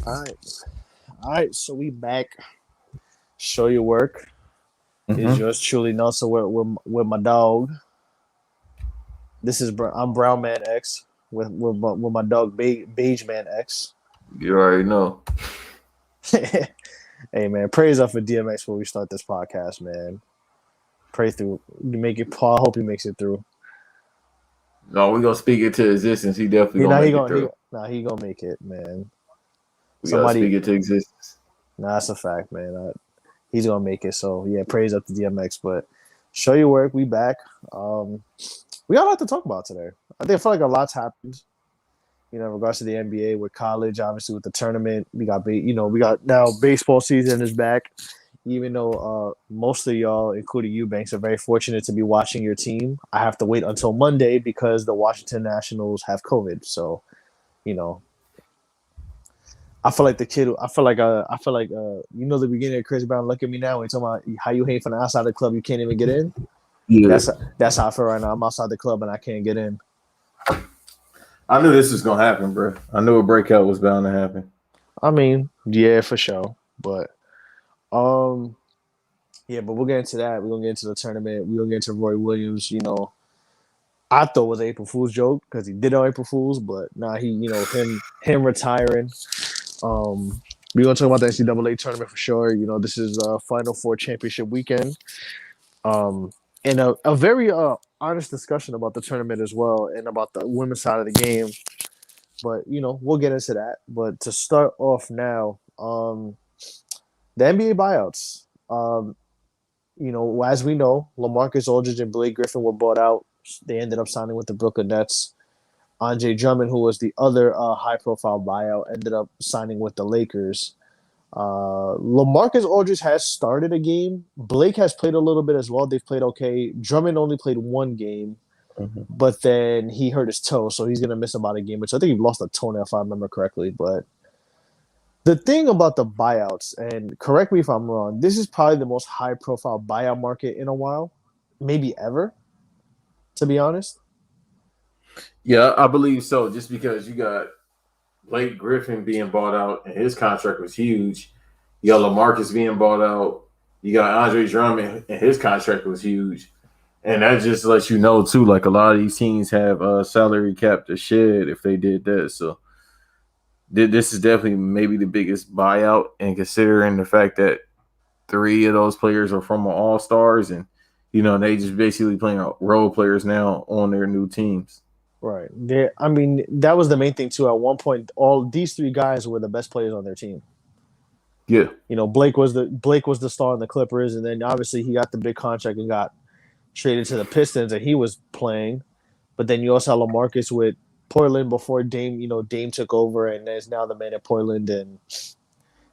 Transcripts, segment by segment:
All right, all right. So we back. Show your work. Is Mm-hmm. yours truly Nelson with my dog. I'm Brown Man X with my dog Beige Man X. You already know. Hey man, praise up for DMX before we start this podcast, man. Pray through. You make it. Paul, I hope he makes it through. No, we gonna speak it to existence. He definitely He gonna nah, he make it gonna he through. nah, he gonna make it, man. We gotta Somebody, speak it to existence. nah, that's a fact, man. He's gonna make it. So yeah, praise up to DMX. But show your work. We back. We got a lot to talk about today. I feel like a lot's happened. In regards to the NBA with college, obviously with the tournament, we got now baseball season is back. Even though most of y'all, including you, Banks, are very fortunate to be watching your team, I have to wait until Monday because the Washington Nationals have COVID. So, you know, I feel like the kid. The beginning of Chris Brown. Look at me now. When you talking about how you hate from the outside of the club, you can't even get in. Yeah, That's how I feel right now. I'm outside the club and I can't get in. I knew this was gonna happen, bro. I knew a breakout was bound to happen. I mean, yeah, for sure. But um, yeah, but we'll get into that. We're gonna get into the tournament. We're gonna get into Roy Williams. I thought it was an April Fool's joke because he did on April Fool's, but nah, him retiring. We're gonna talk about the NCAA tournament for sure. This is Final Four championship weekend. Um, and a very honest discussion about the tournament as well and about the women's side of the game. But we'll get into that. But to start off now, the NBA buyouts. As we know, LaMarcus Aldridge and Blake Griffin were bought out. They ended up signing with the Brooklyn Nets. Andre Drummond, who was the other high-profile buyout, ended up signing with the Lakers. LaMarcus Aldridge has started a game. Blake has played a little bit as well. They've played okay. Drummond only played one game, Mm-hmm. but then he hurt his toe, so he's going to miss about a game. Which I think he lost a toenail, if I remember correctly. But the thing about the buyouts, and correct me if I'm wrong, this is probably the most high-profile buyout market in a while, maybe ever, to be honest. Yeah, I believe so. Just because you got Blake Griffin being bought out and his contract was huge. You got LaMarcus being bought out. You got Andre Drummond and his contract was huge. And that just lets you know too, like a lot of these teams have salary cap to shed if they did that. So this is definitely maybe the biggest buyout, and considering the fact that three of those players are from All Stars, and they just basically playing role players now on their new teams. Right. I mean, that was the main thing too. At one point, all these three guys were the best players on their team. Yeah. Blake was the star in the Clippers, and then obviously he got the big contract and got traded to the Pistons, and he was playing. But then you also have LaMarcus with Portland before Dame. Dame took over, and is now the man at Portland, and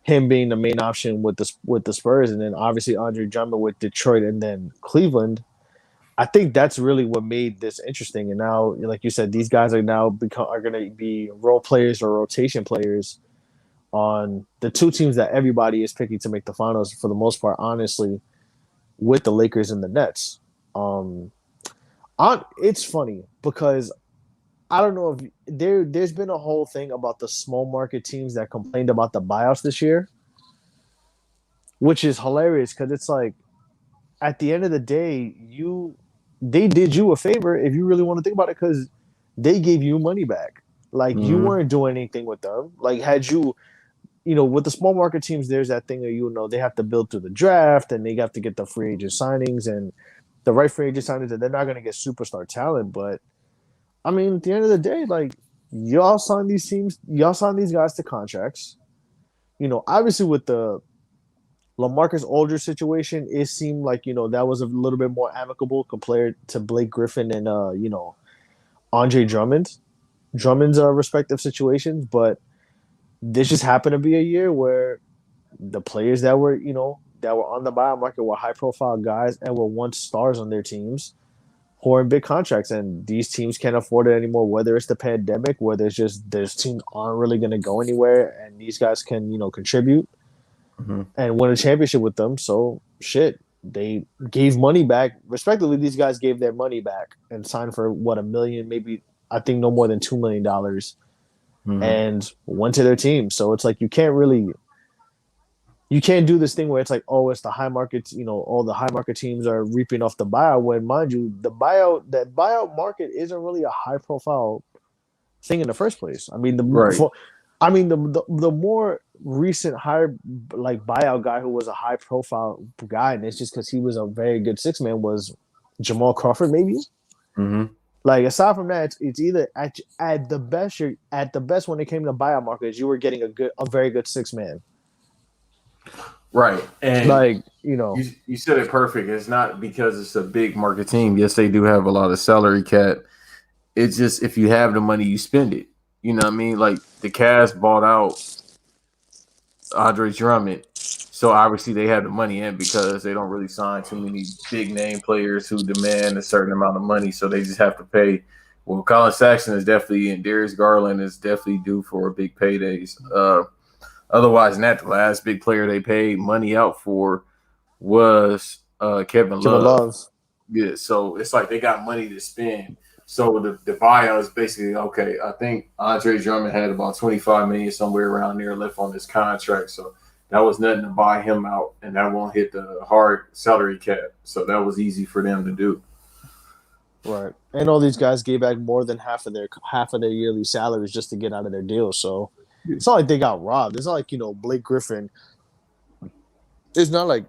him being the main option with the Spurs, and then obviously Andre Drummond with Detroit, and then Cleveland. I think that's really what made this interesting. And now, like you said, these guys are going to be role players or rotation players on the two teams that everybody is picking to make the finals for the most part. Honestly, with the Lakers and the Nets, um, it's funny because I don't know if there's been a whole thing about the small market teams that complained about the buyouts this year, which is hilarious because it's like at the end of the day, they did you a favor if you really want to think about it because they gave you money back. Like you Mm-hmm. weren't doing anything with them. Like had you, with the small market teams, there's that thing that they have to build through the draft and they have to get the free agent signings and the right free agent signings, and they're not going to get superstar talent. But I mean, at the end of the day, like y'all sign these guys to contracts. Obviously with the LaMarcus Aldridge situation, it seemed like that was a little bit more amicable compared to Blake Griffin and Andre Drummond's respective situations. But this just happened to be a year where the players that were on the buyout market were high profile guys and were once stars on their teams who are in big contracts, and these teams can't afford it anymore. Whether it's the pandemic, whether it's just those teams aren't really going to go anywhere, and these guys can contribute Mm-hmm. and win a championship with them. So shit, they gave money back. Respectively, these guys gave their money back and signed for what, $1 million, maybe I think no more than $2 million and went to their team. So it's like you can't do this thing where it's like, oh, it's the high market, all the high market teams are reaping off the buyout. When, mind you, that buyout market isn't really a high profile thing in the first place. I mean, Right. the more recent higher like buyout guy who was a high profile guy, and it's just because he was a very good six man, was Jamal Crawford, maybe. Mm-hmm. Like aside from that, it's either at the best you're at the best when it came to buyout markets, you were getting a very good six man. Right. And Like you said it perfect. It's not because it's a big market team. Yes, they do have a lot of salary cap. It's just if you have the money, you spend it. You know what I mean? Like the Cavs bought out Andre Drummond, so obviously they have the money in because they don't really sign too many big name players who demand a certain amount of money. So they just have to pay. Well, Colin Sexton is definitely and Darius Garland is definitely due for big paydays. Otherwise, not the last big player they paid money out for was Kevin Kevin Love. Love. Yeah, so it's like they got money to spend. So the buyout is basically okay. I think Andre Drummond had about 25 million somewhere around there left on his contract, so that was nothing to buy him out, and that won't hit the hard salary cap. So that was easy for them to do. Right. And all these guys gave back more than half of their yearly salaries just to get out of their deal. So it's not like they got robbed. It's not like, Blake Griffin. It's not like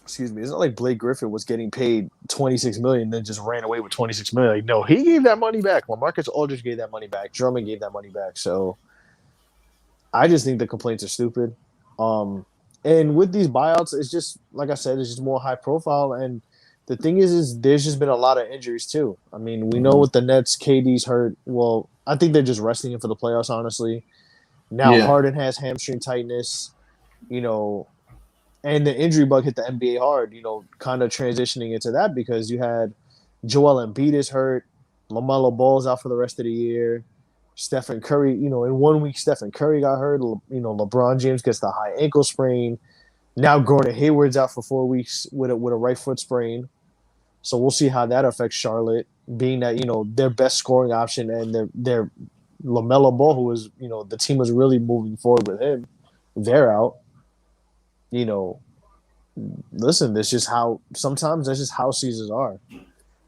It's not like Blake Griffin was getting paid 26 million and then just ran away with 26 million. Like, no, he gave that money back. LaMarcus Aldridge gave that money back. Drummond gave that money back. So I just think the complaints are stupid. And with these buyouts, it's just like I said, it's just more high profile. And the thing is there's just been a lot of injuries too. I mean, we know with the Nets, KD's hurt. Well, I think they're just resting him for the playoffs, honestly. Now Yeah, Harden has hamstring tightness, and the injury bug hit the NBA hard, kind of transitioning into that because you had Joel Embiid is hurt, LaMelo Ball's out for the rest of the year. Stephen Curry, in 1 week, Stephen Curry got hurt. LeBron James gets the high ankle sprain. Now Gordon Hayward's out for 4 weeks with a right foot sprain. So we'll see how that affects Charlotte, being that their best scoring option and their LaMelo Ball, who was the team was really moving forward with him, they're out. You know, Listen, sometimes that's just how seasons are.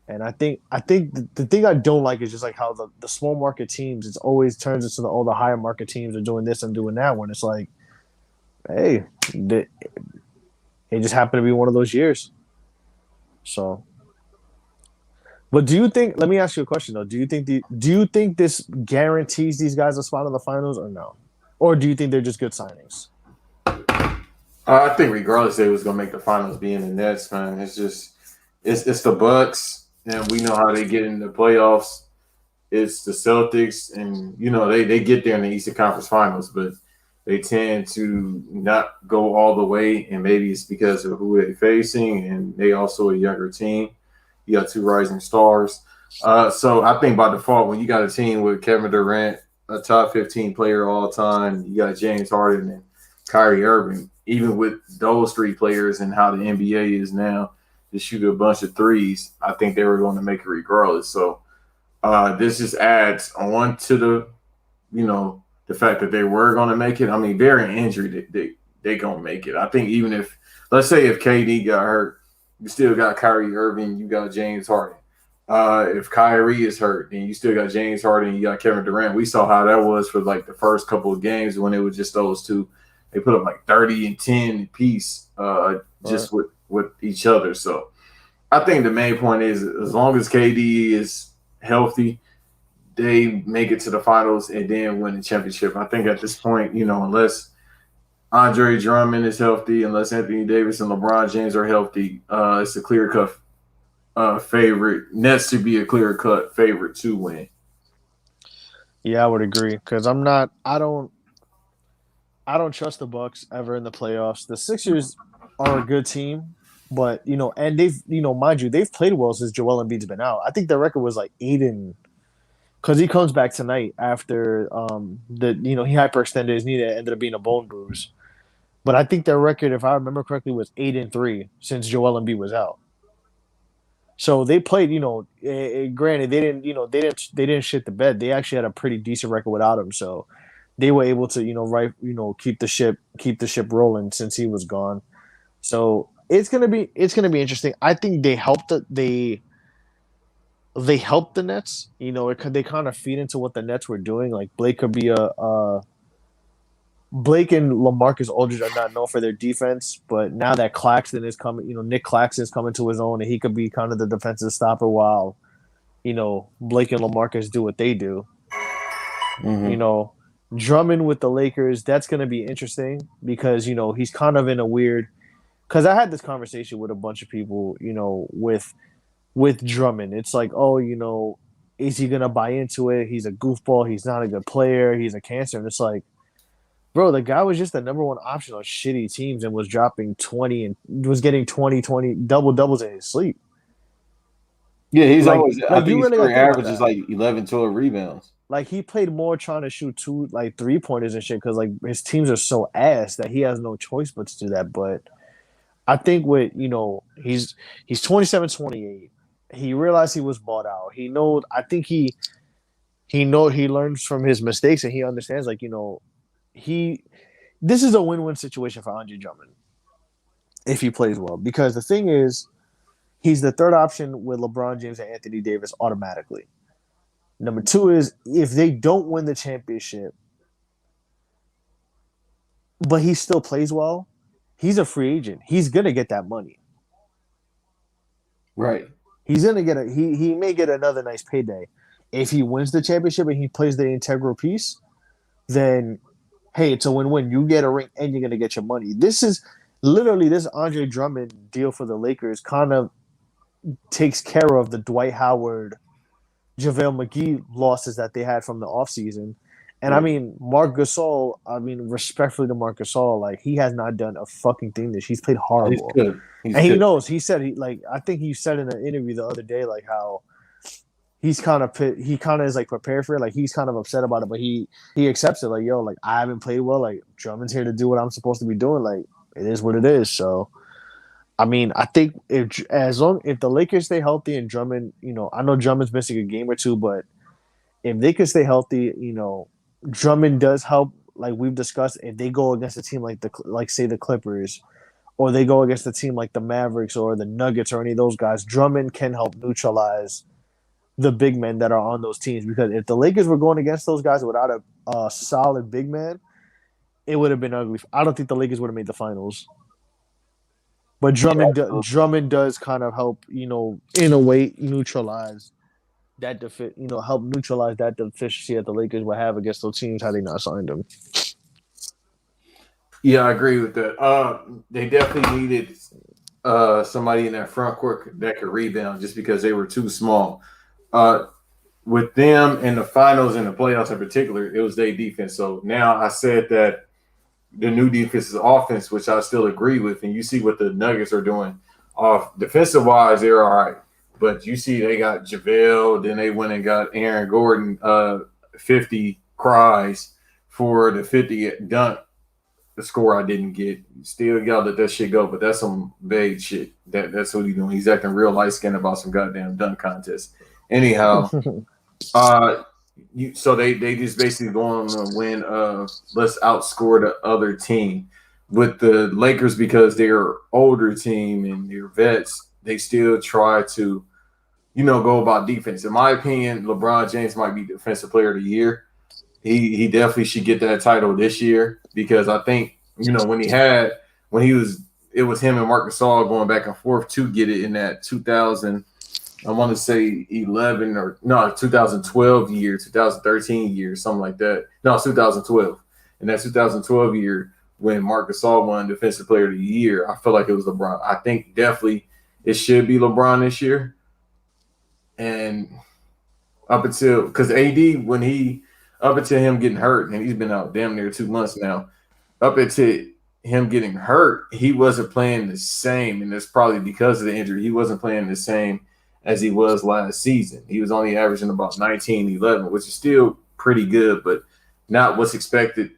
And I think the thing I don't like is just like how the small market teams, it always turns into all the higher market teams are doing this and doing that when it's like, hey, it just happened to be one of those years. So, but do you think? Let me ask you a question though. Do you think this guarantees these guys a spot in the finals or no? Or do you think they're just good signings? I think regardless they was gonna make the finals, being the Nets, man, it's just it's the Bucks, and we know how they get in the playoffs. It's the Celtics, and they get there in the Eastern Conference Finals, but they tend to not go all the way, and maybe it's because of who they're facing, and they also a younger team. You got two rising stars, so I think by default, when you got a team with Kevin Durant, a top 15 player all time, you got James Harden and Kyrie Irving. Even with those three players and how the NBA is now, to shoot a bunch of threes, I think they were going to make it regardless. So this just adds on to the fact that they were going to make it. I mean, bearing injury, they going to make it. I think even if, let's say if KD got hurt, you still got Kyrie Irving, you got James Harden. If Kyrie is hurt, then you still got James Harden, you got Kevin Durant. We saw how that was for like the first couple of games when it was just those two. They put up like 30 and 10 apiece just with each other. So I think the main point is as long as KD is healthy, they make it to the finals and then win the championship. I think at this point, unless Andre Drummond is healthy, unless Anthony Davis and LeBron James are healthy, it's a clear-cut favorite. Nets to be a clear-cut favorite to win. Yeah, I would agree because I don't trust the Bucks ever in the playoffs. The Sixers are a good team, but and they've mind you, they've played well since Joel Embiid's been out. I think their record was like 8 because he comes back tonight after he hyperextended his knee that ended up being a bone bruise. But I think their record, if I remember correctly, was 8-3 since Joel Embiid was out. So they played, granted they didn't shit the bed. They actually had a pretty decent record without him. So they were able to keep the ship rolling since he was gone. So it's gonna be interesting. I think they helped the Nets. They kind of feed into what the Nets were doing. Like Blake could be Blake and LaMarcus Aldridge are not known for their defense, but now that Claxton is coming, Nick Claxton is coming to his own, and he could be kind of the defensive stopper while Blake and LaMarcus do what they do. You Mm-hmm. know, Drummond with the Lakers, that's going to be interesting because he's kind of in a weird. Because I had this conversation with a bunch of people, with Drummond. It's like, oh, is he gonna buy into it? He's a goofball. He's not a good player. He's a cancer. And it's like, bro, the guy was just the number one option on shitty teams and was dropping 20 and was getting 20 double doubles in his sleep. Yeah, he's Like, always. I like think you his really got to career think about average is that. like 11, 12 rebounds. Like he played more trying to shoot two like 3-pointers and shit because like his teams are so ass that he has no choice but to do that. But I think with he's 27, 28. He realized he was bought out. He knows. I think he learns from his mistakes and he understands like he this is a win-win situation for Andre Drummond if he plays well because the thing is he's the third option with LeBron James and Anthony Davis automatically. Number two is if they don't win the championship, but he still plays well, he's a free agent. He's gonna get that money. Right. He's gonna get he may get another nice payday. If he wins the championship and he plays the integral piece, then hey, it's a win-win. You get a ring and you're gonna get your money. This is literally this Andre Drummond deal for the Lakers kind of takes care of the Dwight Howard, JaVale McGee losses that they had from the offseason. And I Right. mean, Marc Gasol, I mean, respectfully to Marc Gasol, like he has not done a fucking thing this. He's played He's horrible. good. He's And he good. knows. He said I think he said in an interview the other day, like how he kind of is like prepared for it. Like he's kind of upset about it, but he accepts it. Like yo, like I haven't played well. Like Drummond's here to do what I'm supposed to be doing. Like it is what it is. So I mean, I think if the Lakers stay healthy and Drummond, I know Drummond's missing a game or two, but if they could stay healthy, Drummond does help. Like we've discussed, if they go against a team like say the Clippers, or they go against a team like the Mavericks or the Nuggets or any of those guys, Drummond can help neutralize the big men that are on those teams. Because if the Lakers were going against those guys without a solid big man, it would have been ugly. I don't think the Lakers would have made the finals. But Drummond does kind of help, in a way, neutralize help neutralize that deficiency that the Lakers would have against those teams had they not signed him. Yeah, I agree with that. They definitely needed somebody in that front court that could rebound just because they were too small. Uh, with them in the finals and the playoffs in particular, it was their defense. So now I said that the new defense is offense, which I still agree with. And you see what the Nuggets are doing. Off defensive wise, they're all right. But you see they got JaVale, then they went and got Aaron Gordon 50 cries for the 50 dunk, the score I didn't get. Still gotta let that shit go, but that's some vague shit. That's what he's doing. He's acting real light skinned about some goddamn dunk contest. Anyhow, so they just basically going to win. Let's outscore the other team. With the Lakers, because they're older team and they're vets, they still try to, go about defense. In my opinion, LeBron James might be Defensive Player of the Year. He definitely should get that title this year because I think when he was it was him and Marc Gasol going back and forth to get it in that 2000. I want to say 11 or no 2012 year, 2013 year, something like that. No, 2012. In that 2012 year when Marc Gasol won Defensive Player of the Year, I feel like it was LeBron. I think definitely it should be LeBron this year. And up until because AD when he up until him getting hurt, and he's been out damn near 2 months now. Up until him getting hurt, he wasn't playing the same, and that's probably because of the injury. He wasn't playing the same as he was last season. He was only averaging about 19, 11, which is still pretty good, but not what's expected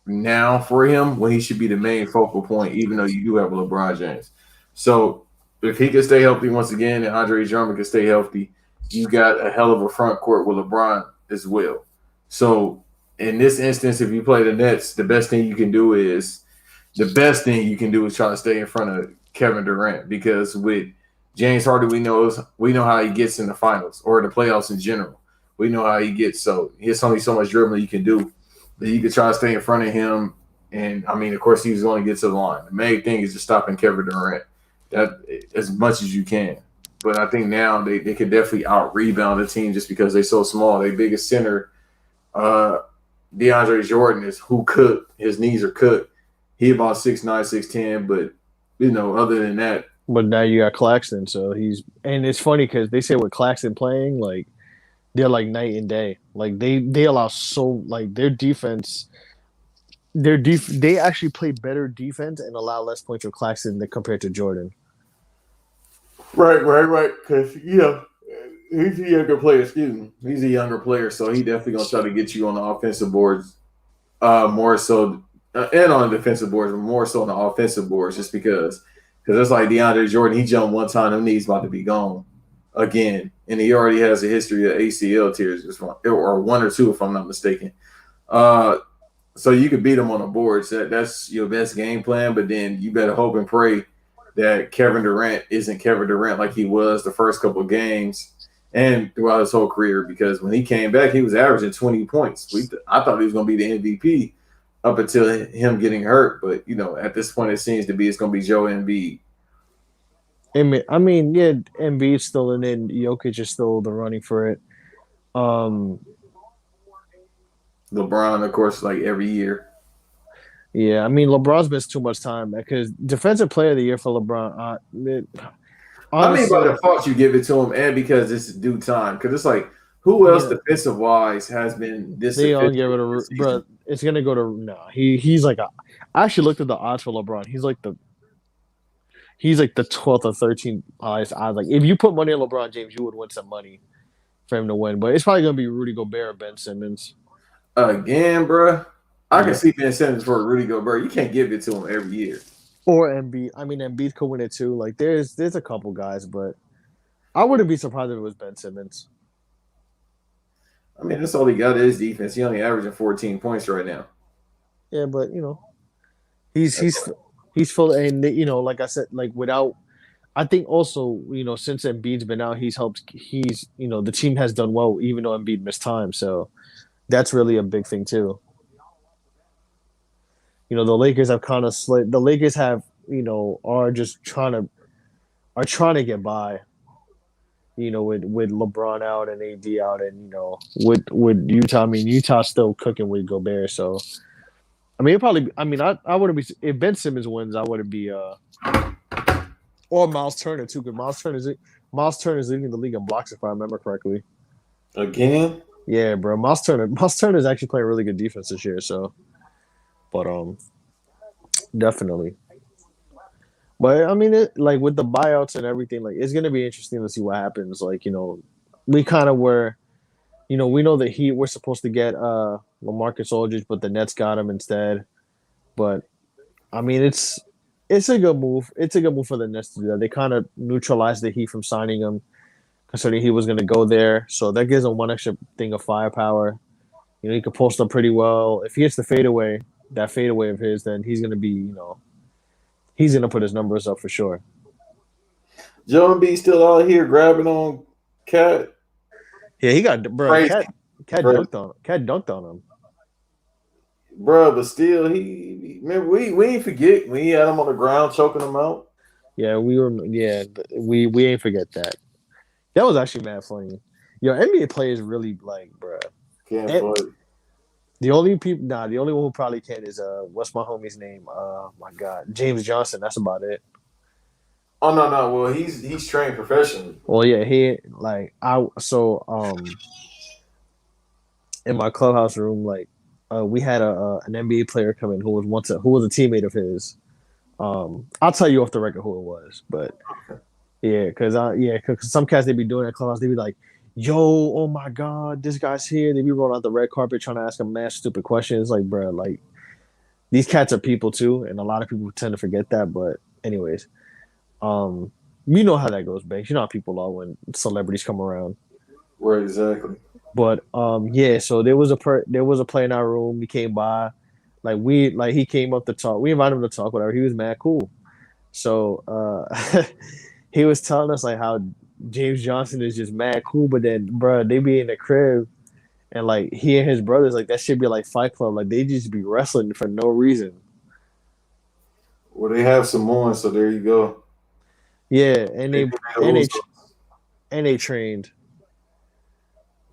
now for him when he should be the main focal point, even though you do have LeBron James. So if he can stay healthy once again and Andre Drummond can stay healthy, you got a hell of a front court with LeBron as well. So in this instance, if you play the Nets, the best thing you can do is try to stay in front of Kevin Durant, because with James Harden, we know how he gets in the finals or the playoffs in general. We know how he gets. So it's only so much dribbling you can do. But you can try to stay in front of him. And I mean, of course, he's going to get to the line. The main thing is just stopping Kevin Durant that as much as you can. But I think now they could definitely out rebound the team just because they're so small. Their biggest center, uh, DeAndre Jordan, is who cooked. His knees are cooked. He about 6'9", 6'10", but other than that, But now you got Claxton, so and it's funny because they say with Claxton playing, like they're like night and day. Like they allow so like they actually play better defense and allow less points for Claxton than compared to Jordan. right. Because he's a younger player. Excuse me, he's a younger player, so he definitely gonna try to get you on the offensive boards, more so, and on the defensive boards, but more so on the offensive boards, just because it's like DeAndre Jordan. He jumped one time, them knees about to be gone again, and he already has a history of ACL tears, or one or two, if I'm not mistaken. Uh, so you could beat him on the boards. That's your best game plan, but then you better hope and pray that Kevin Durant isn't Kevin Durant like he was the first couple of games and throughout his whole career, because when he came back, he was averaging 20 points. I thought he was going to be the MVP up until him getting hurt, but at this point, it seems to be it's going to be Joe Embiid. Yeah, Embiid's still in it. Jokic is still the running for it. Um, LeBron, of course, like every year. yeah, I mean LeBron's missed too much time because defensive player of the year for LeBron. I mean, by Honestly, default, you give it to him, and because it's due time. Because it's like, who else yeah, defensive wise has been this they all get efficient rid of this bro. season? It's gonna go to no. He's like I actually looked at the odds for LeBron. He's like the 12th or 13th highest odds. Like if you put money on LeBron James, you would win some money for him to win. But it's probably gonna be Rudy Gobert or Ben Simmons. Again, bruh. I can Yeah, see Ben Simmons for Rudy Gobert. You can't give it to him every year. or Embiid. I mean Embiid could win it too. Like there's a couple guys, but I wouldn't be surprised if it was Ben Simmons. I mean, that's all he got is defense. He only averaging 14 points right now. Yeah, but he's That's he's he's full, and like I said, like without. I think also, since Embiid's been out, he's helped. The team has done well, even though Embiid missed time. So that's really a big thing too. The Lakers have kind of slid. The Lakers have, are just trying to get by. With LeBron out and AD out, and with Utah. I mean, Utah's still cooking with Gobert. So I mean, it probably. I mean, I wouldn't be if Ben Simmons wins. I wouldn't be. Or Miles Turner too. Because Miles Turner is leading the league in blocks if I remember correctly. again. Yeah, bro. Miles Turner is actually playing really good defense this year. So, but definitely. But I mean, like with the buyouts and everything, like it's gonna be interesting to see what happens. Like we kind of were, we know that he we're supposed to get LaMarcus Aldridge, but the Nets got him instead. But I mean, it's a good move. It's a good move for the Nets to do that. They kind of neutralized the Heat from signing him, considering he was going to go there. So that gives him one extra thing of firepower. He can post up pretty well. If he hits that fadeaway of his, then he's going to be, he's going to put his numbers up for sure. Joe Embiid still out here grabbing on Cat. Yeah, he got bro. Crazy. Cat dunked on him. Bro, but still, he remember we ain't forget when he had him on the ground choking him out. Yeah, we ain't forget that. That was actually mad funny. NBA players really like, bro. Can't play. The only one who probably can is what's my homie's name? My God, James Johnson. That's about it. Oh no. Well, he's trained professionally. Well, yeah, he in my clubhouse room, like we had an NBA player come in who was a teammate of his. I'll tell you off the record who it was, but yeah, because some cats they be doing that clubhouse, they be like, "Yo, oh my God, this guy's here." They be rolling out the red carpet trying to ask him mad stupid questions. Like, bro, like these cats are people too, and a lot of people tend to forget that. But anyways, you know how that goes, Banks. You know how people are when celebrities come around. Right, exactly. But yeah, so there was a play in our room. He came by, he came up to talk. We invited him to talk, whatever. He was mad cool. So he was telling us like how James Johnson is just mad cool, but then bro, they be in the crib and like he and his brothers like that should be like Fight Club, like they just be wrestling for no reason. Well, they have Samoan, so there you go. Yeah, and They they do the and they Usos. and they trained.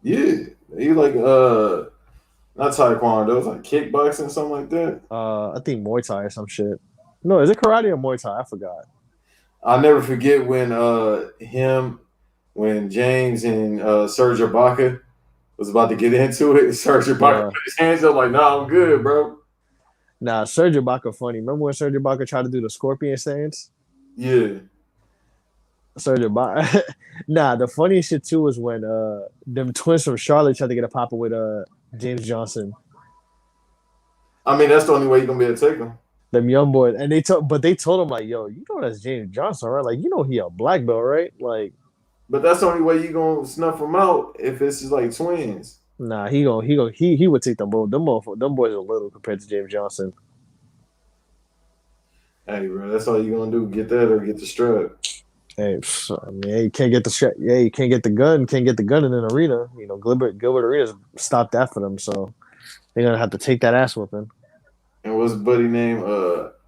Yeah, he like not taekwondo, it's like kickboxing, something like that. I think Muay Thai or some shit. No, is it karate or Muay Thai? I forgot. I'll never forget when James and Serge Ibaka was about to get into it. Serge Ibaka Bruh. put his hands up like, "Nah, I'm good, bro." Nah, Serge Ibaka funny. Remember when Serge Ibaka tried to do the scorpion stance? Yeah, Serge Ibaka. Nah, the funniest shit too was when them twins from Charlotte tried to get a pop with James Johnson. I mean that's the only way you're gonna be able to take him. Them young boys. And they told him like, yo, you know that's James Johnson, right? Like, you know he a black belt, right? Like, But that's the only way you're gonna snuff them out if it's just like twins. nah, he would take them both. Them boys are little compared to James Johnson. Hey, bro, that's all you're gonna do: get that or get the strap. Hey, I mean, hey, you can't get the shit. Yeah, you can't get the gun. Can't get the gun in an arena. You know, Gilbert Arenas stopped that for them, so they're gonna have to take that ass whooping. And what's buddy name?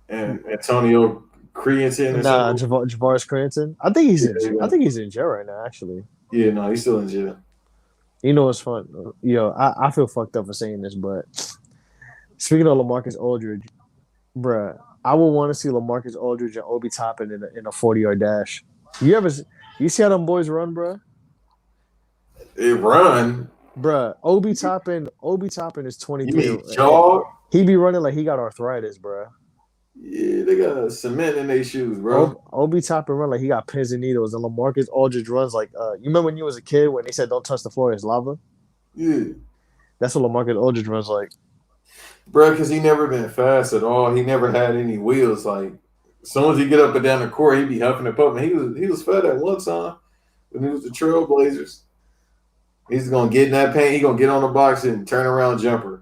And Antonio Creatine or Nah, something. Javaris Cranston. I think he's Yeah, in. there you I go. think he's in jail right now. Actually, Yeah, no, he's still in jail. you know what's fun? Yo, I feel fucked up for saying this, but speaking of LaMarcus Aldridge, bruh, I would want to see LaMarcus Aldridge and Obi Toppin in a 40-yard dash. You ever you see how them boys run, bruh? It run. Bruh, Obi Toppin is You 23. mean jog? He be running like he got arthritis, bruh. Yeah, they got cement in their shoes, bro. Obi Toppin run like he got pins and needles, and LaMarcus Aldridge runs like you remember when you was a kid when they said don't touch the floor, it's lava? Yeah, That's what LaMarcus Aldridge runs like. bro, because he never been fast at all. He never had any wheels. Like, as soon as he get up and down the court, he be huffing and puffing. He was fat at one time when he was the Trailblazers. He's gonna get in that paint. He gonna get on the box and turn around jumper.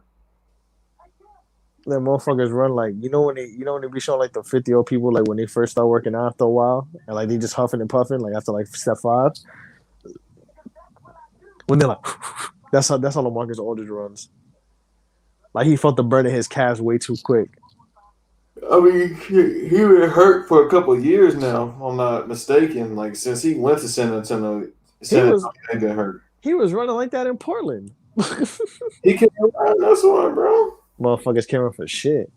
That motherfuckers run like you know when they be showing like the 50-year-old people like when they first start working out after a while and like they just huffing and puffing like after like step five when they're like that's how LaMarcus Aldridge runs. Like he felt the burn in his calves way too quick. I mean, he been hurt for a couple of years now. If I'm not mistaken. Like since he went to He San was Antonio, he been hurt. he was running like that in Portland. He can't run. That's why, bro. Motherfuckers came run for shit.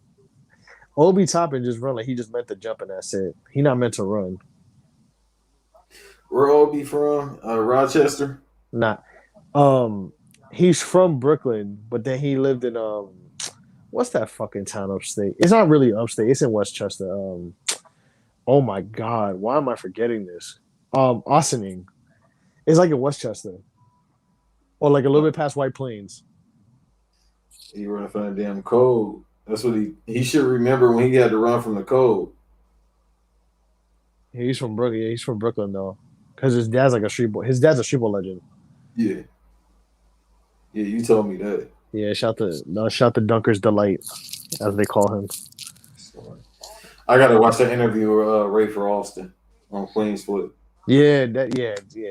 Obi Toppin just run like he just meant to jump and that's it. He not meant to run. Where Obi from? Rochester. Not. He's from Brooklyn, but then he lived in what's that fucking town upstate? It's not really upstate. It's in Westchester. Oh my god, why am I forgetting this? Ossining. It's like in Westchester, or like a little bit past White Plains. He running from the damn cold. That's what he should remember when he had to run from the cold. Yeah, he's from Brooklyn. Yeah, he's from Brooklyn though, because his dad's like a street boy. His dad's a street boy legend. Yeah, yeah, you told me that. Yeah, shout to Dunker's delight, as they call him. I gotta watch that interview with Ray for Austin on Queen's Foot. Yeah.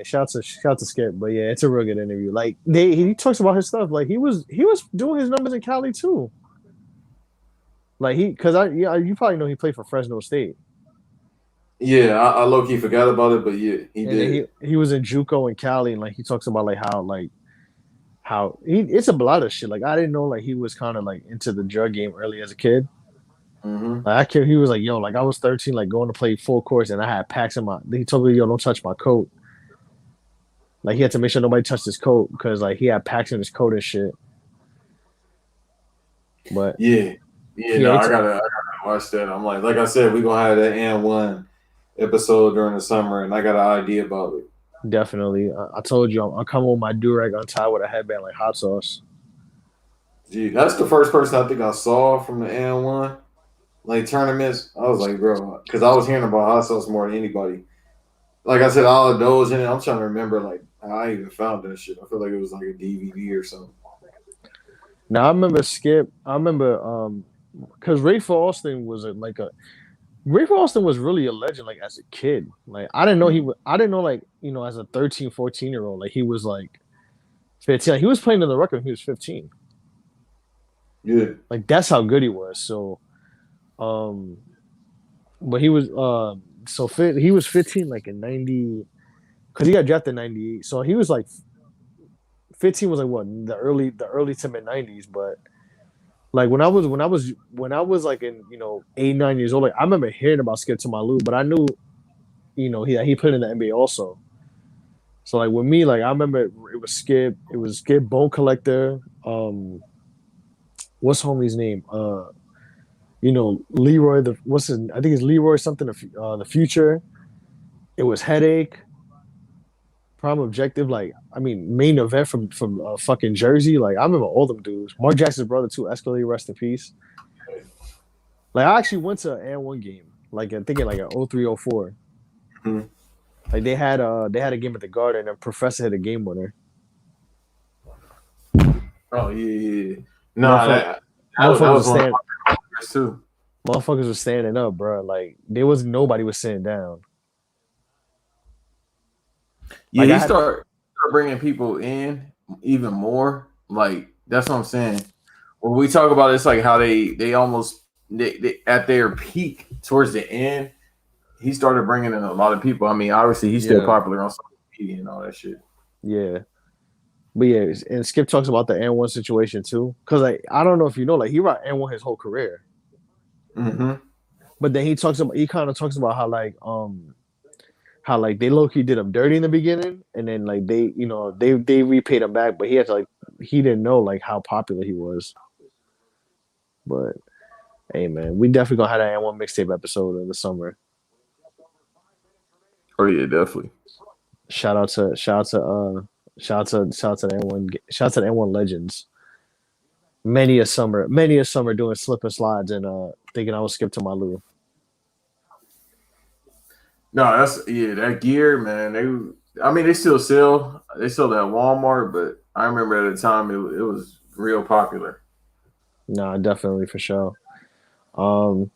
Shout to Skip, but yeah, it's a real good interview. Like he talks about his stuff. Like he was doing his numbers in Cali too. Like you probably know he played for Fresno State. Yeah, I low key forgot about it, but yeah, he And did. he was in JUCO in Cali, and like he talks about how he it's a lot of shit. Like I didn't know like he was kind of like into the drug game early as a kid. Mm-hmm. Like he was like, yo, like I was 13, like going to play full course, and I had packs in my. He told me, yo, don't touch my coat. Like he had to make sure nobody touched his coat because like he had packs in his coat and shit. But Yeah, yeah, no, I gotta watch that. I'm like I said, we gonna have that and one episode during the summer, and I got an idea about it. definitely. I told you I'm coming with my durag untied with a headband like hot sauce. Gee, that's the first person I think I saw from the and one like tournaments. I was like, bro, because I was hearing about hot sauce more than anybody. Like I said, all of those in it. I'm trying to remember like I even found that shit. I feel like it was like a DVD or something. Now I remember Skip. I remember because Rafe Alston was really a legend like as a kid. Like I didn't know he Mhm. was. I didn't know like as a 13, 14 year old like he was like 15. Like, he was playing in the record when he was 15. Yeah. Like that's how good he was. So um, but he was he was 15 like in 90 because he got drafted in 98. So he was like 15 was like what the early to mid 90s. But like when I was like in 8, 9 years old, like I remember hearing about Skip Tumalu, but I knew he played in the NBA also. So like with me, like I remember it was Skip, Bone Collector, what's homie's name? Leroy I think it's Leroy something, the future. It was Headache, Prime Objective, like I mean main event from fucking Jersey. Like I remember all them dudes. Mark Jackson's brother too, Escalade, rest in peace. Like I actually went to an N1 game, like I think in like an 03, 04. Mhm. Like they had a game at the Garden and Professor hit a game winner. Oh yeah. Nah, Motherfucker, that motherfuckers was was one of stand my favorites too. motherfuckers was standing up, bro. Like there was nobody was sitting down. Yeah, Like he I had start bringing people in even more. Like that's what I'm saying. When we talk about it, it's like how they almost they at their peak towards the end. He started bringing in a lot of people. I mean, obviously he's still yeah, popular on social media and all that shit. yeah. But yeah, and Skip talks about the N1 situation too. Cause like I don't know if you know, like he rocked N1 his whole career. Mm-hmm. But then he kind of talks about how like they low key did him dirty in the beginning, and then like they repaid him back, but he had to like he didn't know like how popular he was. But hey man, we definitely gonna have that N1 mixtape episode in the summer. Oh yeah, definitely. Shout out to shout out to shout out to the N1 shout out to the N1 legends. Many a summer doing slip and slides and thinking I was Skip to my Lou. No, that's yeah, that gear, man. I mean, they sell that at Walmart, but I remember at the time it was real popular. Nah, definitely for sure. Um,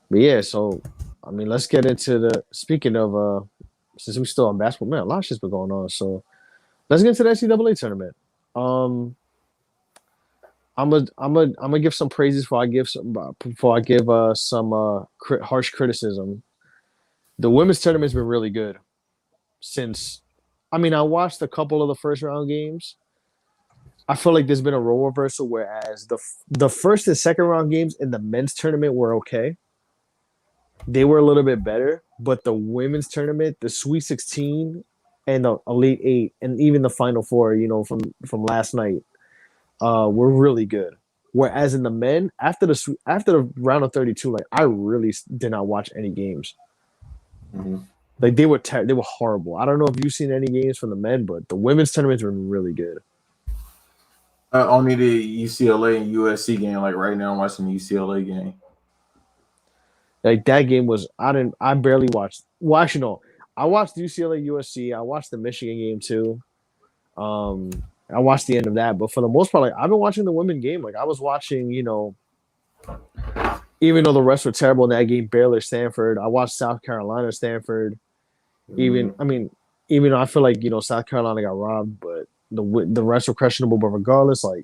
but yeah, so I mean, let's get into the speaking of since we still on basketball, man, a lot of shit's been going on. So let's get into the NCAA tournament. Um, I'm gonna give some praises before I give some harsh criticism. The women's tournament's been really good since. I mean, I watched a couple of the first round games. I feel like there's been a role reversal, whereas the first and second round games in the men's tournament were okay. They were a little bit better, but the women's tournament, the Sweet 16 and the Elite Eight, and even the Final Four, from last night, were really good. Whereas in the men, after the round of 32, like I really did not watch any games. Mm-hmm. Like they were horrible. I don't know if you've seen any games from the men, but the women's tournaments were really good. Only the UCLA and USC game. Like right now, I'm watching the UCLA game. Like that game was I barely watched. Well, actually no, I watched UCLA USC. I watched the Michigan game too. I watched the end of that, but for the most part, like I've been watching the women game. Like I was watching, even though the rest were terrible in that game, Baylor, Stanford. I watched South Carolina, Stanford. Mm-hmm. Even though I feel like South Carolina got robbed, but the rest were questionable. But regardless, like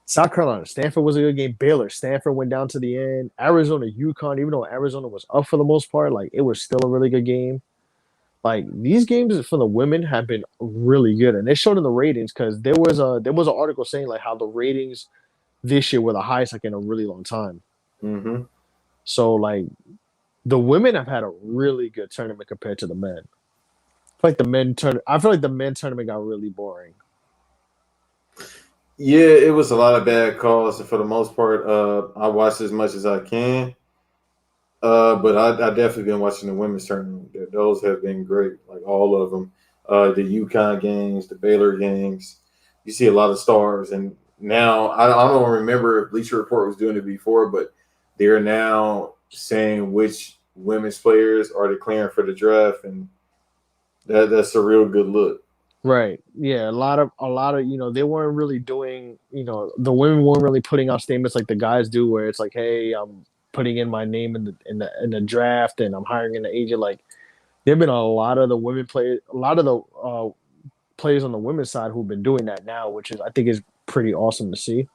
South Carolina, Stanford was a good game. Baylor, Stanford went down to the end. Arizona, UConn, even though Arizona was up for the most part, like it was still a really good game. Like these games for the women have been really good, and they showed in the ratings because there was an article saying like how the ratings this year were the highest like in a really long time. Mm-hmm. So like the women have had a really good tournament compared to the men. I feel like the men tournament got really boring. Yeah, it was a lot of bad calls, and for the most part, I watched as much as I can. But I definitely been watching the women's tournament. Those have been great, like all of them. The UConn games, the Baylor games. You see a lot of stars, and now I don't remember if Bleacher Report was doing it before, but they're now saying which women's players are declaring for the draft, and That's a real good look. Right. Yeah. A lot of, they weren't really doing, the women weren't really putting out statements like the guys do, where it's like, hey, I'm putting in my name in the draft and I'm hiring an agent. Like, there've been a lot of the women play, a lot of the players on the women's side who've been doing that now, which is I think is pretty awesome to see.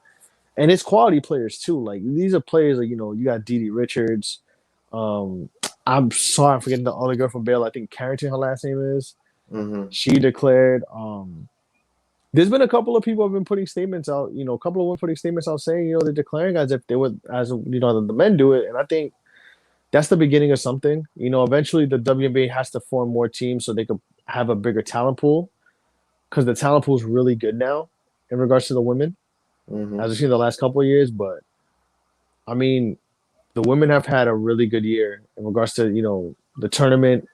And it's quality players too. Like these are players like, you got Dee Richards. Um, I'm sorry, I'm forgetting the other girl from Baylor. I think Carrington, her last name is. Mm-hmm. She declared. There's been a couple of people have been putting statements out. A couple of them putting statements out saying, they're declaring as if they would, as the men do it. And I think that's the beginning of something. Eventually the WNBA has to form more teams so they could have a bigger talent pool, because the talent pool is really good now in regards to the women, Mm-hmm. as we've seen the last couple of years. But I mean, the women have had a really good year in regards to the tournament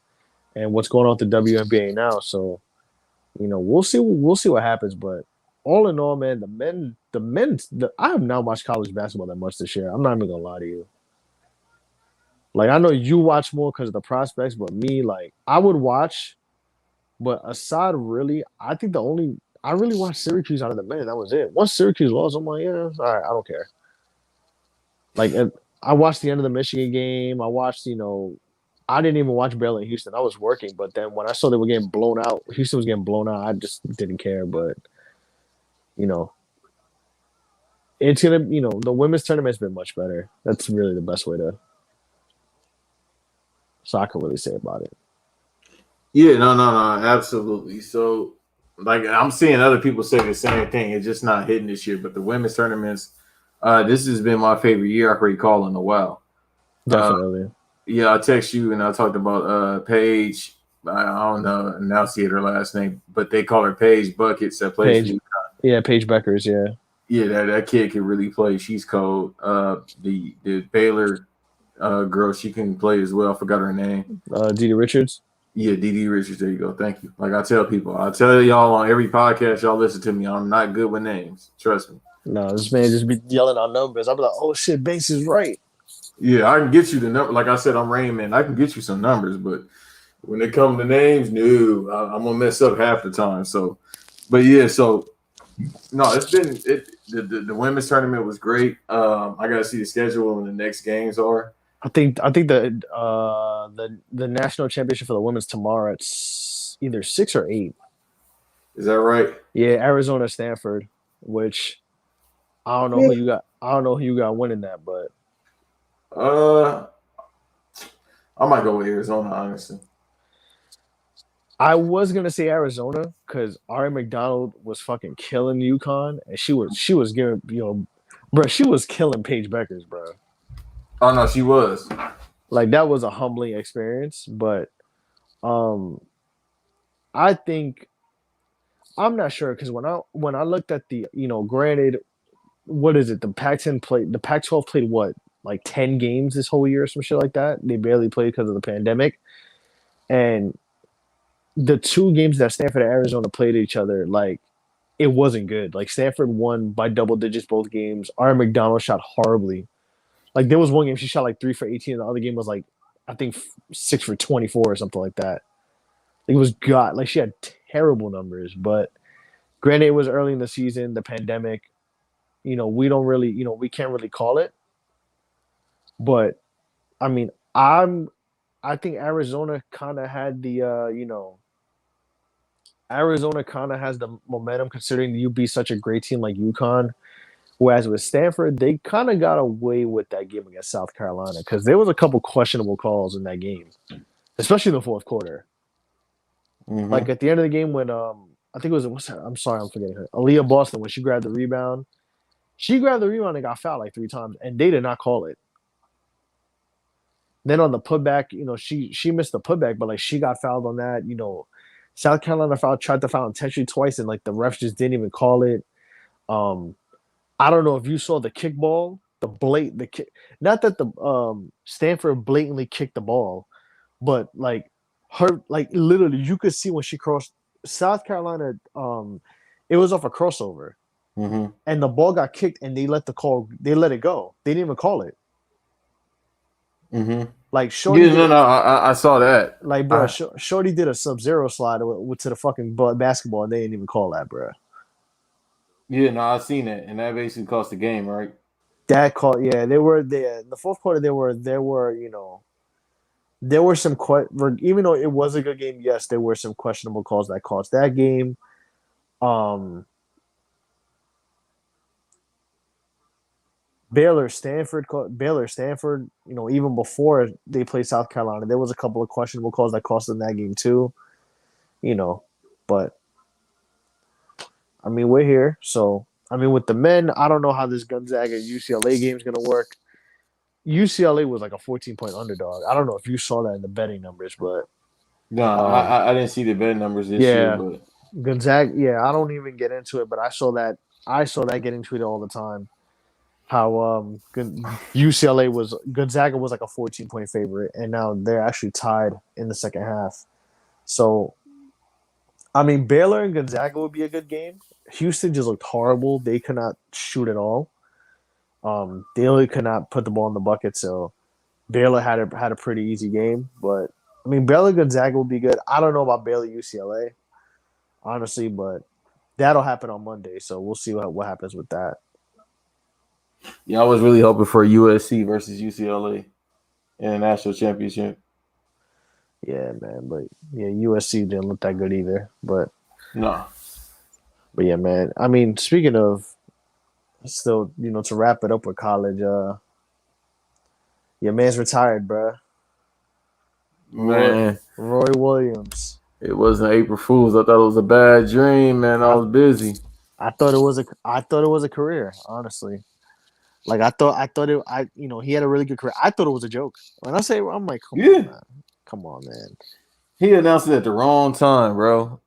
and what's going on with the WNBA now. So we'll see what happens. But all in all, man, I have not watched college basketball that much this year. I'm not even gonna lie to you. Like I know you watch more because of the prospects, but me, like I would watch, but aside really, I think I really watched Syracuse out of the men. That was it. Once Syracuse lost, I'm like, yeah, all right, I don't care. Like I watched the end of the Michigan game. I watched, I didn't even watch Baylor and Houston. I was working, but then when I saw they were getting blown out, Houston was getting blown out. I just didn't care. But you know, it's gonna, the women's tournament's been much better. That's really the best way to. So I can really say about it. Yeah, no, absolutely. So, like, I'm seeing other people say the same thing. It's just not hitting this year. But the women's tournaments, this has been my favorite year I can recall in a while. Uh, Definitely. yeah, I text you and I talked about Paige. I don't know enunciate her last name, but they call her Paige Buckets that plays for Paige, you. yeah, Paige Beckers, yeah. Yeah, that kid can really play. She's cold. The Baylor girl, she can play as well. I forgot her name. Dee Richards. Yeah, DD Richards. There you go. Thank you. Like I tell people, I tell y'all on every podcast y'all listen to me. I'm not good with names. Trust me. No, this man just be yelling out numbers. I'll be like, oh shit, Banks is right. Yeah, I can get you the number. Like I said, I'm Rain Man. I can get you some numbers, but when it comes to names, no, I'm gonna mess up half the time. So, but yeah, so no, it's been it. The women's tournament was great. I gotta see the schedule when the next games are. I think the national championship for the women's tomorrow at either 6 or 8. Is that right? Yeah, Arizona Stanford, which I don't know who you got. I don't know who you got winning that, but Uh, I might go with Arizona, honestly. I was gonna say Arizona because Ari McDonald was fucking killing UConn, and she was giving bro, she was killing Paige Beckers, bro. Oh no, she was. Like that was a humbling experience, but um, I think I'm not sure because when I looked at the granted, what is it? The Pac-12 played what, like 10 games this whole year or some shit like that. They barely played because of the pandemic, and the two games that Stanford and Arizona played each other, like it wasn't good. Like Stanford won by double digits both games. Ari McDonald shot horribly. Like there was one game she shot like 3 for 18, and the other game was like I think 6 for 24 or something like that. It was god like she had terrible numbers, but granted it was early in the season, the pandemic. We don't really, we can't really call it. But I mean, I think Arizona kind of had the Arizona kind of has the momentum considering you be such a great team like UConn. Whereas with Stanford, they kind of got away with that game against South Carolina because there was a couple questionable calls in that game, especially in the fourth quarter. Like Mm-hmm. at the end of the game when I think it was what's her, I'm sorry, I'm forgetting her. Aaliyah Boston when she grabbed the rebound. She grabbed the rebound and got fouled like 3 times, and they did not call it. Then on the putback, she missed the putback, but like she got fouled on that. South Carolina tried to foul intentionally twice, and like the refs just didn't even call it. Um, I don't know if you saw the kickball, the kick. Not that the Stanford blatantly kicked the ball, but like her, like literally, you could see when she crossed South Carolina. It was off a crossover, Mm-hmm. and the ball got kicked, and they let it go. They didn't even call it. Mm-hmm. Like Shorty Yeah, did, no, I saw that. like bro, Shorty did a Sub-Zero slide to the fucking basketball, and they didn't even call that, bro. Yeah, no, I seen that, and that basically cost the game, right? That call, yeah, they were there. The fourth quarter, there were there were some even though it was a good game, yes, there were some questionable calls that cost that game. Um, Baylor Stanford, even before they played South Carolina, there was a couple of questionable calls that cost them that game too. You know, but I mean, we're here, so I mean, with the men, I don't know how this Gonzaga UCLA game is gonna work. UCLA was like a 14-point underdog. I don't know if you saw that in the betting numbers, but No, um, I didn't see the bet numbers this year, yeah, but Gonzaga. Yeah, I don't even get into it, but I saw that. I saw that getting tweeted all the time. How UCLA was Gonzaga was like a 14-point favorite, and now they're actually tied in the second half. So I mean, Baylor and Gonzaga would be a good game. Houston just looked horrible. They could not shoot at all. They really could not put the ball in the bucket. So Baylor had a pretty easy game. But I mean, Baylor Gonzaga would be good. I don't know about Baylor UCLA, honestly, but that'll happen on Monday. So we'll see what happens with that. yeah, I was really hoping for USC versus UCLA in a national championship. Yeah, man. But yeah, USC didn't look that good either. No, But yeah, man. I mean, speaking of still, to wrap it up with college, your man's retired, bruh. Roy man, Roy Williams. it wasn't April Fool's. I thought it was a bad dream, man. I I was busy. I thought it was a career, honestly. Like he had a really good career. I thought it was a joke. When I say I'm like, come on, Yeah, man. Come on, man. he announced it at the wrong time, bro.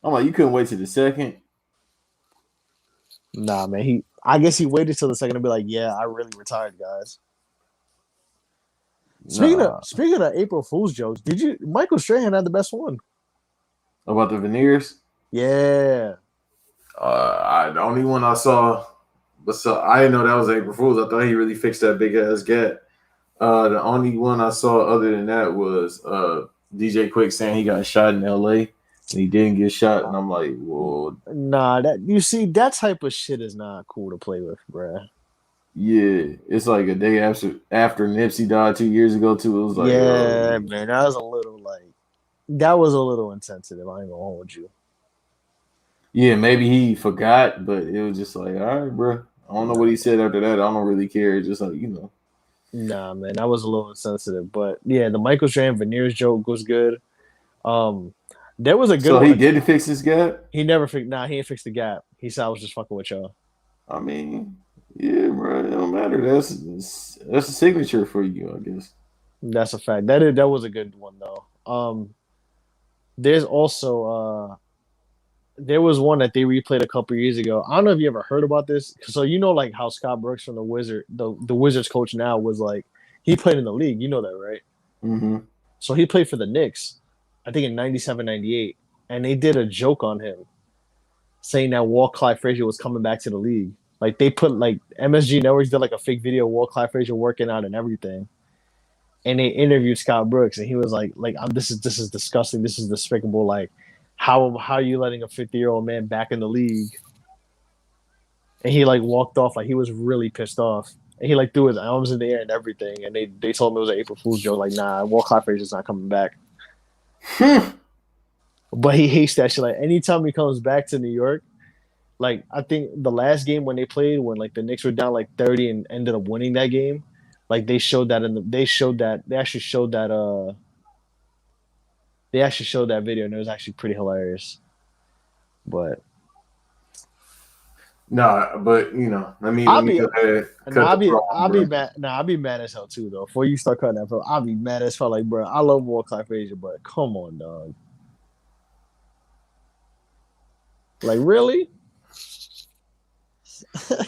I'm like, you couldn't wait till the second. Nah, man. I guess he waited till the second to be like, yeah, I really retired, guys. Speaking of Nah, speaking of April Fool's jokes, did you Michael Strahan had the best one? about the veneers. Yeah. The only one I saw, but so I didn't know that was April Fool's. I thought he really fixed that big ass gap. The only one I saw other than that was DJ Quick saying he got shot in LA and he didn't get shot, and I'm like, whoa, Nah, that type of shit is not cool to play with, bruh. yeah, it's like a day after Nipsey died 2 years ago too. It was like, Yeah, man, that was a little insensitive. I ain't gonna hold you. yeah, maybe he forgot, but it was just like, all right, bro. I don't know what Nah, he said after that. I don't really care. Just like nah, man, that was a little insensitive. But yeah, the Michael Strahan veneers joke was good. Um, there was a good So he one. didn't fix his gap. He never fixed. Nah, he didn't fix the gap. He said I was just fucking with y'all. I mean, yeah, bro. It don't matter. That's a signature for you, I guess. That's a fact. That was a good one though. There's also there was one that they replayed a couple years ago. I don't know if you ever heard about this. So like how Scott Brooks from the Wizards coach now was like he played in the league. You know that, right? Mm-hmm. So he played for the Knicks, I think in 97, 98, and they did a joke on him saying that Walt Clyde Frazier was coming back to the league. Like they put like MSG Networks did like a fake video of Walt Clyde Frazier working out and everything. And they interviewed Scott Brooks, and he was like, this is disgusting. This is despicable. Like, how are you letting a 50-year-old man back in the league? And he like walked off, like he was really pissed off. And he like threw his arms in the air and everything. And they told him it was an April Fool's joke. Like, nah, Walt Clyde Frazier's not coming back. But he hates that shit. Like, anytime he comes back to New York, like I think the last game when they played, when like the Knicks were down like 30 and ended up winning that game, like they actually showed that video and it was actually pretty hilarious. But Nah, but I'll let me be cut the I'll promo, be bro. mad. Nah, I'll be mad as hell too though. Before you start cutting that, I'll be mad as hell. Like, bro, I love Walt Clyde Frazier, but come on, dog. Like, really?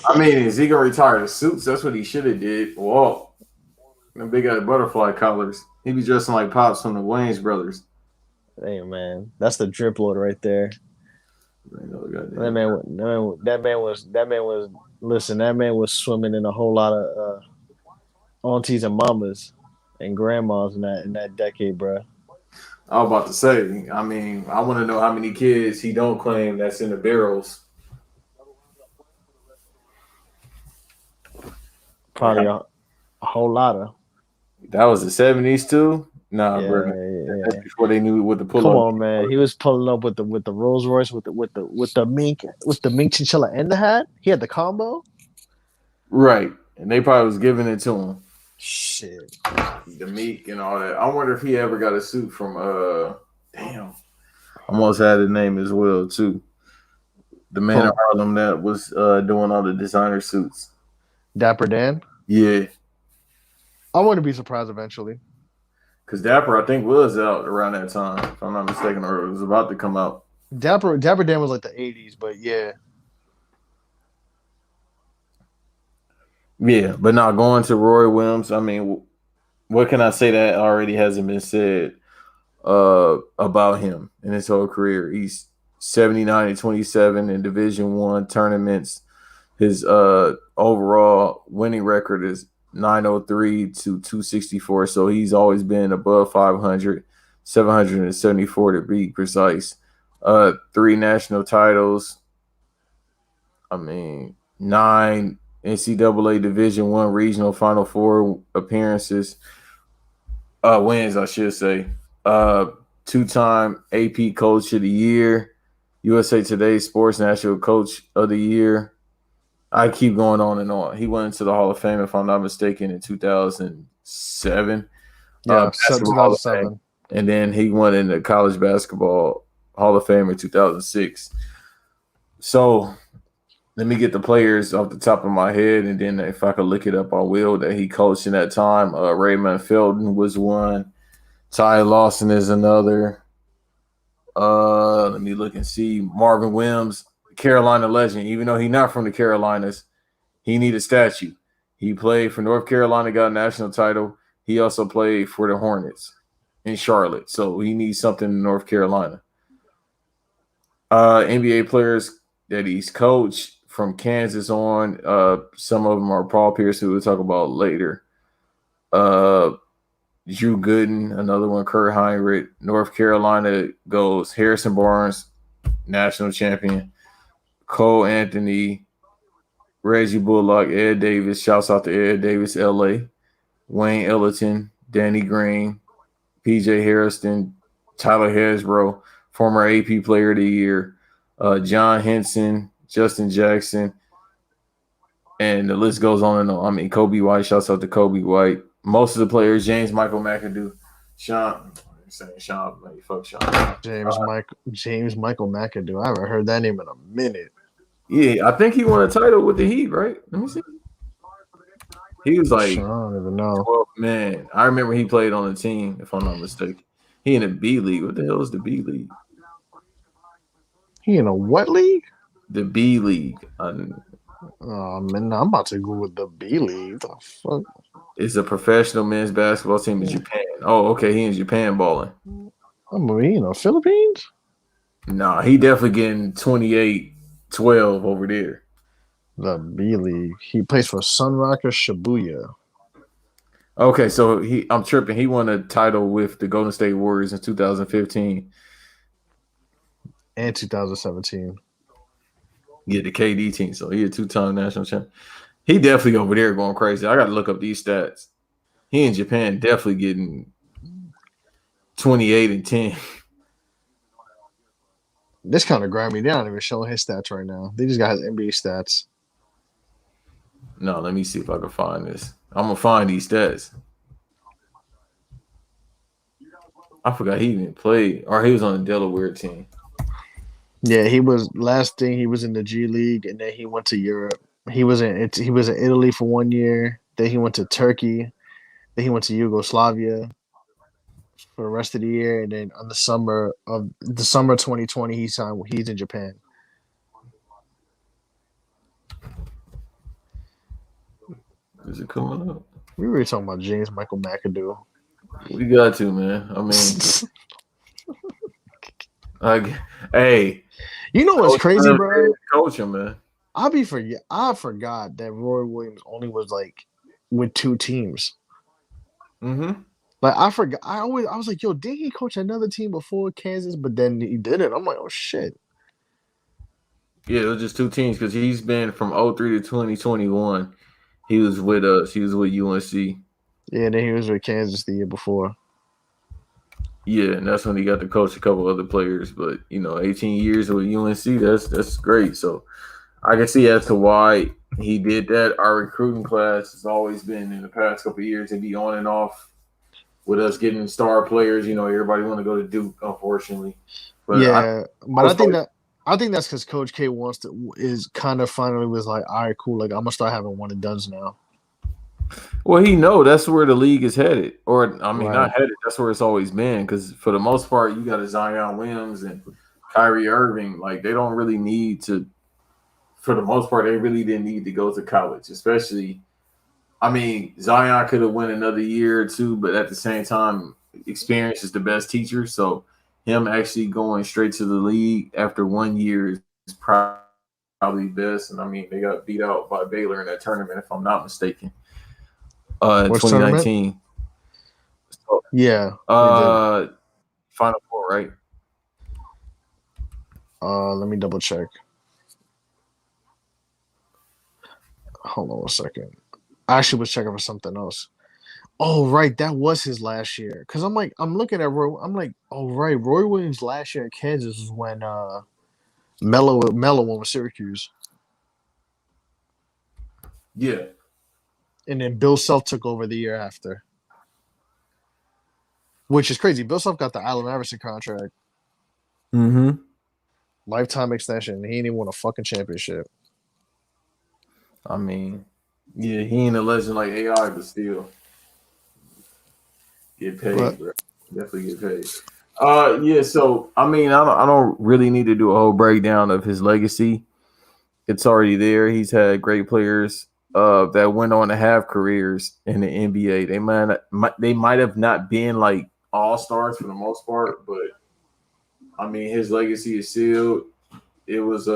I mean, is he gonna retire the suits? That's what he should have did. Walt, the big ass butterfly collars. He be dressing like Pops from the Wayne's brothers. Hey man, that's the drip lord right there. That man, that man was. Listen, that man was swimming in a whole lot of aunties and mamas and grandmas in that decade, bro. I was about to say. I mean, I want to know how many kids he don't claim that's in the barrels. Like Probably a whole lot of. that was the '70s too. Nah, Yeah, bro. That's yeah. before they knew what the pull Come up. on, man. He was pulling up with the Rolls Royce with the mink chinchilla and the hat. He had the combo. Right, and they probably was giving it to him. Shit. The meek and all that. I wonder if he ever got a suit from damn. Almost had his name as well too. The man in Who? Harlem that was doing all the designer suits. Dapper Dan. Yeah, I wouldn't be surprised eventually. because Dapper I think was out around that time, if I'm not mistaken, or it was about to come out. Dapper Dan was like the '80s, but yeah, Yeah, but now going to Roy Williams, I mean, what can I say that already hasn't been said about him in his whole career? He's 79 and 27 in Division One tournaments. His overall winning record is 903 to 264. So he's always been above 500, 774 to be precise. Three national titles. I mean, nine NCAA Division One regional Final Four appearances, wins, I should say. Two-time AP Coach of the Year, USA Today Sports National Coach of the Year. I keep going on and on. He went into the Hall of Fame, if I'm not mistaken, in 2007. yeah, Basketball Hall of Fame. 2007. And then he went into College Basketball Hall of Fame in 2006. So let me get the players off the top of my head, and then if I could look it up, I will, that he coached in that time. Raymond Felton was one. Ty Lawson is another. Let me look and see. Marvin Williams, Carolina legend. Even though he's not from the Carolinas, he need a statue. He played for North Carolina, got a national title. He also played for the Hornets in Charlotte. So he needs something in North Carolina. NBA players that he's coached from Kansas on. Some of them are Paul Pierce, who we'll talk about later. Drew Gooden, another one, Kurt Heinrich. North Carolina goes Harrison Barnes, national champion. Cole Anthony, Reggie Bullock, Ed Davis. Shouts out to Ed Davis, LA. Wayne Ellington, Danny Green, PJ Harrison, Tyler Hasbro, former AP Player of the Year. John Henson, Justin Jackson, and the list goes on and on. I mean, Kobe White, shouts out to Kobe White. Most of the players, James Michael McAdoo, Sean, I'm saying Sean, man, fuck Sean. James Michael McAdoo. I haven't heard that name in a minute. Yeah, I think he won a title with the Heat, right? Let me see. He was like, I don't even know. 12, man. I remember he played on the team, if I'm not mistaken. He in the B League. What the hell is the B League? He in a what league? The B League. Oh man, I'm about to go with the B League. The fuck? It's a professional men's basketball team in Japan. Oh, okay. He in Japan balling. I mean, Philippines? Nah, he definitely getting 28-12 over there. The B League. He plays for Sunrocker Shibuya. Okay, so I'm tripping. He won a title with the Golden State Warriors in 2015. And 2017. Yeah, the KD team. So he a two-time national champion. He definitely over there going crazy. I got to look up these stats. He in Japan definitely getting 28 and 10. This kind of grabbed me down. Even showing his stats right now. They just got his NBA stats. No, let me see if I can find this. I'm gonna find these stats. I forgot he even played, or he was on the Delaware team. Yeah, he was last thing. He was in the G League, and then he went to Europe. He was in Italy for 1 year. Then he went to Turkey. Then he went to Yugoslavia for the rest of the year, and then on the summer 2020, he's in Japan. Is it coming up? We were talking about James Michael McAdoo. We got to, man. I mean, like, hey, you know what's crazy, bro? Coach him, man. I forgot that Roy Williams only was like with two teams. Mm-hmm. Like I forgot. I was like, yo, did he coach another team before Kansas? But then he didn't. I'm like, oh shit. Yeah, it was just two teams because he's been from '03 to 2021. He was with us. He was with UNC. Yeah, and then he was with Kansas the year before. Yeah, and that's when he got to coach a couple other players. But 18 years with UNC, that's great. So I can see as to why he did that. Our recruiting class has always been in the past couple of years to be on and off with us getting star players. Everybody want to go to Duke, unfortunately. But Yeah, but most part, I think that's because Coach K is kind of finally was like, all right, cool. Like I'm gonna start having one and dones now. well, he know that's where the league is headed, or I mean, Right. not headed. That's where it's always been. Because for the most part, you got a Zion Williams and Kyrie Irving. Like they don't really need to. For the most part, they really didn't need to go to college, especially. I mean, Zion could have went another year or two, but at the same time, experience is the best teacher. So him actually going straight to the league after 1 year is probably best. And I mean, they got beat out by Baylor in that tournament, if I'm not mistaken, Which tournament? 2019. So, Yeah, they did. uh, Final Four, right? Let me double check. Hold on a second. I actually was checking for something else. Oh, right, that was his last year. Cause I'm like, I'm looking at Roy. I'm like, oh right, Roy Williams last year at Kansas was when Mello went with Syracuse, Yeah. and then Bill Self took over the year after, which is crazy. Bill Self got the Allen Iverson contract, Mm-hmm. lifetime extension. He ain't even won a fucking championship. I mean, yeah, he ain't a legend like AI, but still get But paid, bro. Definitely get paid. Yeah. So I mean, I don't really need to do a whole breakdown of his legacy. It's already there. He's had great players that went on to have careers in the NBA. They might have not been like all stars for the most part, but I mean, his legacy is sealed. It was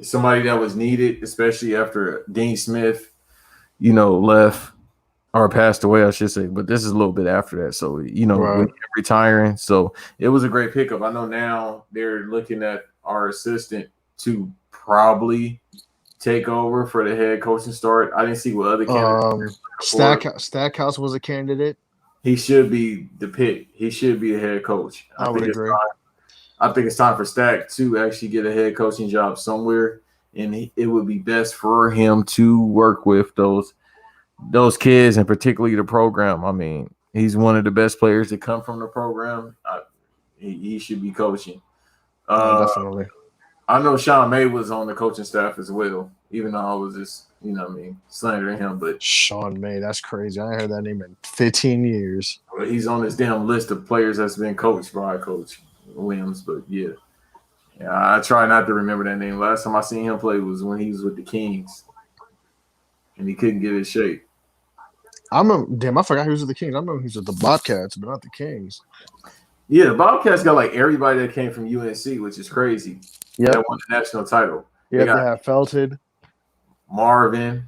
somebody that was needed, especially after Dean Smith, left or passed away, I should say. But this is a little bit after that. So, with right, him retiring. So it was a great pickup. I know now they're looking at our assistant to probably take over for the head coaching start. I didn't see what other candidates for. Stackhouse was a candidate. He should be the pick. He should be the head coach. I would agree. I think it's time for Stack to actually get a head coaching job somewhere, and it would be best for him to work with those kids and particularly the program. I mean, he's one of the best players to come from the program. He should be coaching. No, Uh, definitely. I know Sean May was on the coaching staff as well, even though I was just, slandering him. But Sean May, that's crazy. I ain't heard that name in 15 years. he's on this damn list of players that's been coached by Coach Williams. But yeah, I try not to remember that name. Last time I seen him play was when he was with the Kings, and he couldn't get his shape. Damn, I forgot he was with the Kings. I remember he was with the Bobcats, but not the Kings. Yeah, the Bobcats got like everybody that came from UNC, which is crazy. Yep. That won the national title. Yep, they have Felton. Marvin.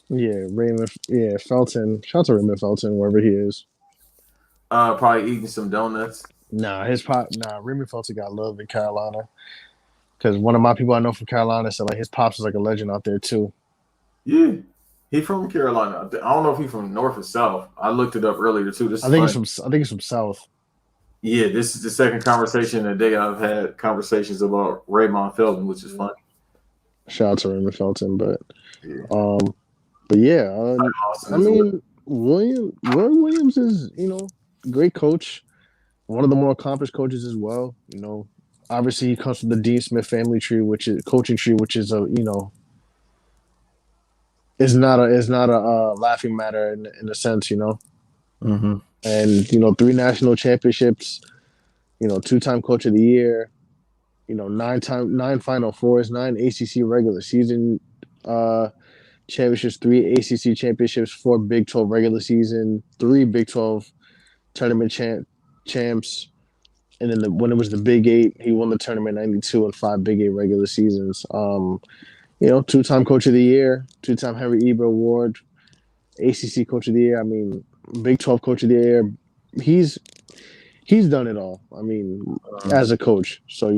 Yeah, Raymond. Yeah, Felton. Shout out to Raymond Felton, wherever he is. Probably eating some donuts. Raymond Felton got love in Carolina. Because one of my people I know from Carolina said like his pops is like a legend out there too. Yeah. He from Carolina. I don't know if he's from North or South. I looked it up earlier too. I think he's from South. Yeah, this is the second conversation today I've had conversations about Raymond Felton, which is funny. Shout out to Raymond Felton, but Yeah. I mean, Roy Williams is great coach, one of the more accomplished coaches as well. Obviously he comes from the Dean Smith family tree, which is coaching tree, which is is not a laughing matter in a sense, Mm-hmm. And 3 national championships, 2-time coach of the year, 9 Final Fours, 9 ACC regular season championships, 3 ACC championships, 4 Big 12 regular season, 3 Big 12 tournament champs, and then when it was the Big 8, he won the tournament 92 and 5 Big 8 regular seasons. Two-time Coach of the Year, two-time Harry Eber Award, ACC Coach of the Year. I mean, Big 12 Coach of the Year. He's he's done it all. I mean, Uh, as a coach. So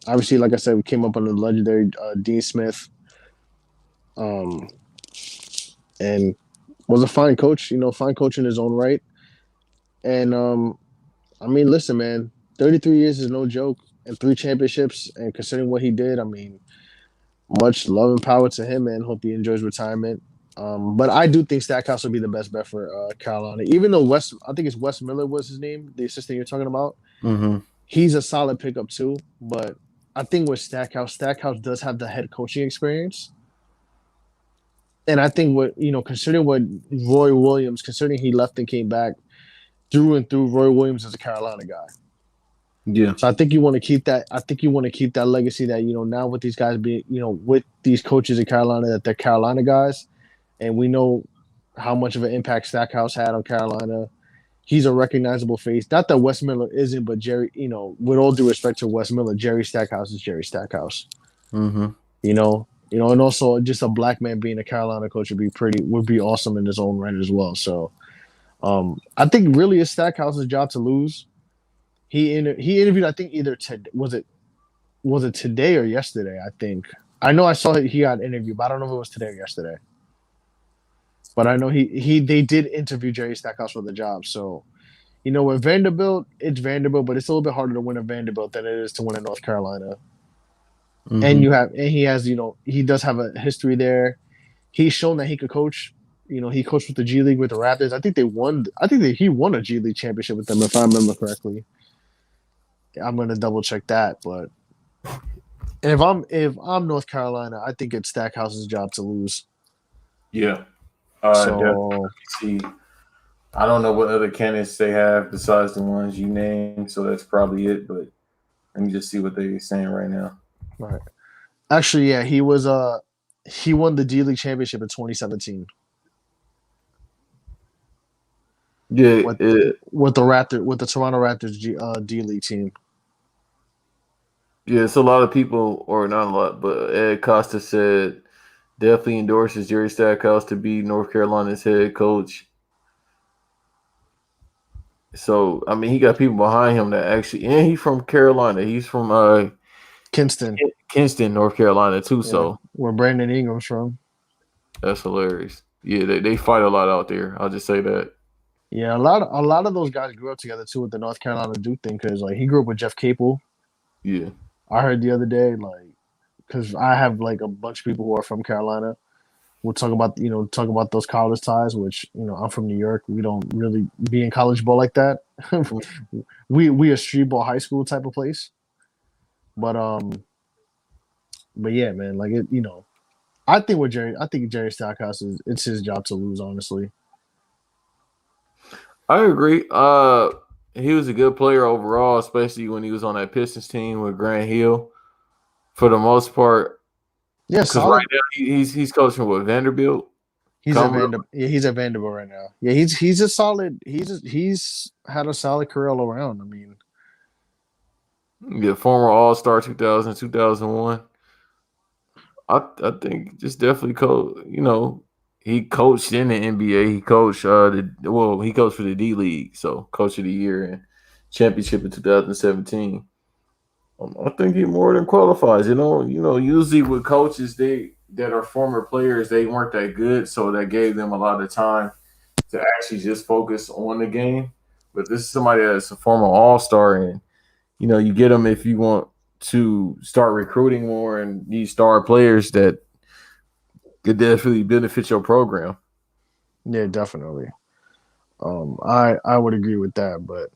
obviously, like I said, we came up under the legendary Dean Smith, um, and was a fine coach. Fine coach in his own right. And I mean, listen, man, 33 years is no joke, and three championships. And considering what he did, I mean, much love and power to him, man. Hope he enjoys retirement. But I do think Stackhouse will be the best bet for Carolina. Even though I think it's Wes Miller was his name, the assistant you're talking about. mm-hmm. He's a solid pickup too. But I think with Stackhouse does have the head coaching experience. And I think considering what Roy Williams, considering he left and came back through and through, Roy Williams is a Carolina guy. Yeah. So I think you want to keep that. I think you want to keep that legacy that now with these guys being with these coaches in Carolina that they're Carolina guys, and we know how much of an impact Stackhouse had on Carolina. He's a recognizable face. Not that Wes Miller isn't, but Jerry. With all due respect to Wes Miller, Jerry Stackhouse is Jerry Stackhouse. Mm-hmm. And also just a black man being a Carolina coach would be awesome in his own right as well. So, I think really it's Stackhouse's job to lose. He interviewed. I think either was it today or yesterday. I think I know I saw he got interviewed, but I don't know if it was today or yesterday. But I know they did interview Jerry Stackhouse for the job. So with Vanderbilt, it's Vanderbilt, but it's a little bit harder to win a Vanderbilt than it is to win a North Carolina. Mm-hmm. And he has he does have a history there. He's shown that he could coach. He coached with the G League with the Raptors. I think they won. He won a G League championship with them, if I remember correctly. I'm gonna double check that, but if I'm North Carolina, I think it's Stackhouse's job to lose. Yeah. So See, I don't know what other candidates they have besides the ones you named, so that's probably it. But let me just see what they're saying right now. right. Actually, yeah, he won the D League championship in 2017 Yeah, with with the Toronto Raptors D League team. yeah, it's a lot of people, or not a lot, but Ed Costa said definitely endorses Jerry Stackhouse to be North Carolina's head coach. So I mean, he got people behind him that actually, and he's from Carolina. He's from Kinston, North Carolina too. yeah, So where Brandon Ingram's from. that's hilarious. Yeah, they fight a lot out there. I'll just say that. Yeah, a lot of those guys grew up together too with the North Carolina Duke thing because he grew up with Jeff Capel. Yeah. I heard the other day because I have a bunch of people who are from Carolina. We'll talk about those college ties, which I'm from New York. We don't really be in college ball like that. we a street ball high school type of place. But yeah, man, I think Jerry Stackhouse it's his job to lose, honestly. I agree. He was a good player overall, especially when he was on that Pistons team with Grant Hill. For the most part, Yeah, because solid. right now he's coaching with Vanderbilt. He's at Vanderbilt right now. Yeah, he's a solid. He's had a solid career all around. I mean, Yeah, former All-Star 2000, 2001. I think just definitely he coached in the NBA. He coached he coached for the D League, so coach of the year and championship in 2017. I think he more than qualifies. Usually with coaches that are former players, they weren't that good, so that gave them a lot of time to actually just focus on the game. But this is somebody that's a former All-Star, and you get them if you want to start recruiting more and these star players that could definitely benefit your program. yeah, definitely. I would agree with that, but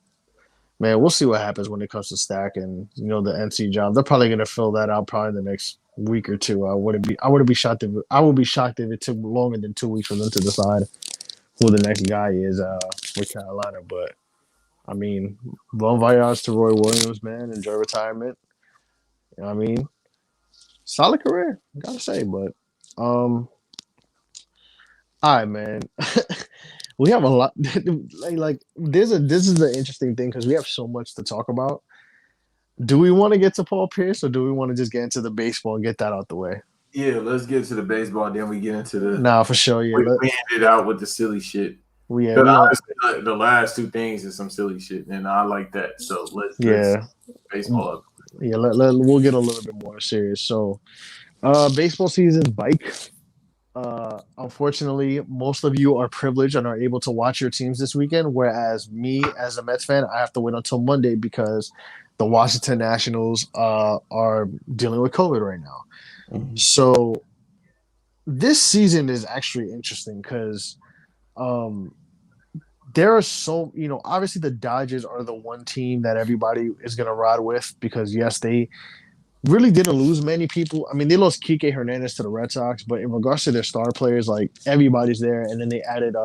man, we'll see what happens when it comes to Stack and the NC job. They're probably gonna fill that out probably the next week or two. I wouldn't be shocked if it took longer than 2 weeks for them to decide who the next guy is for Carolina. But I mean, bon voyage to Roy Williams, man. Enjoy retirement. You know what I mean? Solid career, gotta say. But all right, man. We have a lot. This is the interesting thing because we have so much to talk about. Do we want to get to Paul Pierce or do we want to just get into the baseball and get that out the way? Yeah, let's get to the baseball. Then we get into the Nah, for sure. Yeah, we end it out with the silly shit. Because we on. honestly, like, the last two things is some silly shit, and I like that. So let's Yeah, baseball up. yeah. We'll get a little bit more serious. So, baseball season's bike. Unfortunately, most of you are privileged and are able to watch your teams this weekend, whereas me, as a Mets fan, I have to wait until Monday because the Washington Nationals are dealing with COVID right now. Mhm. So this season is actually interesting because um, there are obviously the Dodgers are the one team that everybody is going to ride with because yes, they really didn't lose many people. I mean, they lost Kike Hernandez to the Red Sox, but in regards to their star players, like everybody's there. And then they added,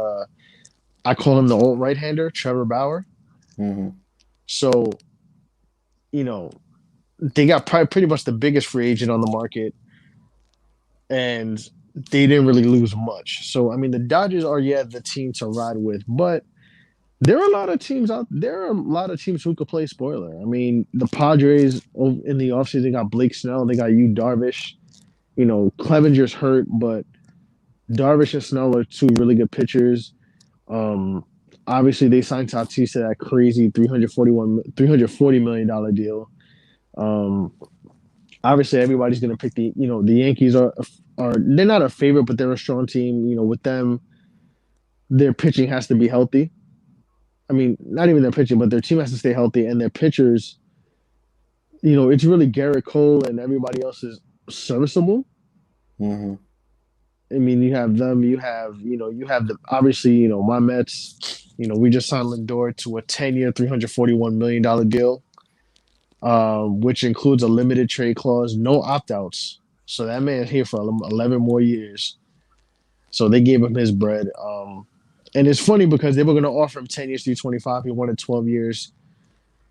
I call him the old right hander, Trevor Bauer. Mhm. So, you know, they got probably pretty much the biggest free agent on the market, and they didn't really lose much. So, I mean, the Dodgers are, yeah, the team to ride with, but there are a lot of teams out there. Are a lot of teams who could play spoiler. I mean, the Padres in the offseason, they got Blake Snell, they got Yu Darvish. Clevenger's hurt, but Darvish and Snell are two really good pitchers. Um, Obviously, they signed Tatis to that crazy $340 million deal. Um, Obviously, everybody's going to pick the Yankees are they're not a favorite, but they're a strong team. With them, their pitching has to be healthy. I mean, not even their pitching, but their team has to stay healthy, and their pitchers. It's really Garrett Cole and everybody else is serviceable. Mhm. I mean, you have them. You have the obviously. My Mets. We just signed Lindor to a 10-year, $341 million deal, which includes a limited trade clause, no opt outs. So that man's here for 11 more years. So they gave him his bread. And it's funny because they were going to offer him 10 years, 325. He wanted 12 years.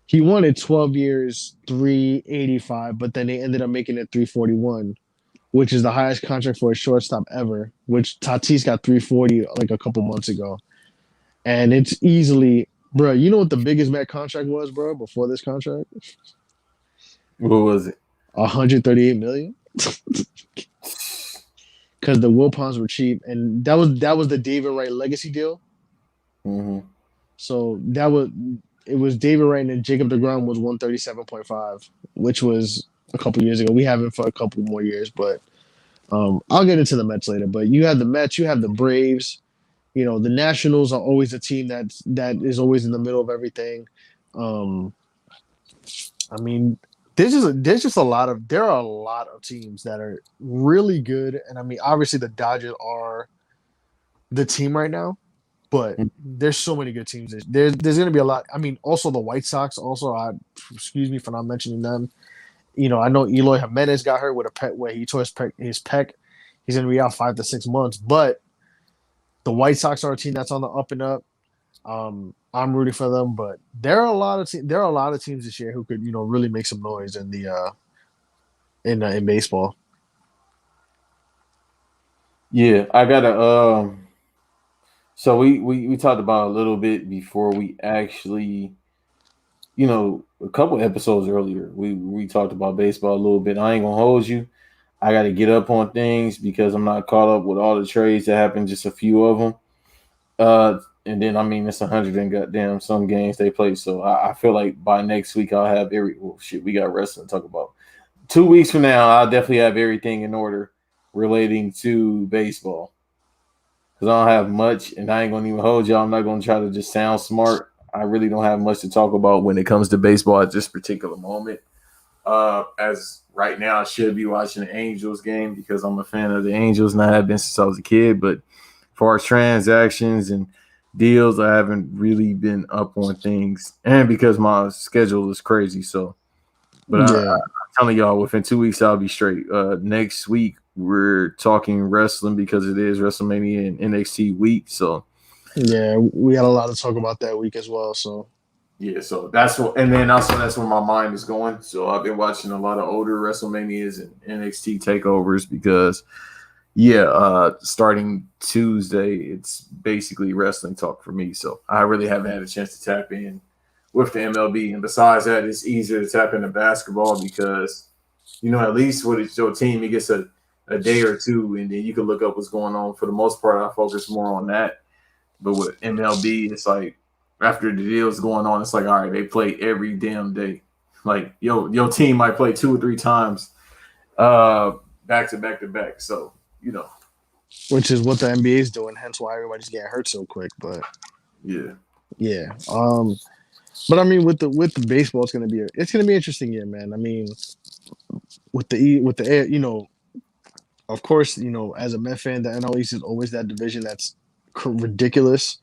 He wanted 12 years, 385, but then they ended up making it 341, which is the highest contract for a shortstop ever, which Tatis got 340 like a couple months ago. And it's easily, bro, you know what the biggest Met contract was, bro, before this contract? What was it? 138 million. Because the Wilpons were cheap. And that was the David Wright legacy deal. Mhm. So it was David Wright and Jacob DeGrom was 137.5, which was a couple years ago. We have him for a couple more years, but I'll get into the Mets later. But you have the Mets, you have the Braves. The Nationals are always a team that is always in the middle of everything. Um, I mean, there are a lot of teams that are really good, and I mean, obviously the Dodgers are the team right now, but there's so many good teams. There's going to be a lot. I mean, also the White Sox. Also, excuse me for not mentioning them. I know Eloy Jimenez got hurt with a pec where he tore his pec. He's going to be out 5 to 6 months, but the White Sox are a team that's on the up and up. I'm rooting for them, but there are a lot of teams this year who could really make some noise in the in baseball. Yeah, I gotta. So we talked about a little bit before we actually, a couple episodes earlier. We talked about baseball a little bit. I ain't gonna hold you. I got to get up on things because I'm not caught up with all the trades that happened. Just a few of them. And then I mean it's 100 and goddamn some games they play. So I feel like by next week I'll have shit. We got wrestling to talk about. 2 weeks from now I'll definitely have everything in order relating to baseball because I don't have much, and I ain't gonna even hold y'all. I'm not gonna try to just sound smart. I really don't have much to talk about when it comes to baseball at this particular moment. As right now, I should be watching the Angels game because I'm a fan of the Angels, and I have been since I was a kid. But as far as transactions and deals, I haven't really been up on things, and because my schedule is crazy. So, but I'm Yeah, telling y'all, within 2 weeks, I'll be straight. Next week, we're talking wrestling because it is WrestleMania and NXT week. So, yeah, we had a lot to talk about that week as well. So yeah, so that's what, and then also that's where my mind is going. So I've been watching a lot of older WrestleManias and NXT takeovers because, yeah, starting Tuesday, it's basically wrestling talk for me. So I really haven't had a chance to tap in with the MLB. And besides that, it's easier to tap into basketball because, at least with your team, it gets a day or two, and then you can look up what's going on. For the most part, I focus more on that. But with MLB, it's like after the deal's going on, it's like all right, they play every damn day. Like your team might play 2 or 3 times, back to back to back. So which is what the NBA is doing. Hence why everybody's getting hurt so quick. But yeah. yeah, but I mean, with the baseball, it's gonna be an interesting year, man. I mean, with the air, of course, as a Met fan, the NL East is always that division that's ridiculous.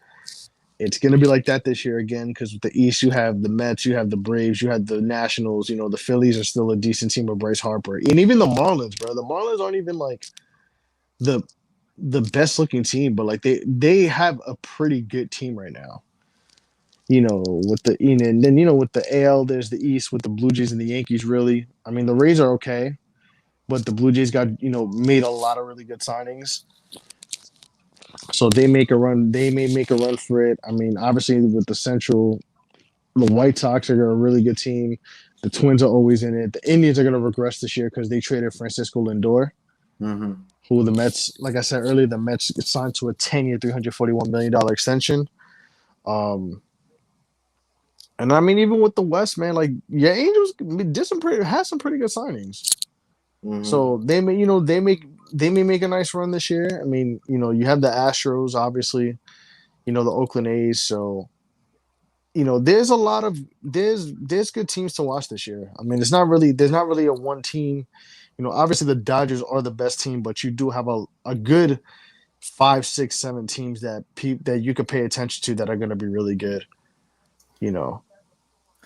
It's gonna be like that this year again because with the East, you have the Mets, you have the Braves, you have the Nationals. The Phillies are still a decent team with Bryce Harper, and even the Marlins, bro. The Marlins aren't even like the the best looking team, but like they have a pretty good team right now. With the and then with the AL, there's the East with the Blue Jays and the Yankees. Really, I mean the Rays are okay, but the Blue Jays got made a lot of really good signings, so they make a run. They may make a run for it. I mean, obviously with the Central, the White Sox are a really good team. The Twins are always in it. The Indians are going to regress this year because they traded Francisco Lindor, Mm-hmm. who the Mets, like I said earlier, the Mets signed to a 10-year, $341 million extension. Um, And I mean, even with the West, man, like Angels did had some pretty good signings. Mm-hmm. So they may make a nice run this year. I mean, you have the Astros, obviously, the Oakland A's. So there's a lot of there's good teams to watch this year. I mean, there's not really a one team. Obviously the Dodgers are the best team, but you do have a good 5, 6, 7 teams that you could pay attention to that are going to be really good. You know,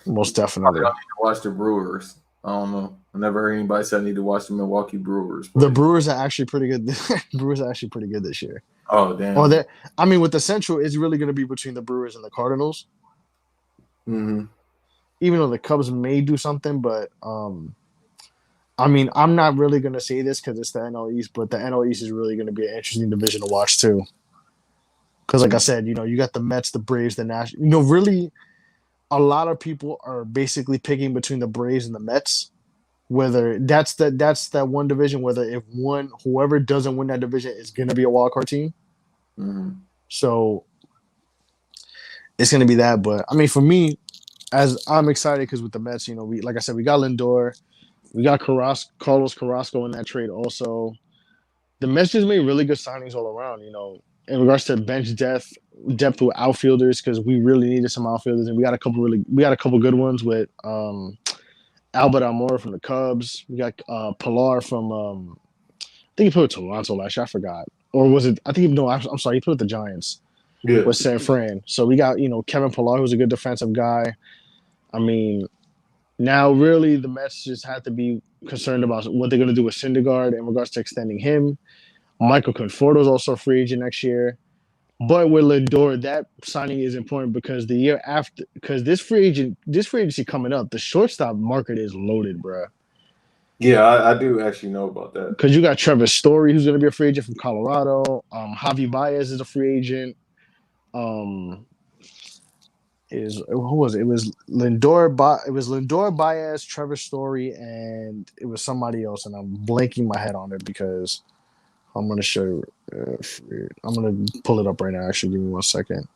most I definitely. need to watch the Brewers. I don't know. I never heard anybody say I need to watch the Milwaukee Brewers The play. Brewers are actually pretty good. Brewers are actually pretty good this year. Oh Or damn. that I mean, with the Central, it's really going to be between the Brewers and the Cardinals. Mm-hmm. Even though the Cubs may do something, but I mean, I'm not really going to say this because it's the NL East, but the NL East is really going to be an interesting division to watch too. Because, like I said, you got the Mets, the Braves, the Nationals. Really, a lot of people are basically picking between the Braves and the Mets. Whether that's that one division, whether if whoever doesn't win that division is going to be a wild card team. Mm-hmm. So it's going to be that. But I mean, for me, as I'm excited because with the Mets, we like I said, we got Lindor, we got Carlos Carrasco in that trade. Also, the Mets just made really good signings all around. In regards to bench depth with outfielders because we really needed some outfielders, and we got a couple good ones with Albert Almora from the Cubs. We got Pilar from I think he put with Toronto last year. I forgot, or was it? I think no. I'm sorry. He put with the Giants Yeah. with San Fran. So we got Kevin Pilar, who's a good defensive guy. I mean, now really the Mets just have to be concerned about what they're going to do with Syndergaard in regards to extending him. Michael Conforto is also a free agent next year. But with Lindor, that signing is important because the year after, because this free agency coming up, the shortstop market is loaded, bro. Yeah, I do actually know about that. Because you got Trevor Story, who's going to be a free agent from Colorado. Javi Baez is a free agent. Um, who was it? It was Lindor, Baez, Trevor Story, and it was somebody else, and I'm blanking my head on it because I'm going to show you. I'm going to pull it up right now. Actually, give me 1 second.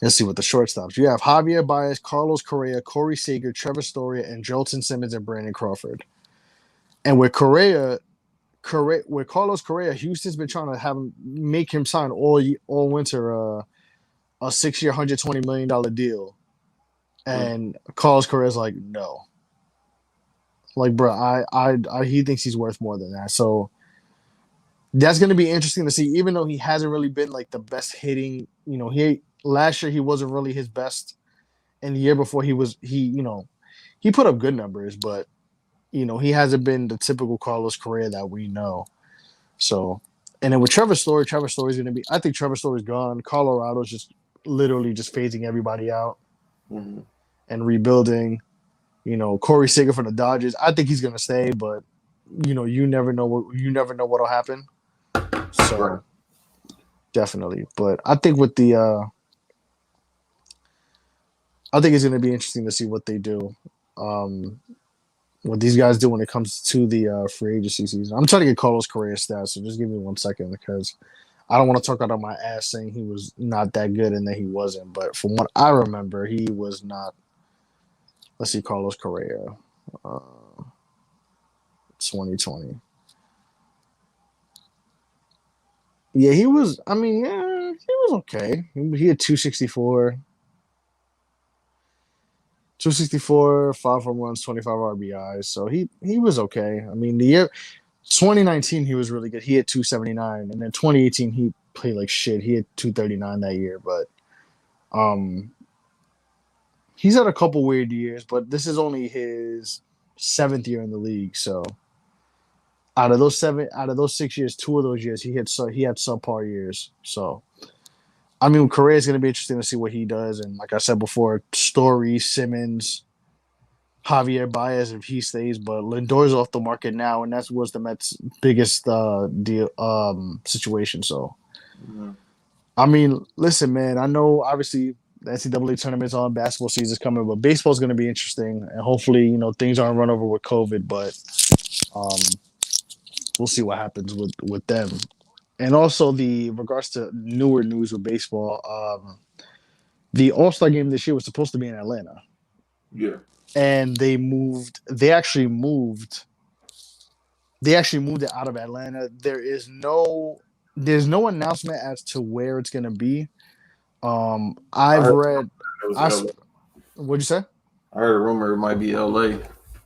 Let's see what the shortstops. You have Javier Baez, Carlos Correa, Corey Seager, Trevor Story, and Jolton Simmons and Brandon Crawford. And with with Carlos Correa, Houston's been trying to make him sign all winter a 6-year, $120 million deal, and Carlos Correa's like, no, like, bro, he thinks he's worth more than that. So that's going to be interesting to see. Even though he hasn't really been like the best hitting, last year he wasn't really his best, and the year before he put up good numbers, but he hasn't been the typical Carlos Correa that we know. So, and then with Trevor Story's going to be. I think Trevor Story's gone. Colorado's just literally just phasing everybody out Mm-hmm. and rebuilding. Corey Seager for the Dodgers. I think he's going to stay, but you never know what'll happen. Right. So definitely, but I think with the I think it's going to be interesting to see what they do. what these guys do when it comes to the free agency season. I'm trying to get Carlos Correa stats, so just give me 1 second because I don't want to talk out of my ass saying he was not that good and that he wasn't. But from what I remember, he was not. Let's see, Carlos Correa, 2020. Yeah, he was. I mean, yeah, he was okay. He had 264, 5 home runs, 25 RBIs. So he was okay. I mean, the year 2019 he was really good. He had 279, and then 2018 he played like shit. He had 239 that year, but um, he's had a couple weird years. But this is only his seventh year in the league. So out of those 6 years, 2 of those years he had subpar years. So I mean, Correa is going to be interesting to see what he does. And like I said before, Story, Simmons, Javier Baez if he stays, but Lindor's off the market now, and that was the Mets' biggest deal situation. So, I mean, listen, man, I know obviously the NCAA tournament's on, basketball season's coming, but baseball's going to be interesting, and hopefully, things aren't run over with COVID, but um, we'll see what happens with them. And also the regards to newer news with baseball, the All-Star game this year was supposed to be in Atlanta. Yeah. And they actually moved it out of Atlanta. There's no announcement as to where it's gonna be. I've read what'd you say? I heard a rumor it might be LA.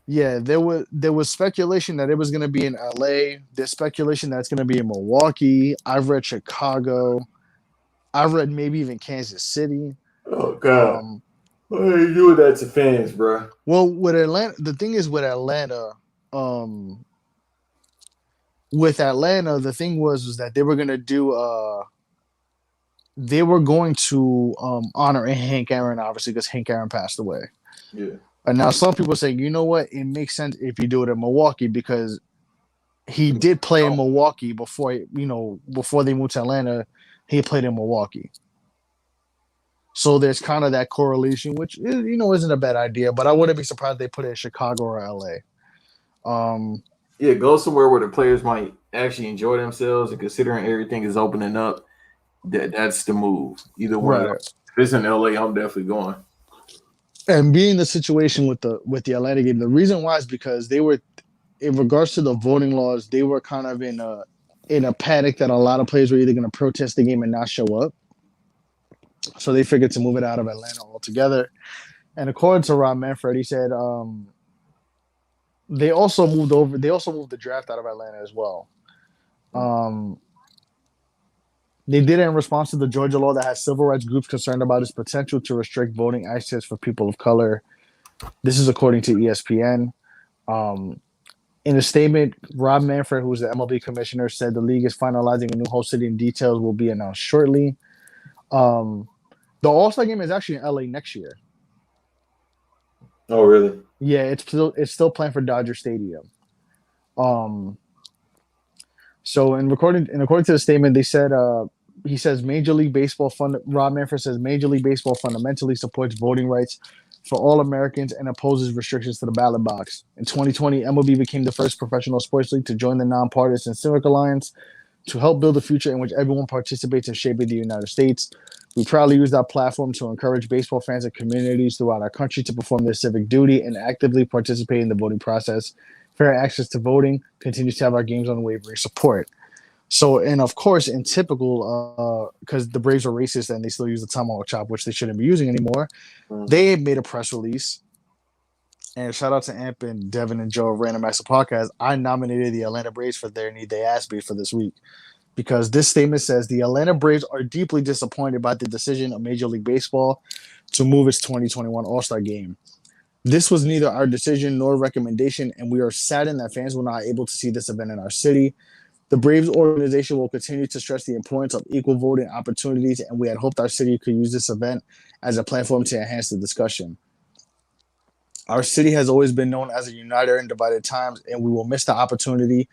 Yeah, there was speculation that it was gonna be in LA. There's speculation that it's gonna be in Milwaukee. I've read Chicago. I've read maybe even Kansas City. Oh God. Why are you doing that to fans, bro? Well, with Atlanta, the thing is with Atlanta, the thing was that they were going to honor Hank Aaron, obviously, because Hank Aaron passed away. Yeah. And now some people say, you know what, it makes sense if you do it in Milwaukee because he did play in Milwaukee before they moved to Atlanta. He played in Milwaukee. So there's kind of that correlation, which isn't a bad idea, but I wouldn't be surprised if they put it in Chicago or LA. Yeah, go somewhere where the players might actually enjoy themselves, and considering everything is opening up, that's the move. Either one. Right. If it's in LA, I'm definitely going. And being the situation with the Atlanta game, the reason why is because they were, in regards to the voting laws, they were kind of in a panic that a lot of players were either going to protest the game and not show up. So they figured to move it out of Atlanta altogether. And according to Rob Manfred, he said they also moved the draft out of Atlanta as well. They did it in response to the Georgia law that has civil rights groups concerned about its potential to restrict voting access for people of color. This is according to ESPN. In a statement, Rob Manfred, who is the MLB commissioner, said the league is finalizing a new host city and details will be announced shortly. The All-Star game is actually in LA next year. Oh, really? Yeah, it's still planned for Dodger Stadium. So according to the statement, they said he says Major League Baseball Rob Manfred says Major League Baseball fundamentally supports voting rights for all Americans and opposes restrictions to the ballot box. In 2020, MLB became the first professional sports league to join the Nonpartisan Civic Alliance to help build a future in which everyone participates in shaping the United States. We proudly use our platform to encourage baseball fans and communities throughout our country to perform their civic duty and actively participate in the voting process. Fair access to voting continues to have our game's unwavering support. So, and of course, in typical, because the Braves are racist and they still use the tomahawk chop, which they shouldn't be using anymore, they made a press release. And shout out to Amp and Devin and Joe of Random Acts of Podcast. I nominated the Atlanta Braves for their Need They Asked Me for this week. Because this statement says the Atlanta Braves are deeply disappointed by the decision of Major League Baseball to move its 2021 All-Star Game. This was neither our decision nor recommendation, and we are saddened that fans were not able to see this event in our city. The Braves organization will continue to stress the importance of equal voting opportunities, and we had hoped our city could use this event as a platform to enhance the discussion. Our city has always been known as a uniter in divided times, and we will miss the opportunity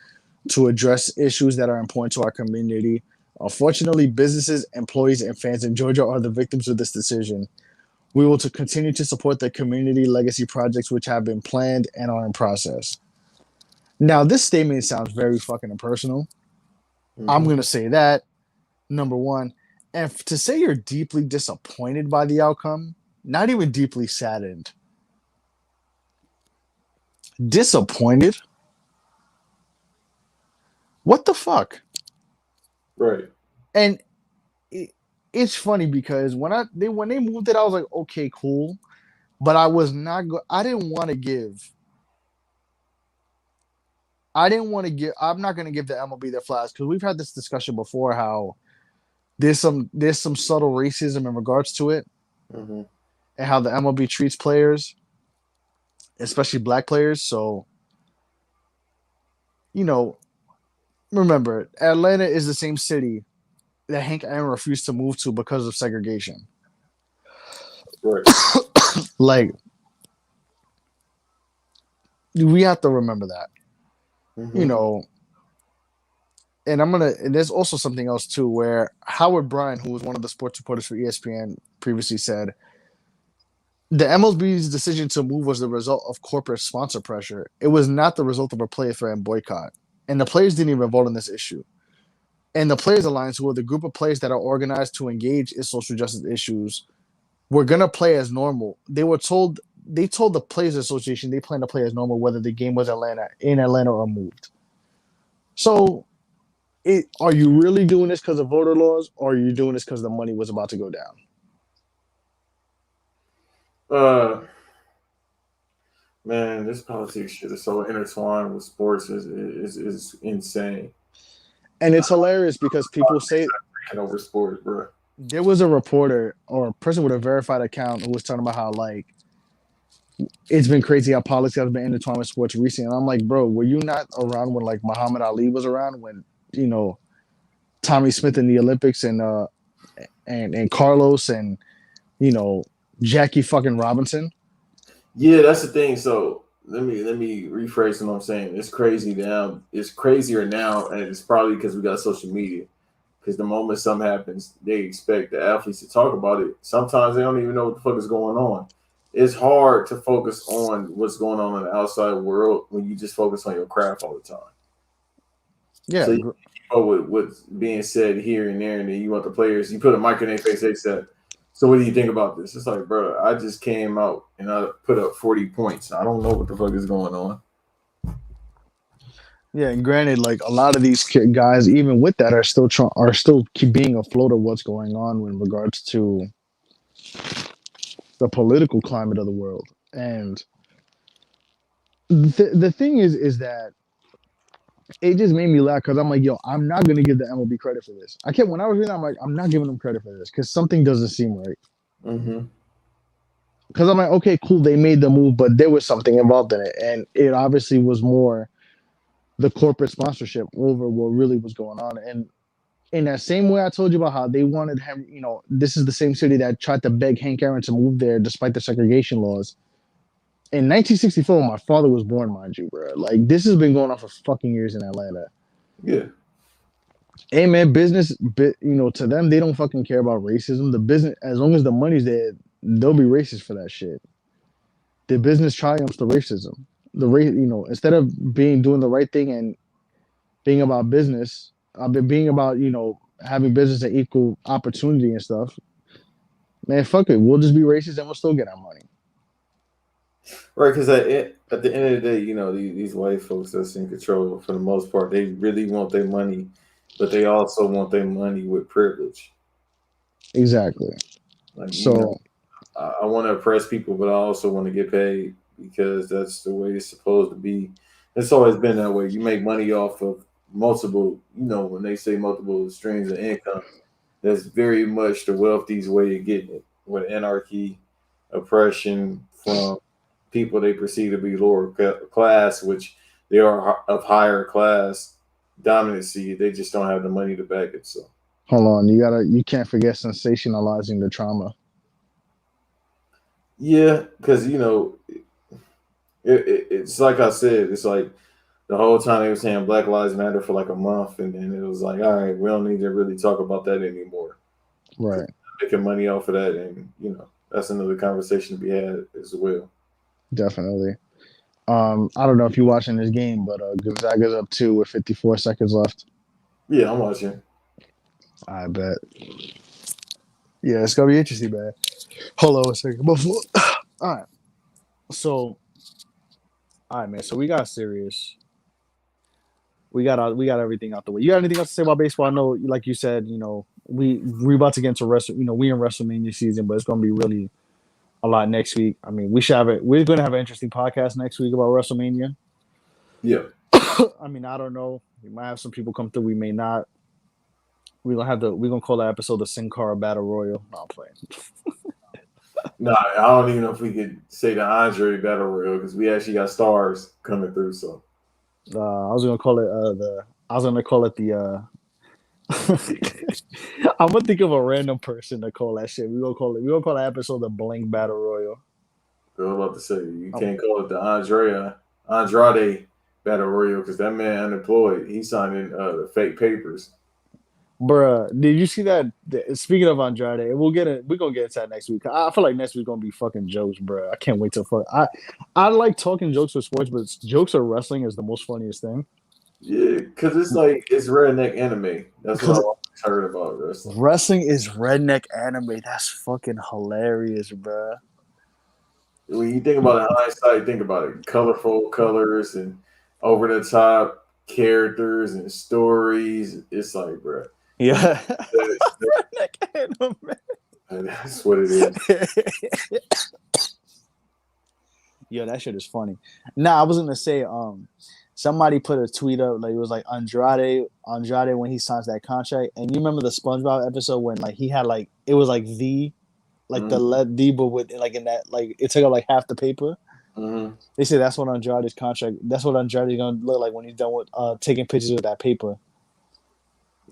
to address issues that are important to our community. Unfortunately, businesses, employees, and fans in Georgia are the victims of this decision. We will to continue to support the community legacy projects which have been planned and are in process. Now, this statement sounds very fucking impersonal. I'm Mm-hmm. going to say that, number one. And to say you're deeply disappointed by the outcome, not even deeply saddened, disappointed? What the fuck? Right. And it, it's funny because when they moved it, I was like, okay, cool. But I was not I didn't want to give. I didn't want to give. I'm not going to give the MLB their flowers because we've had this discussion before. How there's some subtle racism in regards to it, Mm-hmm. and how the MLB treats players, especially black players. So you know, remember, Atlanta is the same city that Hank Aaron refused to move to because of segregation. Right. Like we have to remember that. You Mm-hmm. know, and there's also something else too where Howard Bryan, who was one of the sports reporters for ESPN previously, said the MLB's decision to move was the result of corporate sponsor pressure. It was not the result of a player threat and boycott. And the players didn't even vote on this issue. And the Players Alliance, who are the group of players that are organized to engage in social justice issues, were gonna play as normal. They told the Players Association they plan to play as normal whether the game was in Atlanta or moved. So are you really doing this because of voter laws, or are you doing this because the money was about to go down? Uh, man, this politics shit is so intertwined with sports is insane. And it's hilarious because people say Taking over sports, bro. there was a reporter or a person with a verified account who was talking about how like it's been crazy how politics has been intertwined with sports recently. And I'm like, bro, were you not around when like Muhammad Ali was around when you know Tommy Smith in the Olympics and Carlos and you know Jackie fucking Robinson? Yeah, that's the thing. So let me rephrase what I'm saying. It's crazy now. It's crazier now, and it's probably because we got social media. Because the moment something happens, they expect the athletes to talk about it. Sometimes they don't even know what the fuck is going on. It's hard to focus on what's going on in the outside world when you just focus on your craft all the time. Yeah, So you keep up with what's being said here and there, and then you want the players. You put a mic in their face. They said, "So what do you think about this?" It's like, bro, I just came out and I put up 40 points. I don't know what the fuck is going on. yeah. And granted, like a lot of these guys, even with that, are still keep being afloat of what's going on in regards to the political climate of the world. And the thing is that it just made me laugh because I'm like, yo, I'm not gonna give the MLB credit for this. I kept when I was reading, I'm like, I'm not giving them credit for this because something doesn't seem right. Mm-hmm. Because I'm like, okay, cool, they made the move, but there was something involved in it, and it obviously was more the corporate sponsorship over what really was going on. And in that same way, I told you about how they wanted him. You know, this is the same city that tried to beg Hank Aaron to move there despite the segregation laws. In 1964, my father was born, mind you, bro. Like this has been going on for fucking years in Atlanta. Yeah. Hey man, to them they don't fucking care about racism. The business, as long as the money's there, they'll be racist for that shit. The business triumphs the racism. Instead of doing the right thing and being about business, I've been being about having business and equal opportunity and stuff. Man, fuck it, we'll just be racist and we'll still get our money. Right, because at the end of the day, these white folks that's in control for the most part, they really want their money, but they also want their money with privilege. Exactly. Like, So I want to oppress people, but I also want to get paid because that's the way it's supposed to be. It's always been that way. You make money off of multiple, when they say multiple streams of income, that's very much the wealthy's way of getting it with anarchy, oppression from people they perceive to be lower class, which they are of higher class dominancy. They just don't have the money to back it. So, hold on, you can't forget sensationalizing the trauma. yeah, because it's like I said, it's like the whole time they were saying Black Lives Matter for like a month, and then it was like, all right, we don't need to really talk about that anymore. Right. Making money off of that, and that's another conversation to be had as well. Definitely. I don't know if you're watching this game, but Gonzaga's up 2 with 54 seconds left. Yeah, I'm watching. I bet. Yeah, it's gonna be interesting, man. Hold on a second. Before, all right. So, all right, man. So we got serious. We got everything out the way. You got anything else to say about baseball? I know, like you said, we about to get into we in WrestleMania season, but it's gonna be really a lot next week. I mean, we should have it. We're gonna have an interesting podcast next week about WrestleMania. Yeah. I mean, I don't know. We might have some people come through. We may not. We're gonna call that episode the Sin Cara Battle Royal. No, I'm playing. Nah, I don't even know if we could say the Andre Battle Royal because we actually got stars coming through. So I was gonna call it the. I was gonna call it the. I'm gonna think of a random person to call that shit. We're gonna call that episode the Blank Battle Royal. I was about to say you can't call it the Andrade Battle Royal because that man unemployed. He's signing the fake papers. Bruh, did you see that? Speaking of Andrade, we're gonna get into that next week. I feel like next week gonna be fucking jokes, bruh. I can't wait till fuck. I like talking jokes with sports, but jokes of wrestling is the most funniest thing. Yeah, because it's like it's redneck anime. That's what I always heard about wrestling. Wrestling is redneck anime. That's fucking hilarious, bruh. When you think about it in hindsight, think about it. Colorful colors and over the top characters and stories. It's like, bro. Yeah. Redneck anime. That's what it is. Yo, that shit is funny. Nah, I was gonna say, somebody put a tweet up like it was like Andrade when he signs that contract. And you remember the SpongeBob episode when like he had like it was like the let D, but with like in that like it took up like half the paper. Mm-hmm. They say that's what Andrade's contract. That's what Andrade's gonna look like when he's done with taking pictures with that paper.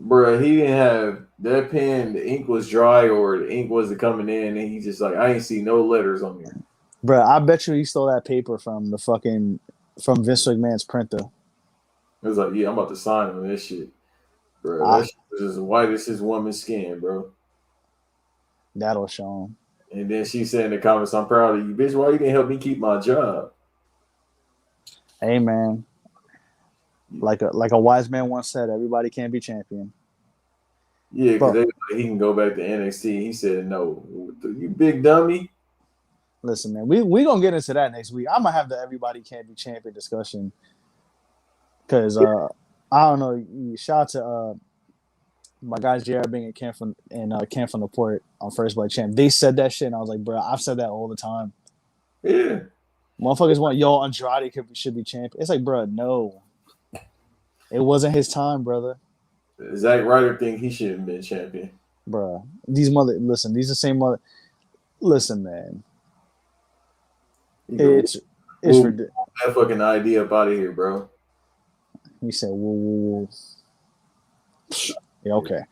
Bruh, he didn't have that pen. The ink was dry, or the ink wasn't coming in, and he just like I ain't see no letters on here. Bruh, I bet you he stole that paper from Vince McMahon's printer. It was like, yeah, I'm about to sign on this shit, bro. That shit was as white as his woman's skin, bro. That'll show him. And then she said in the comments, "I'm proud of you, bitch. Why you didn't help me keep my job?" Hey, man. Like a wise man once said, everybody can't be champion. Yeah, because he can go back to NXT. He said, "No, you big dummy." Listen, man, we gonna get into that next week. I'm gonna have the everybody can't be champion discussion because I don't know. Shout out to my guys JR Bing and Cam from the Port on First Blood Champ. They said that shit, and I was like, bro, I've said that all the time. Yeah, motherfuckers want Andrade should be champion. It's like, bro, no, it wasn't his time, brother. Zack Ryder think he should have been champion, bro. These the same mother. Listen, man. It's ridiculous. That fucking idea up out of here, bro. He said, "Whoa. Yeah, okay.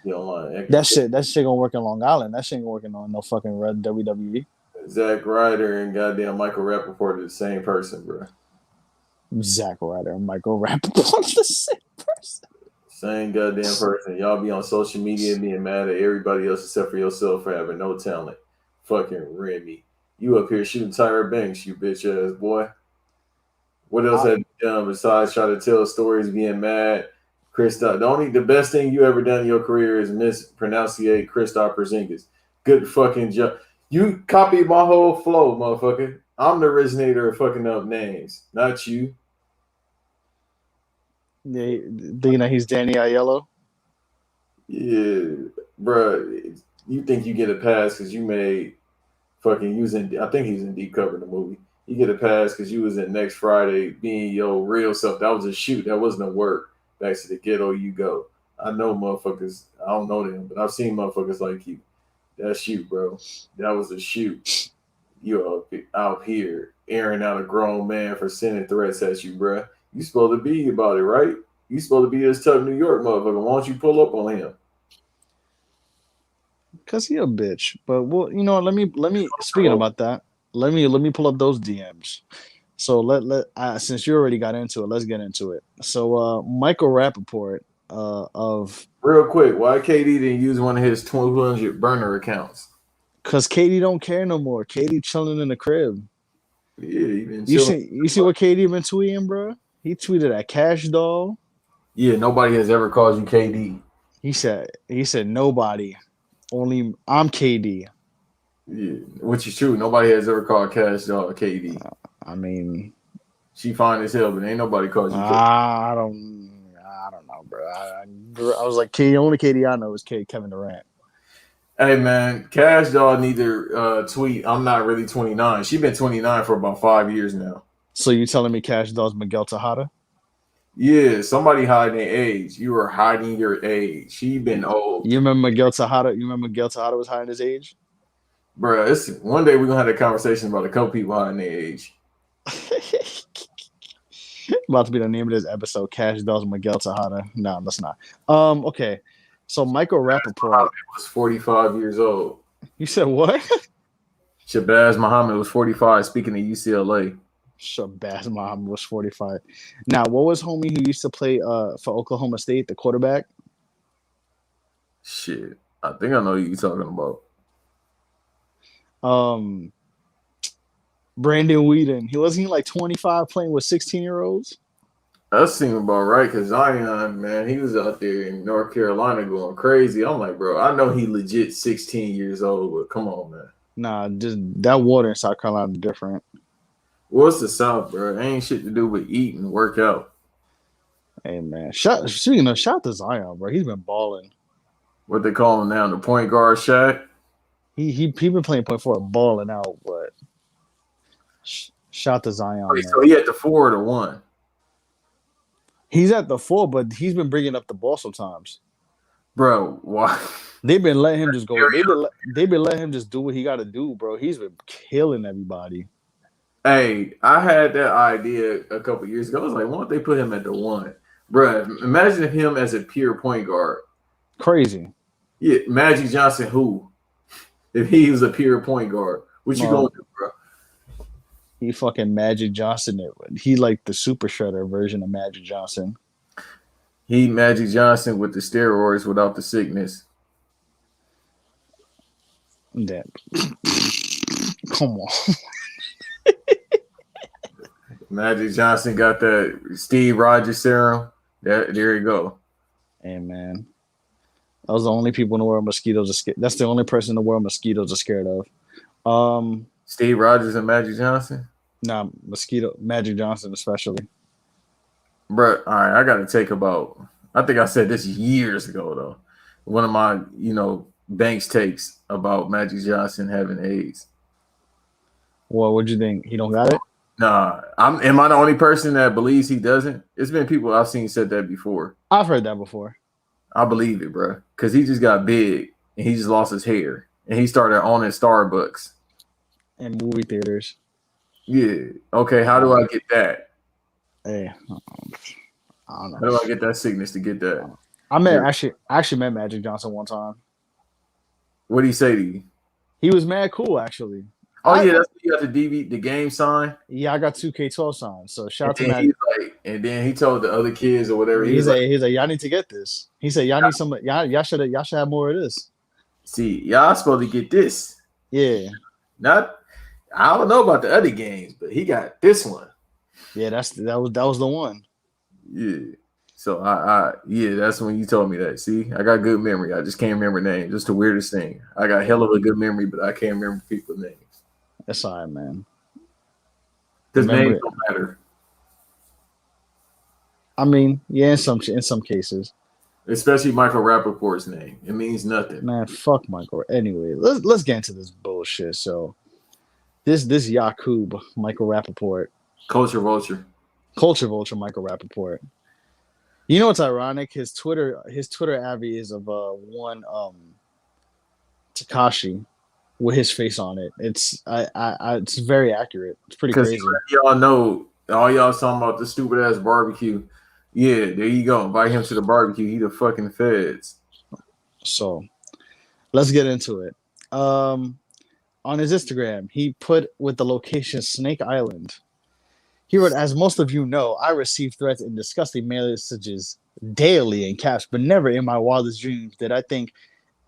That shit gonna work in Long Island. That shit ain't working on no fucking red WWE. Zack Ryder and goddamn Michael Rappaport are the same person, bro. Zack Ryder and Michael Rappaport the same person. Same goddamn person. Y'all be on social media being mad at everybody else except for yourself for having no talent. Fucking Remy. You up here shooting Tyra Banks, you bitch ass boy. What else have you done besides try to tell stories being mad? The best thing you ever done in your career is mispronunciate Kristaps Porzingis. Good fucking job. You copied my whole flow, motherfucker. I'm the originator of fucking up names, not you. Yeah, he's Danny Aiello? Yeah, bro. You think you get a pass because you made fucking I think he's in Deep Cover in the movie. You get a pass because you was in Next Friday being your real self. That was a shoot. That wasn't a work. Back to the ghetto you go. I know motherfuckers. I don't know them, but I've seen motherfuckers like you. That's you, bro. That was a shoot. You out here airing out a grown man for sending threats at you, bro. You supposed to be about it, right? You supposed to be this tough New York motherfucker. Why don't you pull up on him? Cause he a bitch. But well, let me speaking about that, let me pull up those DMs. So since you already got into it, let's get into it. So Michael Rappaport of real quick, why KD didn't use one of his 200 burner accounts? Cause Katie don't care no more. Katie chilling in the crib. Yeah, he been You chilling. see what Katie been tweeting, bro? He tweeted at Cash Doll. Yeah, nobody has ever called you KD. He said nobody. Only I'm KD. Yeah, which is true. Nobody has ever called Cash Doll KD. I mean, She fine as hell, but ain't nobody calls you KD. I don't know, bro. I was like, only KD I know is Kevin Durant. Hey man, Cash Doll need to tweet. I'm not really 29. She been 29 for about 5 years now. So you telling me Cash Doll's Miguel Tejada? Yeah, somebody hiding their age. You are hiding your age. She been old. You remember Miguel Tejada? You remember Miguel Tejada was hiding his age? Bruh, it's one day we're gonna have a conversation about a couple people hiding their age. About to be the name of this episode. Cash Doll's Miguel Tejada. No, that's not. Okay. So Michael Rappaport Was 45 years old. You said what? Shabazz Muhammad was 45. Speaking of UCLA, Shabazz Muhammad was 45. Now, what was homie who used to play for Oklahoma State, the quarterback? shit, I think I know who you're talking about. Brandon Whedon. He wasn't like 25 playing with 16-year-olds. That seemed about right because Zion, man, he was out there in North Carolina going crazy. I'm like, bro, I know he legit 16 years old, but come on, man. Nah, just that water in South Carolina is different. What's the South, bro? Ain't shit to do but eat and work out. Hey man, shout to Zion, bro. He's been balling. What they call him now, the point guard Shaq? He been playing point forward, balling out, but shout to Zion. Wait, Man. so he at the 4 or the 1? He's at the 4, but he's been bringing up the ball sometimes. Bro, why? They've been letting him just go. They've been letting him just do what he got to do, bro. He's been killing everybody. Hey, I had that idea a couple years ago. I was like, why don't they put him at the 1? Bro, imagine him as a pure point guard. Crazy. Yeah, Magic Johnson, who? If he was a pure point guard, what you gonna do, bro? He fucking Magic Johnson. He like the Super Shredder version of Magic Johnson. He Magic Johnson with the steroids without the sickness. Damn. Come on. Magic Johnson got that Steve Rogers serum. There you go. Hey man, those are the only people in the world mosquitoes are scared. That's the only person in the world mosquitoes are scared of. Steve Rogers and Magic Johnson. Nah, Magic Johnson especially. Bro, all right, I got to take about. I think I said this years ago though. One of my, Banks takes about Magic Johnson having AIDS. Well, what'd you think? He don't got it? Nah, am I the only person that believes he doesn't? It's been people I've seen said that before. I've heard that before. I believe it, bro, because he just got big and he just lost his hair and he started owning Starbucks and movie theaters. Yeah. Okay. How do I get that? Hey, I don't know. How do I get that sickness to get that? I actually met Magic Johnson one time. What did he say to you? He was mad cool, actually. Oh yeah, that's you got the game sign. Yeah, I got 2K12 signs. So shout out to Magic. And then he told the other kids or whatever. He's like, y'all need to get this. He said, y'all need some. Y'all should have more of this. See, y'all supposed to get this. Yeah. I don't know about the other games, but he got this one. Yeah, that was the one. Yeah. So that's when you told me that. See, I got good memory. I just can't remember names. Just the weirdest thing. I got hell of a good memory, but I can't remember people's names. That's all right, man. Because names don't matter. I mean, yeah, in some cases. Especially Michael Rappaport's name. It means nothing. Man, fuck Michael. Anyway, let's get into this bullshit. So this Yakub, Michael Rappaport. Culture vulture, Michael Rappaport. You know what's ironic? His Twitter avi is of one Takashi with his face on it. It's it's very accurate. It's pretty crazy. Y'all know all y'all talking about the stupid ass barbecue. Yeah, there you go. Invite him to the barbecue. He the fucking feds. So let's get into it. On his Instagram, he put with the location Snake Island. He wrote, "As most of you know, I receive threats and disgusting messages daily in caps, but never in my wildest dreams did I think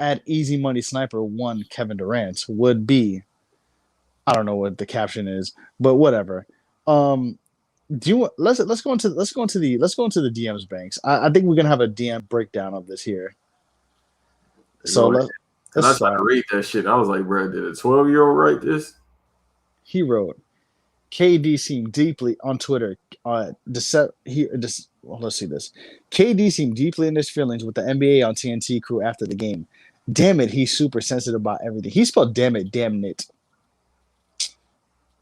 at Easy Money Sniper 1 Kevin Durant would be, I don't know what the caption is, but whatever. Do you let's go into the DMs banks. I think we're gonna have a DM breakdown of this here. So Go ahead. And I let's tried to start. read that shit. I was like, bro, did a 12-year-old write this? He wrote, KD seemed deeply on Twitter. Let's see this. KD seemed deeply in his feelings with the NBA on TNT crew after the game. Damn it, he's super sensitive about everything. He spelled damn it.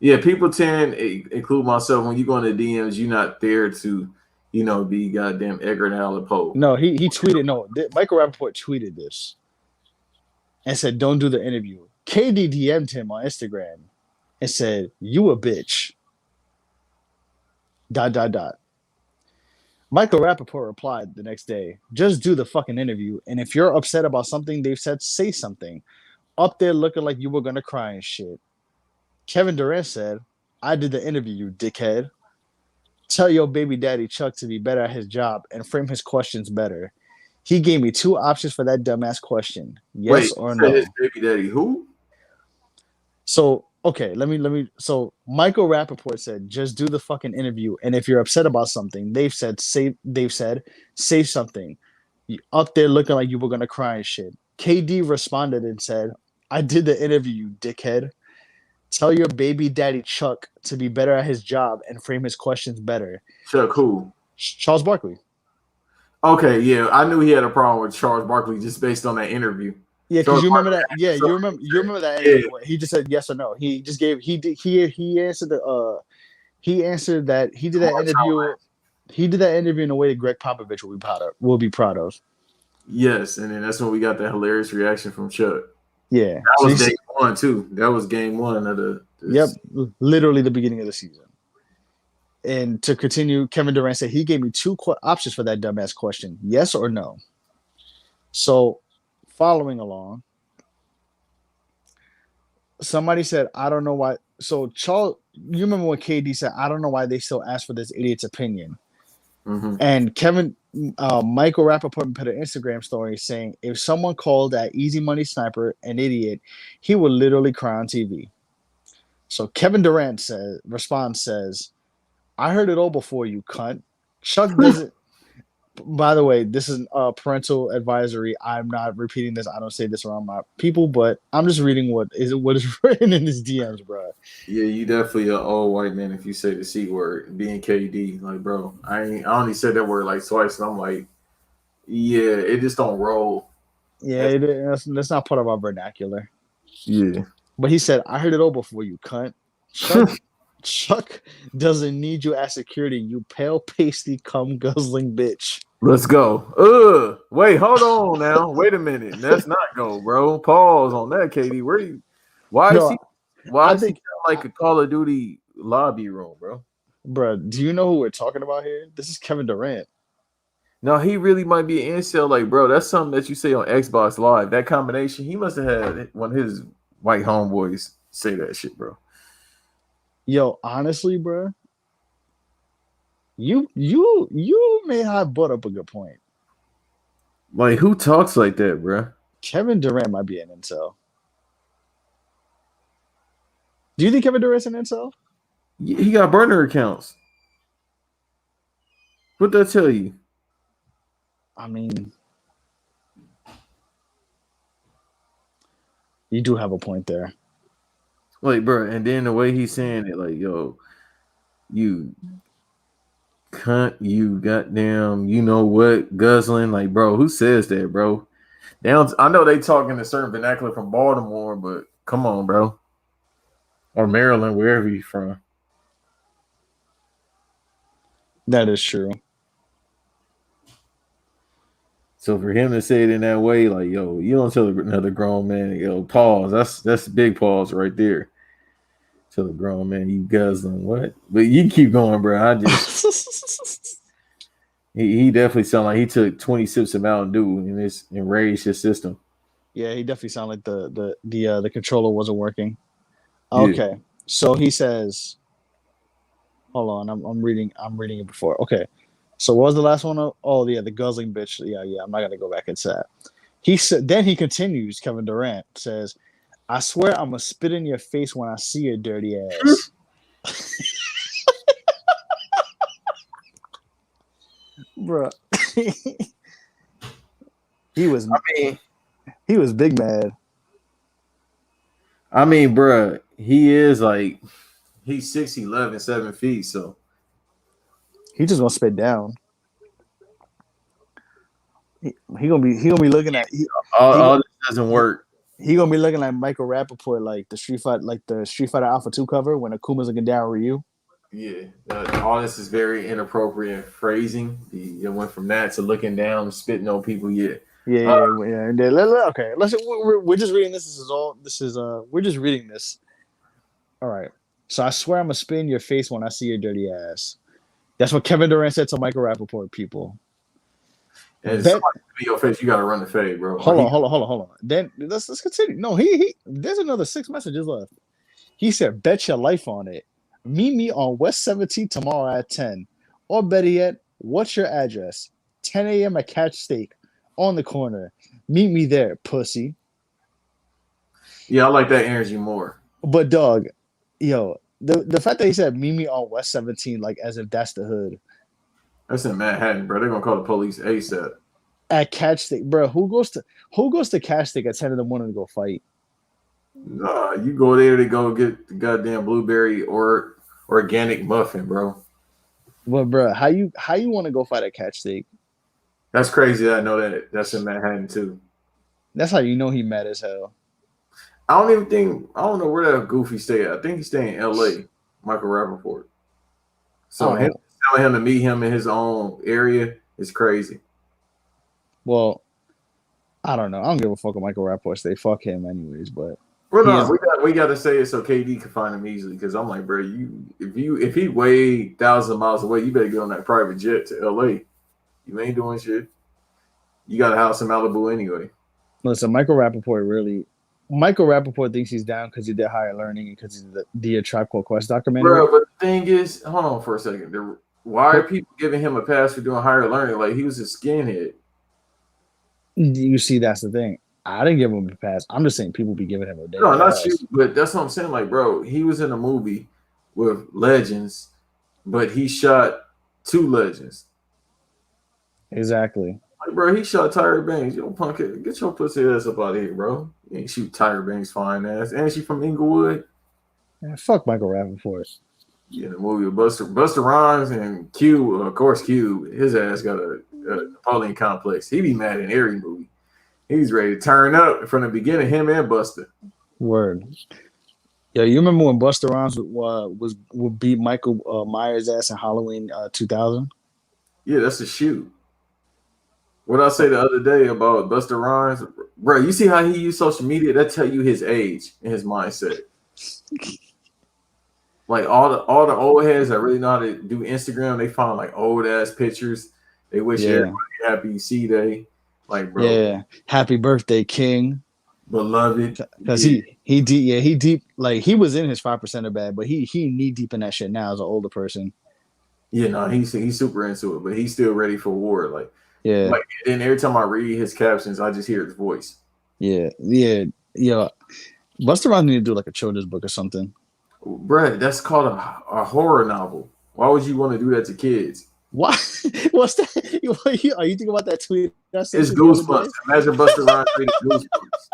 Yeah, people tend, include myself, when you go into DMs, you're not there to, be goddamn Edgar Allan Poe. No, he tweeted. No, Michael Rappaport tweeted this and said, "Don't do the interview." KD DM'd him on Instagram and said, "You a bitch." ... Michael Rappaport replied the next day, "Just do the fucking interview, and if you're upset about something they've said, say something. Up there looking like you were gonna cry and shit." Kevin Durant said, "I did the interview, you dickhead. Tell your baby daddy Chuck to be better at his job and frame his questions better. He gave me 2 options for that dumbass question. Yes or no." His baby daddy who? So, okay, let me. So, Michael Rappaport said, "Just do the fucking interview, and if you're upset about something, they've said say something. You up there looking like you were gonna cry and shit." KD responded and said, "I did the interview, you dickhead. Tell your baby daddy Chuck to be better at his job and frame his questions better." Chuck who? Charles Barkley. Okay, yeah, I knew he had a problem with Charles Barkley just based on that interview. Yeah, because you remember that. Yeah, you remember that. Interview. Yeah. He just said yes or no. He just gave. He answered the. He answered that he did that interview. He did that interview in a way that Greg Popovich will be proud of. Yes, and then that's when we got that hilarious reaction from Chuck. Yeah, that was game 1 too. That was game 1 of the. Yep, literally the beginning of the season. And to continue, Kevin Durant said he gave me 2 options for that dumbass question: yes or no. So, following along, somebody said, "I don't know why." So, Charles, you remember when KD said, "I don't know why they still ask for this idiot's opinion." Mm-hmm. And Michael Rappaport put an Instagram story saying, "If someone called that Easy Money Sniper an idiot, he would literally cry on TV." So Kevin Durant says, "I heard it all before, you cunt. Chuck doesn't." By the way, this is a parental advisory. I'm not repeating this. I don't say this around my people, but I'm just reading what is written in his DMs, bro. Yeah, you definitely an old white man if you say the C word, being KD. Like, bro, I only said that word like twice, and I'm like, yeah, it just don't roll. Yeah, that's not part of our vernacular. Yeah. But he said, "I heard it all before, you cunt. Chuck doesn't need you as security, you pale, pasty, cum guzzling bitch." Let's go. Wait, hold on now. Wait a minute. Let's not go, bro. Pause on that, KD. Why is he like a Call of Duty lobby room, bro? Bro, do you know who we're talking about here? This is Kevin Durant. No, he really might be an incel. Like, bro, that's something that you say on Xbox Live. That combination, he must have had one of his white homeboys say that shit, bro. Yo, honestly, bro, you may have brought up a good point. Like, who talks like that, bro? Kevin Durant might be an incel. Do you think Kevin Durant's an incel? He got burner accounts. What'd that tell you? I mean, you do have a point there. Like, bro, and then the way he's saying it, like, yo, you cunt, you goddamn, you know what, guzzling. Like, bro, who says that, bro? I know they talk in a certain vernacular from Baltimore, but come on, bro. Or Maryland, wherever you're from. That is true. So for him to say it in that way, like, yo, you don't tell another grown man, yo, pause. That's a big pause right there. Tell a grown man, you guzzling what? But you keep going, bro. I just he definitely sounded like he took 20 sips of Mountain Dew and this enraged his system. Yeah, he definitely sounded like the controller wasn't working. Okay, yeah. So he says, hold on, I'm reading it before. Okay, so what was the last one? Oh yeah, the guzzling bitch. Yeah, I'm not gonna go back and say that. He said. Then he continues. Kevin Durant says, "I swear I'm gonna spit in your face when I see your dirty ass." Bruh. he was mean, he was big mad. bruh, he is like he's 6'11", 7 feet. So He just gonna spit down. He gonna be looking at all this doesn't work. he gonna be looking like Michael Rappaport, like the Street Fighter Alpha 2 cover when Akuma's looking down Ryu. Yeah, all this is very inappropriate phrasing. You went from that to looking down, spitting on people. Yeah. And then, okay, we're just reading this. We're just reading this. All right. So I swear I'm gonna spit in your face when I see your dirty ass. That's what Kevin Durant said to Michael Rappaport, people. And somebody in your face, you gotta run the fade, bro. Hold on. Then let's continue. No, he there's another 6 messages left. He said, "Bet your life on it. Meet me on West 17th tomorrow at 10. Or better yet, what's your address? 10 a.m. at Catch Steak on the corner. Meet me there, pussy." Yeah, I like that energy more. But dog, yo, the fact that he said meet me on West 17, like as if that's the hood. That's in Manhattan, bro. They're gonna call the police ASAP. At Catch Steak, bro. Who goes to Catch Steak at 10 in the morning to go fight? You go there to go get the goddamn blueberry or organic muffin, bro. Well, bro, how you want to go fight at Catch Steak? That's crazy that I know that that's in Manhattan too. That's how you know he mad as hell. I don't know where that goofy stay at. I think he's staying in LA, Michael Rappaport. So him telling him to meet him in his own area is crazy. Well, I don't know. I don't give a fuck if Michael Rappaport stay. Fuck him anyways, but we got to say it so KD can find him easily because I'm like, bro, if he way thousands of miles away, you better get on that private jet to LA. You ain't doing shit. You got a house in Malibu anyway. Listen, Michael Rappaport thinks he's down because he did Higher Learning and because he's the Tribe Called Quest documentary. Bro, but the thing is, hold on for a second. Why are people giving him a pass for doing Higher Learning? Like he was a skinhead. You see, that's the thing. I didn't give him a pass. I'm just saying people be giving him a damn No, not pass. you, but that's what I'm saying. Like, bro, he was in a movie with legends, but he shot 2 legends. Exactly. Like, bro, he shot Tyra Banks. You don't punk it. Get your pussy ass up out of here, bro. You ain't shoot Tyra Banks' fine ass. And she from Inglewood. Man, fuck Michael Rappaport. Yeah, the movie with Busta Rhymes and Q, of course, Q, his ass got a Napoleon complex. He be mad in every movie. He's ready to turn up from the beginning, him and Busta. Word. Yeah, you remember when Busta Rhymes would beat Michael Myers' ass in Halloween 2000? Yeah, that's a shoot. What I say the other day about Busta Rhymes, bro, you see how he used social media? That tell you his age and his mindset. Like all the old heads that really know how to do Instagram, they find like old ass pictures. They wish everybody happy C-Day. Like, bro. Yeah. Happy birthday, King. Beloved. Because he deep. Like he was in his 5% of bad, but he knee deep in that shit now as an older person. Yeah, no, he's super into it, but he's still ready for war. Like, yeah. Like, and every time I read his captions, I just hear his voice. Yeah. Busta Rhymes need to do like a children's book or something. Bruh, that's called a horror novel. Why would you want to do that to kids? Why? What's that? Are you thinking about that tweet? It's Goosebumps. Imagine Busta Rhymes reading Goosebumps.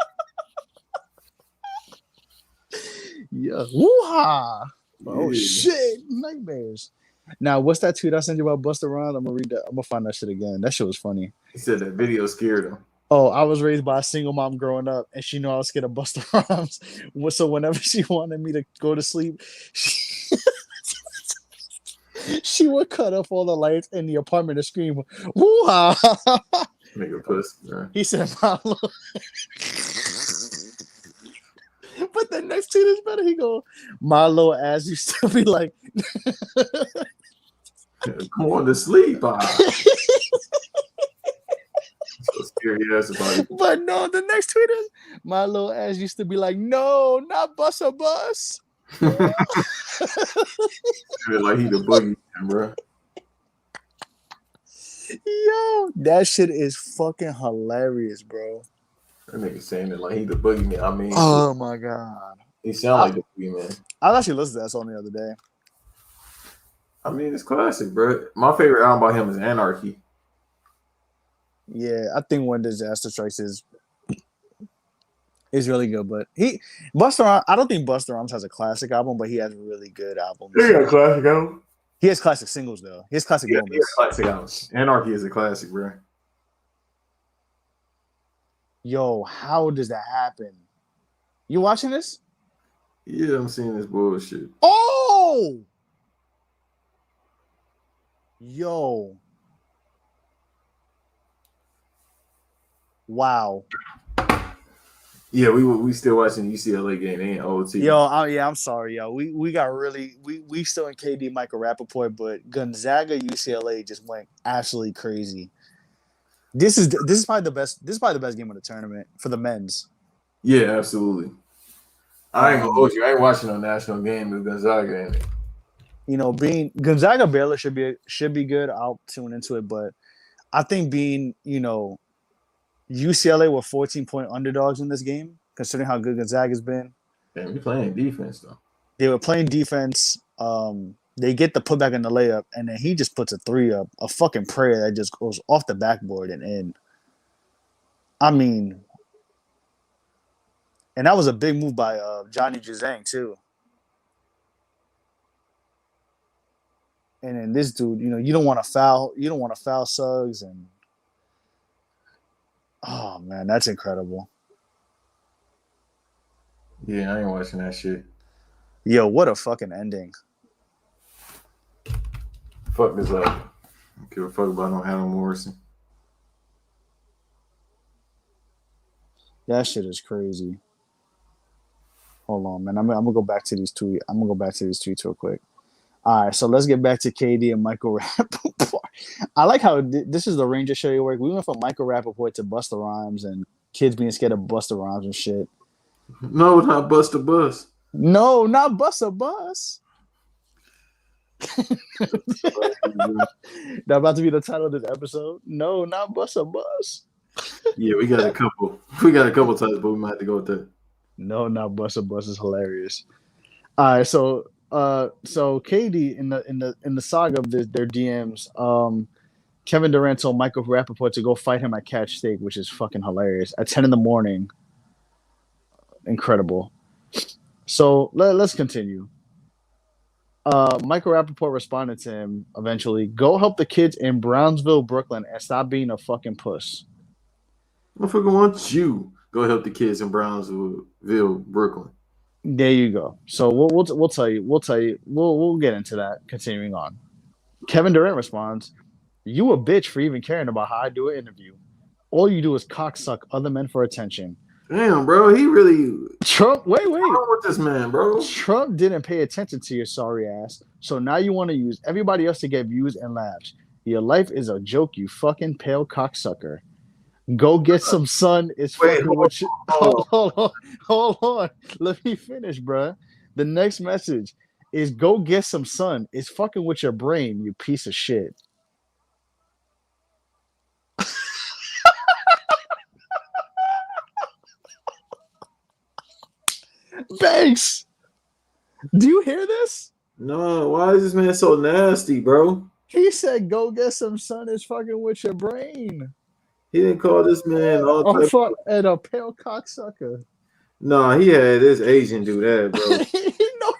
Yeah. Woo-ha! Oh shit! Nightmares. Now, what's that tweet I sent you about Busta Rhymes? I'm gonna read that. I'm gonna find that shit again. That shit was funny. He said that video scared him. Oh, I was raised by a single mom growing up, and she knew I was scared of Busta Rhymes. So whenever she wanted me to go to sleep, she would cut off all the lights in the apartment and scream, "Woo-ha!" Nigga puss. Right. He said, "Milo." But the next tweet is better. He go, "My little ass used to be like." Come on to sleep. So scary ass about it. But no, the next tweet is, "My little ass used to be like, no, not bus a bus." Like he the boogie, bro. Yo, that shit is fucking hilarious, bro. That nigga saying it like he the boogeyman. I mean, Oh my god. he sound like the boogeyman. I actually listened to that song the other day. I mean, it's classic, bro. My favorite album by him is Anarchy. Yeah, I think When Disaster Strikes is really good, but I don't think Busta Rhymes has a classic album, but he has really good albums. He got a classic album. He has classic singles though. He has classic Yeah, moments. classic albums. Anarchy is a classic, bro. Yo, how does that happen? You watching this? Yeah, I'm seeing this bullshit. Oh! Yo. Wow. Yeah, we still watching UCLA game. They ain't OT. Yo, I'm sorry, yo. We got really we still in KD Michael Rappaport, but Gonzaga UCLA just went absolutely crazy. This is probably the best. This is probably the best game of the tournament for the men's. Yeah, absolutely. I ain't gonna hold you. I ain't watching no national game with Gonzaga in it. You know, being Gonzaga Baylor should be good. I'll tune into it, but I think being UCLA were 14-point underdogs in this game, considering how good Gonzaga's been. Man, we playing defense though. They were playing defense. They get the putback in the layup, and then he just puts a 3 up, a fucking prayer that just goes off the backboard and in. I mean, and that was a big move by Johnny Juzang too. And then this dude, you don't want to foul Suggs, and oh man, that's incredible. Yeah, I ain't watching that shit. Yo, what a fucking ending. Fuck this up. I don't give a fuck about no Hannah Morrison. That shit is crazy. Hold on, man. I'm gonna go back to these tweets. I'm gonna go back to these tweets real quick. All right, so let's get back to KD and Michael Rappaport. I like how this is the Ranger show you work. We went from Michael Rappaport to Busta Rhymes and kids being scared of Busta Rhymes and shit. No, not Busta Bus. No, not Busta Bus. That about to be the title of this episode. No, not Busta Bus. Yeah, we got a couple. We got a couple times, but we might have to go with that. No, not Busta Bus is hilarious. All right, so KD in the saga of their DMs, Kevin Durant told Michael Rappaport to go fight him at Catch Steak, which is fucking hilarious at 10 a.m. Incredible. So let's continue. Michael Rappaport responded to him eventually. Go help the kids in Brownsville, Brooklyn, and stop being a fucking puss. I fucking want you. Go help the kids in Brownsville, Brooklyn. There you go. So we'll tell you. We'll get into that. Continuing on. Kevin Durant responds, "You a bitch for even caring about how I do an interview. All you do is cocksuck other men for attention." Damn, bro, he really Trump. Wait. What's wrong with this man, bro? Trump didn't pay attention to your sorry ass, so now you want to use everybody else to get views and laughs. Your life is a joke, you fucking pale cocksucker. Go get some sun. It's fucking what you. Hold on. Let me finish, bruh. The next message is go get some sun. It's fucking with your brain, you piece of shit. Banks, do you hear this? No, why is this man so nasty, bro? He said, "Go get some sun. It's fucking with your brain." He didn't call this man all type and a pale cocksucker. No, he had this Asian do that, bro. No,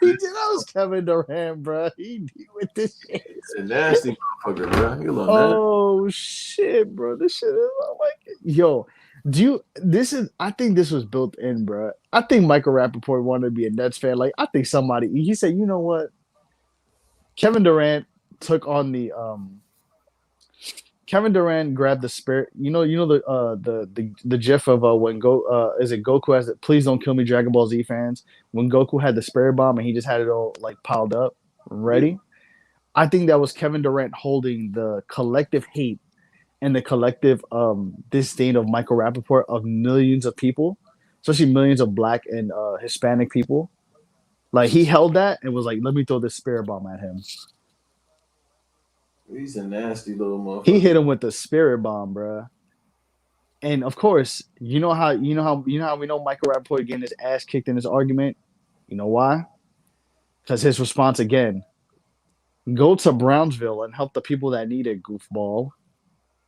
he did. That was Kevin Durant, bro. He with this shit. It's a nasty motherfucker, bro. You love Oh shit, bro. This shit is like yo. I think this was built in, bro. I think Michael Rappaport wanted to be a Nets fan. Like, I think he said, you know what? Kevin Durant took on Kevin Durant grabbed the spirit. You know the gif of when Goku has it, please don't kill me, Dragon Ball Z fans. When Goku had the spirit bomb and he just had it all like piled up, ready. I think that was Kevin Durant holding the collective hate and the collective disdain of Michael Rappaport of millions of people, especially millions of Black and Hispanic people. Like, he held that and was like, let me throw this spirit bomb at him. He's a nasty little motherfucker. He hit him with the spirit bomb, bro. And of course, you know how we know Michael Rappaport getting his ass kicked in this argument. You know why? Because his response again: go to Brownsville and help the people that need it, goofball.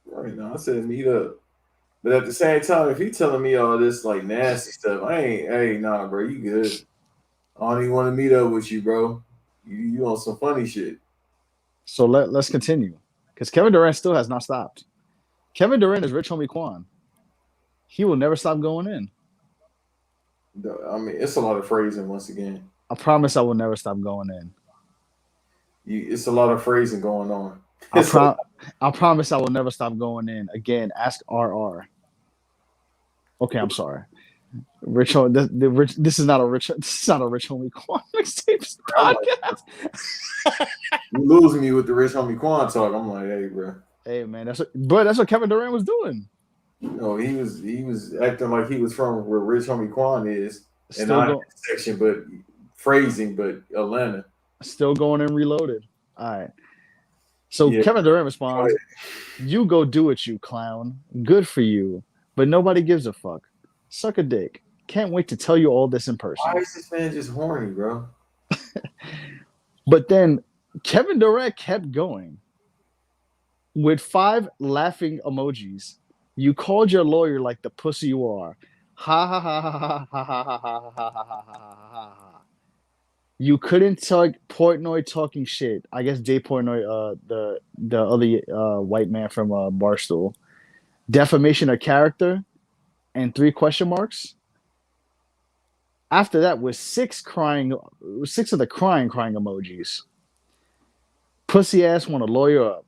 Right now, I said meet up. But at the same time, if he telling me all this like nasty stuff, I ain't. Hey, nah, bro, you good? I don't even want to meet up with you, bro. You on some funny shit. So let's continue. Because Kevin Durant still has not stopped. Kevin Durant is Rich Homie Quan. He will never stop going in. I mean, it's a lot of phrasing once again. I promise I will never stop going in. It's a lot of phrasing going on. I, pro- I promise I will never stop going in. Again, ask RR. Okay, I'm sorry. Rich, this is not a rich. This is not a Rich Homie Quan mixtapes podcast. You losing me with the Rich Homie Quan talk. I'm like, hey, bro. Hey man, that's what Kevin Durant was doing. You know, he was acting like he was from where Rich Homie Quan is, and Still not go, section, but phrasing, but Atlanta. still going in reloaded. All right. So Yeah. Kevin Durant responds, "You go do it, you clown. Good for you, but nobody gives a fuck. Suck a dick. Can't wait to tell you all this in person." Why is this man just horny, bro? But then Kevin Durant kept going with 5 laughing emojis. You called your lawyer like the pussy you are. Ha ha ha ha ha ha ha ha ha ha ha ha ha. You couldn't talk Portnoy talking shit. I guess Jay Portnoy, the other white man from Barstool. Defamation of character and 3 question marks. After that was 6 of the crying emojis. Pussy ass want a lawyer up.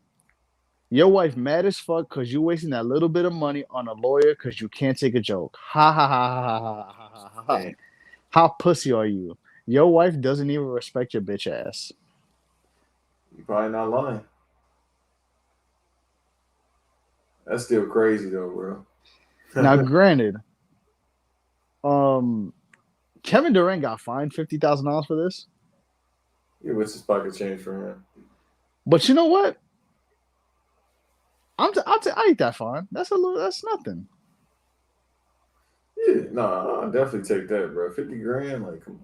Your wife mad as fuck because you wasting that little bit of money on a lawyer because you can't take a joke. Ha ha ha ha ha ha ha ha. How pussy are you? Your wife doesn't even respect your bitch ass. You probably not lying. That's still crazy though, bro. Now, granted, Kevin Durant got fined $50,000 for this. Yeah, what's his pocket change for him? But you know what? I eat that fine. That's nothing. Yeah, no, I'll definitely take that, bro. 50 grand, like, come on.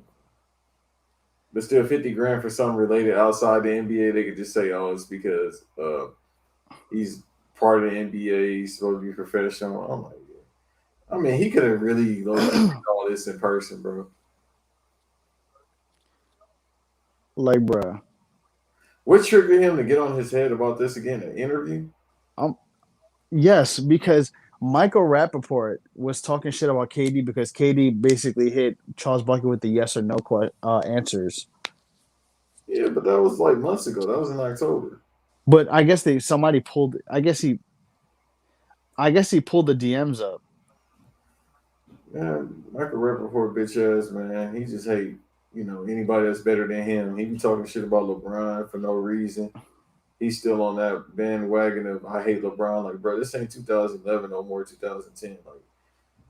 But still, 50 grand for something related outside the NBA, they could just say, oh, it's because he's part of the NBA, he's supposed to be professional. I'm like, yeah. I mean, he could have really all this in person, bro. Like, bruh. What triggered him to get on his head about this again? An interview? Yes, because Michael Rappaport was talking shit about KD because KD basically hit Charles Barkley with the yes or no answers. Yeah, but that was like months ago. That was in October. But I guess somebody pulled. I guess he pulled the DMs up. Man, Michael Rappaport, bitch ass, man. He just hate, anybody that's better than him. He be talking shit about LeBron for no reason. He's still on that bandwagon of I hate LeBron. Like, bro, this ain't 2011 no more, 2010. Like,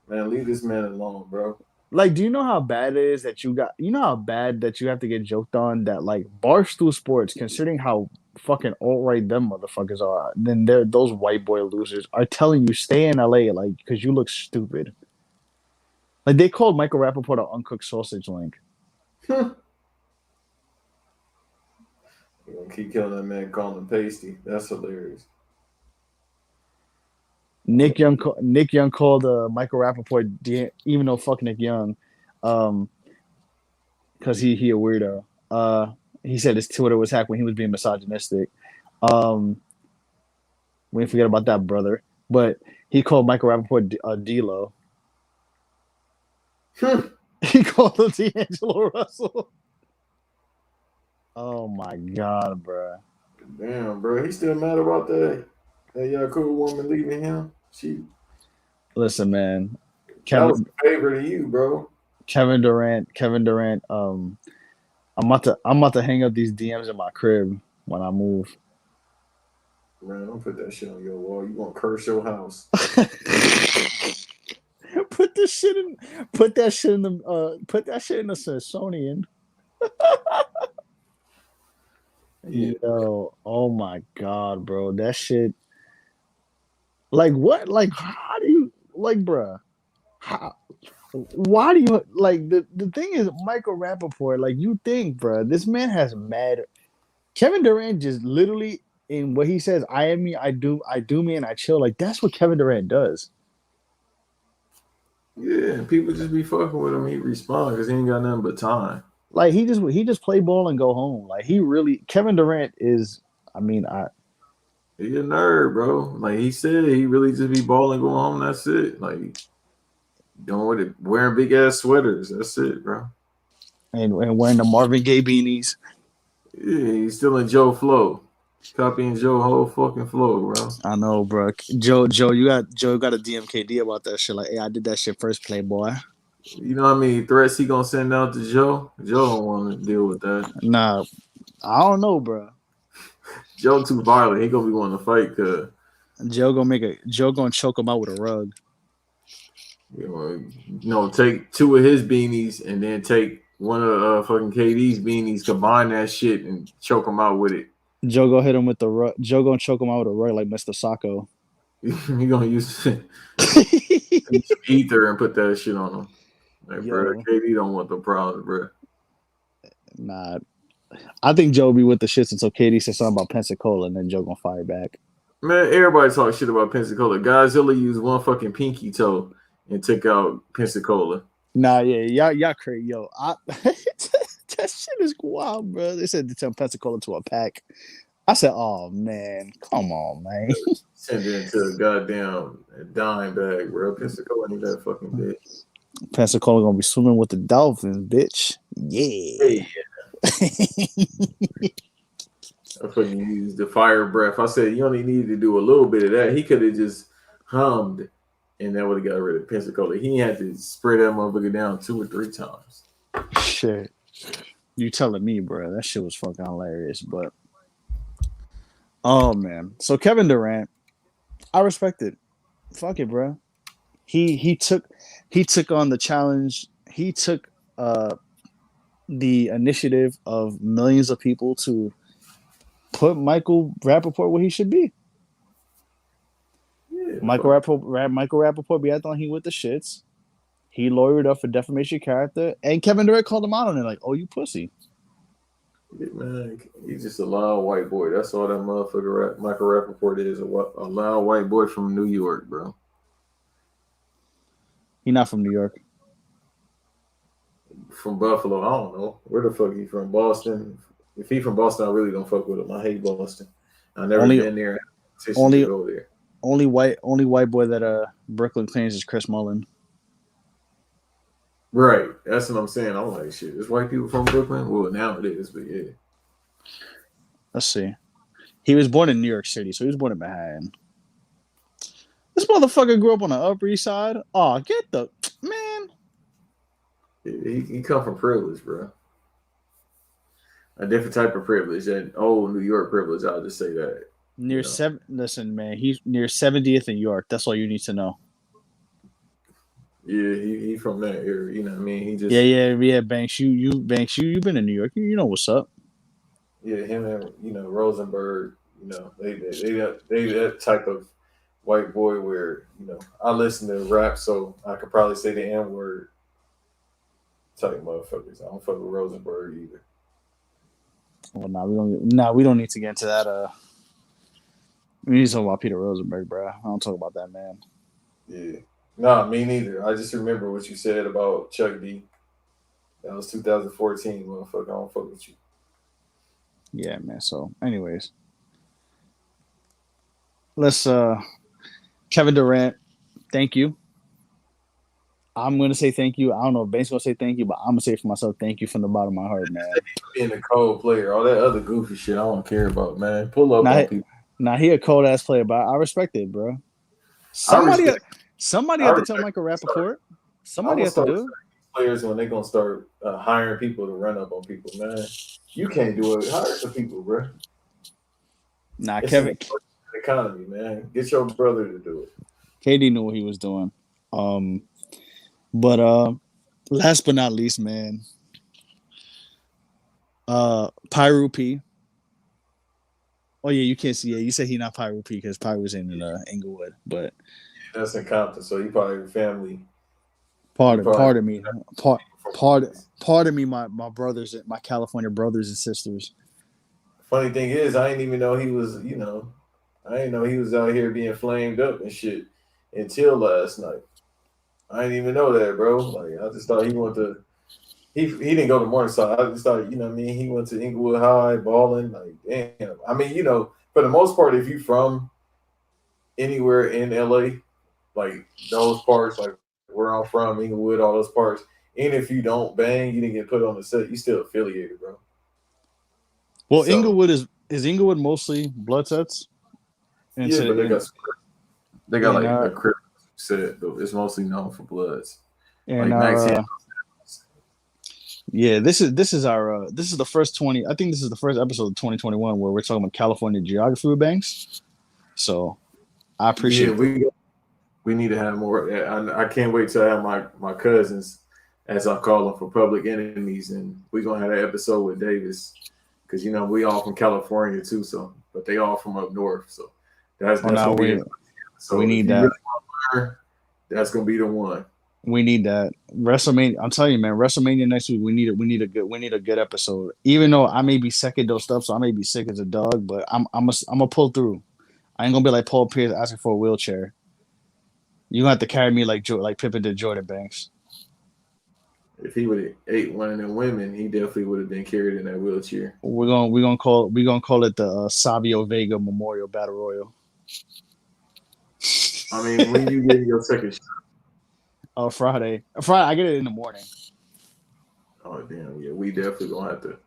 man, leave this man alone, bro. Like, do you know how bad it is that you know how bad that you have to get joked on that, like, Barstool Sports, considering how fucking alt-right them motherfuckers are, then those white boy losers are telling you stay in LA, like, because you look stupid. Like, they called Michael Rappaport an uncooked sausage link. You're gonna keep killing that man, calling him pasty. That's hilarious. Nick Young called Michael Rappaport, even though fuck Nick Young, because he a weirdo. He said his Twitter was hacked when he was being misogynistic. We didn't forget about that, brother. But he called Michael Rappaport D-Lo. He called him D'Angelo Russell. Oh my god, bro. Damn, bro. He still mad about that? That cool woman leaving him? Listen, man. That was a favor to you, bro. Kevin Durant. I'm about to hang up these DMs in my crib when I move. Man, don't put that shit on your wall. You gonna curse your house. Put that shit in the Smithsonian. Yeah. Yo, oh my god, bro. That shit. Like what? Like how do you Like, bruh, how, why do you like the thing is Michael Rappaport? Like, you think, bruh, this man has mad. Kevin Durant just literally in what he says, I am me, I do me, and I chill. Like, that's what Kevin Durant does. Yeah, and people just be fucking with him. He respond because he ain't got nothing but time. Like, he just play ball and go home. Like, he really Kevin Durant is. I mean, He a nerd, bro. Like he said, he really just be balling, going home. That's it. Like doing what it, wearing big ass sweaters. That's it, bro. and wearing the Marvin Gaye beanies. Yeah, he's still in Joe flow, copying Joe whole fucking flow, bro. I know, bro. Joe got a DMKD about that shit. Like, hey, I did that shit first, Playboy. You know how many threats he gonna send out to Joe? Joe don't want to deal with that. Nah, I don't know, bro. Joe too violent. He gonna be wanting to fight because Joe gonna choke him out with a rug. take two of his beanies and then take one of fucking KD's beanies, combine that shit and choke him out with it. Joe gonna hit him with the rug. Joe gonna choke him out with a rug like Mr. Sacco. He gonna use ether and put that shit on him. Like, bro, KD don't want the problems, bro. Nah, I think Joe be with the shits until KD says something about Pensacola, and then Joe gonna fire back. Man, everybody talk shit about Pensacola. Godzilla used one fucking pinky toe and took out Pensacola. Nah, yeah, y'all crazy, yo. That shit is wild, bro. They said to turn Pensacola to a pack. I said, oh man, come on, man. Send it into a goddamn dime bag, bro. Pensacola ain't that fucking big. Pensacola gonna be swimming with the dolphins, bitch. Yeah. I fucking used the fire breath. I said you only need to do a little bit of that. He could have just hummed, and that would have got rid of Pensacola. He had to spray that motherfucker down 2 or 3 times. Shit, you telling me, bro? That shit was fucking hilarious. But oh man, so Kevin Durant, I respect it. Fuck it, bro. He took on the challenge. He took the initiative of millions of people to put Michael Rappaport where he should be. Yeah, Michael Rappaport be acting like he with the shits. He lawyered up for defamation of character, and Kevin Durant called him out on it, like, "Oh, you pussy." Yeah, man, he's just a loud white boy. That's all that motherfucker Michael Rappaport is, a loud white boy from New York, bro. He not from New York. From Buffalo, I don't know. Where the fuck he from? Boston. If he from Boston, I really don't fuck with him. I hate Boston. I never been there. Only to go there. Only white boy that Brooklyn claims is Chris Mullin. Right. That's what I'm saying. I'm like, shit, there's white people from Brooklyn? Well, now it is, but yeah. Let's see. He was born in New York City, so he was born in Manhattan. This motherfucker grew up on the Upper East Side. Oh, get the man. He come from privilege, bro. A different type of privilege, an old New York privilege. I'll just say that. Listen, man. He's near 70th in York. That's all you need to know. Yeah, he from that area. You know what I mean? He just yeah. Banks, you been in New York. You know what's up. Yeah, him and Rosenberg. They that type of white boy where I listen to rap, so I could probably say the N word type motherfuckers. I don't fuck with Rosenberg either. Well, we don't need to get into that. We need to talk about Peter Rosenberg, bro. I don't talk about that man. Yeah, nah, me neither. I just remember what you said about Chuck D. That was 2014, motherfucker. I don't fuck with you. Yeah, man. So, anyways, let's Kevin Durant, thank you. I'm gonna say thank you. I don't know if Bank's gonna say thank you, but I'm gonna say for myself, thank you from the bottom of my heart, man. Being a cold player, all that other goofy shit, I don't care about, man. Pull up on people. Nah, he a cold ass player, but I respect it, bro. Somebody had to tell Michael Rappaport. Somebody had to do it. Players when they're gonna start hiring people to run up on people, man. You can't do it. Hire the people, bro. Nah, it's Kevin. Economy, man. Get your brother to do it. KD knew what he was doing. But last but not least, man. Pyru P. Oh yeah, you can't see. Yeah, you said he not Pyru P because Pyru was in Inglewood, but That's in Compton, so you probably family. Pardon me. Pardon me, my brothers, my California brothers and sisters. Funny thing is, I didn't even know he was. I didn't know he was out here being flamed up and shit until last night. I didn't even know that, bro. Like I just thought he went to. He didn't go to Morningside. I just thought, you know what I mean? He went to Inglewood High, balling. Like, damn. I mean, for the most part, if you from anywhere in LA, like those parts, like where I'm from, Inglewood, all those parts, even if you don't bang, you didn't get put on the set, you still affiliated, bro. Well, So, Inglewood is Inglewood mostly blood sets? Yeah, but they got like a crib set, but it's mostly known for bloods. And like yeah, this is the first 20. I think this is the first episode of 2021 where we're talking about California geography with banks. So I appreciate it. We need to have more. I can't wait till I have my cousins, as I call them, for public enemies, and we're gonna have an episode with Davis because we all from California too. So, but they all from up north. So that's gonna be. So we need that. Really want to learn, that's gonna be the one. We need that WrestleMania. I'm telling you, man, WrestleMania next week. We need a good episode. Even though I may be second dosed up, so I may be sick as a dog, but I'm gonna pull through. I ain't gonna be like Paul Pierce asking for a wheelchair. You gonna have to carry me like Pippen did Jordan Banks. If he would have ate one of them women, he definitely would have been carried in that wheelchair. We're gonna call it the Savio Vega Memorial Battle Royal. I mean, when you get your second shot. Oh, Friday. I get it in the morning. Oh damn, yeah, we definitely gonna have to.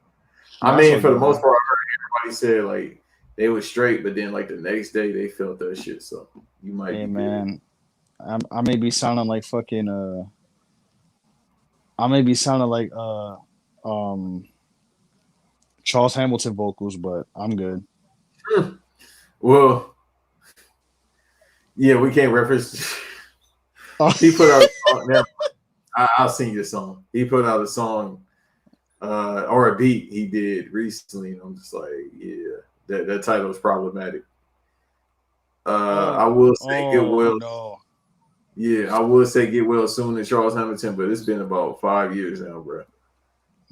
I mean, for the most part, I heard everybody said like they were straight, but then like the next day they felt that shit. So you might. Hey man, I may be sounding like fucking I may be sounding like Charles Hamilton vocals, but I'm good. Well, yeah, we can't reference. He put out a song. I'll sing you a song. He put out a song or a beat he did recently, and I'm just like, yeah, that title is problematic. I will say get well. No. Yeah, I would say get well soon to Charles Hamilton, but it's been about 5 years now, bro.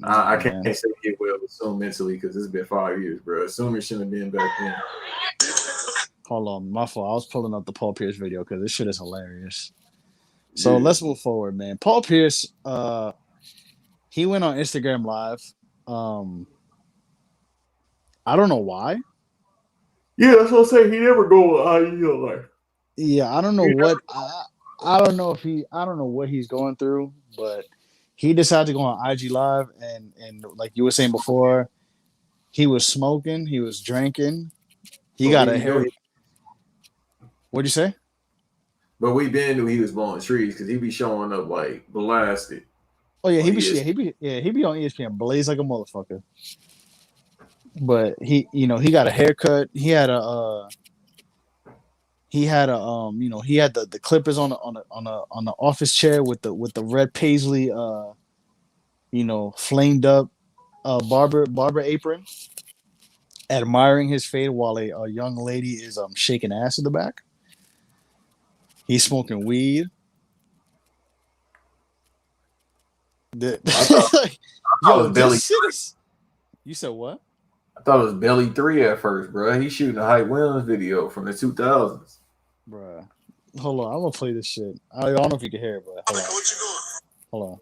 I can't say get well soon mentally because it's been 5 years, bro. Sooner shouldn't have been back then. Hold on, my fault. I was pulling up the Paul Pierce video because this shit is hilarious. So let's move forward, man. Paul Pierce, he went on Instagram Live. I don't know why. Yeah, that's what I'm saying. He never go like. Yeah, I don't know what I don't know what he's going through, but he decided to go on IG Live and like you were saying before, he was smoking, he was drinking, he got a hair. What'd you say? But we been knew he was blowing trees because he be showing up like blasted. Oh yeah, he be on ESPN, blaze like a motherfucker. But he got a haircut. He had the clippers on the office chair with the red paisley flamed up barber apron, admiring his fade while a young lady is shaking ass in the back. He's smoking weed. I thought it was Belly 3. You said what? I thought it was Belly 3 at first, bro. He's shooting a Hype Williams video from the 2000s. Bro, hold on. I'm going to play this shit. I don't know if you can hear it, but hold on. What you doing? Hold on.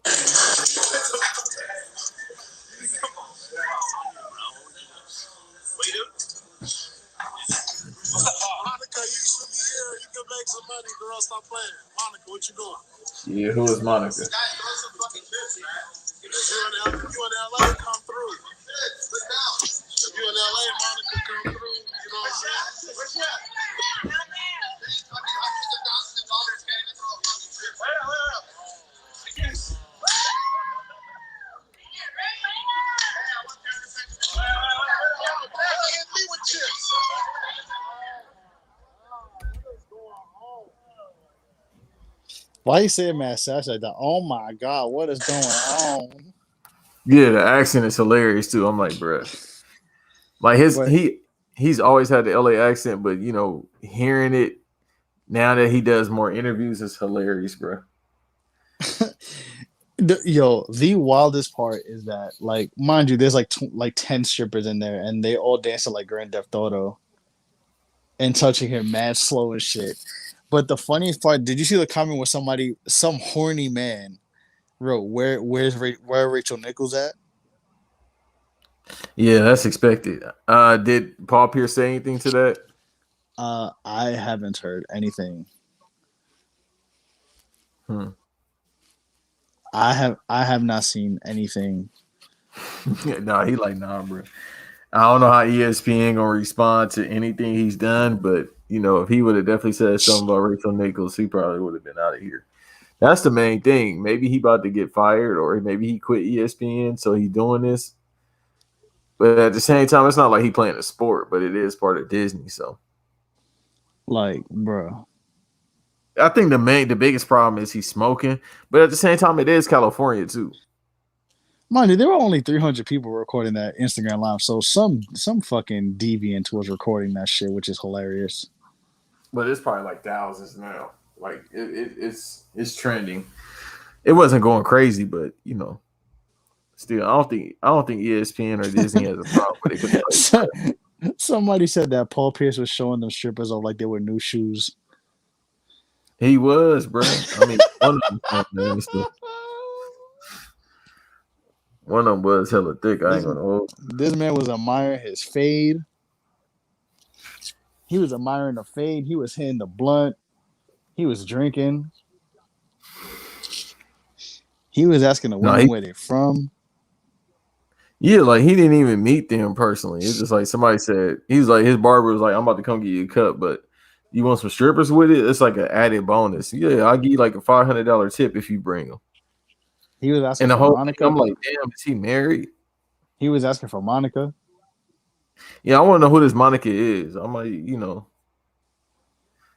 Monica, you should be here. You can make some money, girl. Stop playing. Monica, what you doing? Yeah, who is Monica? If you in LA, come through. If you in LA, Monica, come through. You know what I'm saying? Hit me with chips. Why you saying Matt Sash like that? Oh my God, what is going on? Yeah, the accent is hilarious too. I'm like, bro, like he's always had the LA accent, but hearing it Now that he does more interviews, it's hilarious, bro. The wildest part is that, like, mind you, there's like 10 strippers in there, and they all dancing like Grand Theft Auto and touching him mad slow and shit. But the funniest part, did you see the comment where some horny man wrote, where Rachel Nichols at? Yeah, that's expected. Did Paul Pierce say anything to that? I haven't heard anything. I have not seen anything. No, he like, nah, bro. I don't know how ESPN gonna respond to anything he's done, but you know, if he would have definitely said something about Rachel Nichols, he probably would have been out of here. That's the main thing. Maybe he about to get fired, or maybe he quit ESPN, so he doing this. But at the same time, it's not like he playing a sport, but it is part of Disney. So, like, bro, I think the biggest problem is he's smoking, but at the same time, it is California too. mind you, there were only 300 people recording that Instagram live, so some fucking deviant was recording that shit, which is hilarious. But it's probably like thousands now. Like it's trending. It wasn't going crazy, but you know, still, I don't think ESPN or Disney has a problem with it. Like, somebody said that Paul Pierce was showing them strippers off like they were new shoes. he was, bro. I mean, one of them was hella thick. I ain't gonna hold. This man was admiring his fade. He was admiring the fade. He was hitting the blunt. He was drinking. He was asking the women where they're from. Yeah, like he didn't even meet them personally. It's just like somebody said, he's like, his barber was like, I'm about to come get you a cut, but you want some strippers with it? It's like an added bonus. Yeah, I'll give you like a $500 tip if you bring them. He was asking and the for whole Monica. thing, I'm like, damn, is he married? He was asking for Monica. Yeah, I want to know who this Monica is. I'm like, you know,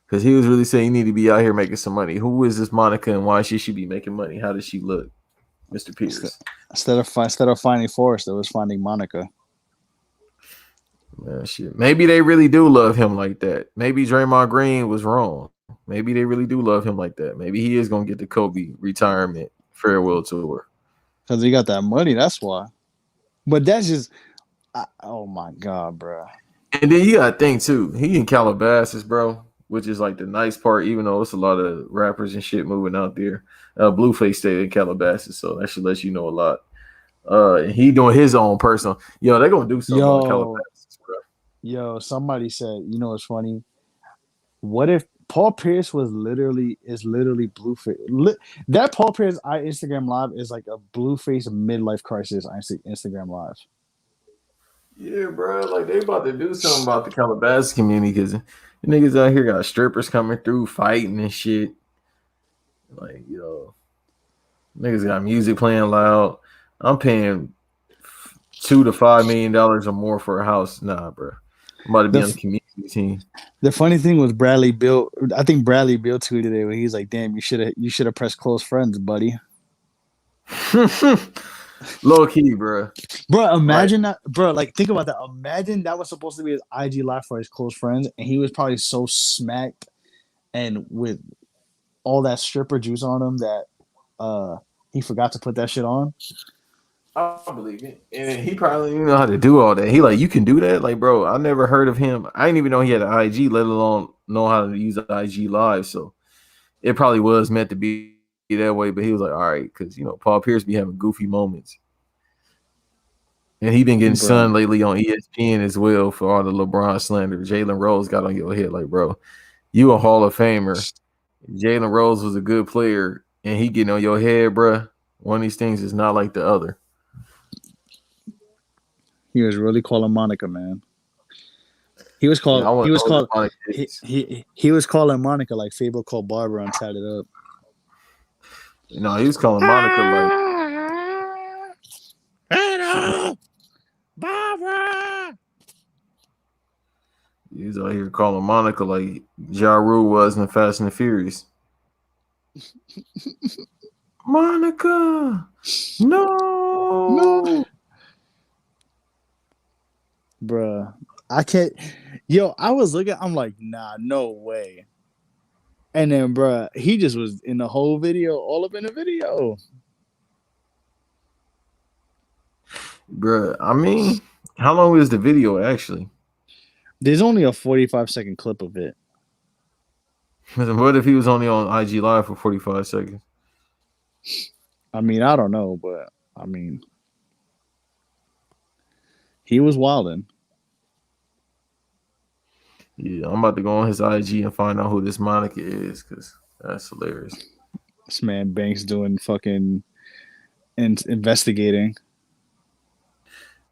because he was really saying you need to be out here making some money. Who is this Monica and why she should be making money? How does she look, Mr. Pierce? Instead of finding Forrest, it was finding Monica. Man, shit. Maybe they really do love him like that. Maybe Draymond Green was wrong. Maybe they really do love him like that. Maybe he is gonna get the Kobe retirement farewell tour because he got that money. That's why. But that's just, oh my god, bro. And then you gotta think too. He in Calabasas, bro, which is like the nice part. Even though it's a lot of rappers and shit moving out there. Blueface stayed in Calabasas, so that should let you know a lot. He doing his own personal. Yo, they're gonna do something on Calabasas, bro. Yo, somebody said, you know what's funny? What if Paul Pierce is literally Blueface? That Paul Pierce Instagram live is like a Blueface midlife crisis Instagram live. Yeah, bro. Like they about to do something about the Calabasas community because the niggas out here got strippers coming through fighting and shit. Like, yo, niggas got music playing loud. I'm paying $2 to $5 million or more for a house. Nah, bro. I'm about to be on the community team. The funny thing was Bradley Beal. I think Bradley Beal tweeted it when he's like, "Damn, you should have pressed close friends, buddy." Low key, bro. Bro, imagine that, bro. Like, think about that. Imagine that was supposed to be his IG live for his close friends, and he was probably so smacked and with all that stripper juice on him that he forgot to put that shit on. I believe it. And he probably didn't know how to do all that. He like, you can do that? Like, bro, I never heard of him. I didn't even know he had an IG, let alone know how to use IG live. So it probably was meant to be that way. But he was like, all right, because, you know, Paul Pierce be having goofy moments. And he been getting sunned lately on ESPN as well for all the LeBron slander. Jalen Rose got on your head like, bro, you a Hall of Famer. Jalen Rose was a good player, and he getting on your head, bro. One of these things is not like the other. He was really calling Monica, man. He was calling. Yeah, he was calling Monica like Fable called Barbara and tied it up. You know, he was calling Monica like Barbara. He was out here calling Monica like Ja Rule was in Fast and the Furious. Monica, no. Bruh, I can't. Yo, I was looking. I'm like, nah, no way. And then, bruh, he just was in the whole video, all up in the video. Bruh, I mean, how long is the video actually? There's only a 45-second clip of it. What if he was only on IG Live for 45 seconds? I mean, I don't know, but I mean, he was wilding. Yeah, I'm about to go on his IG and find out who this Monica is because that's hilarious. This man Banks doing fucking investigating.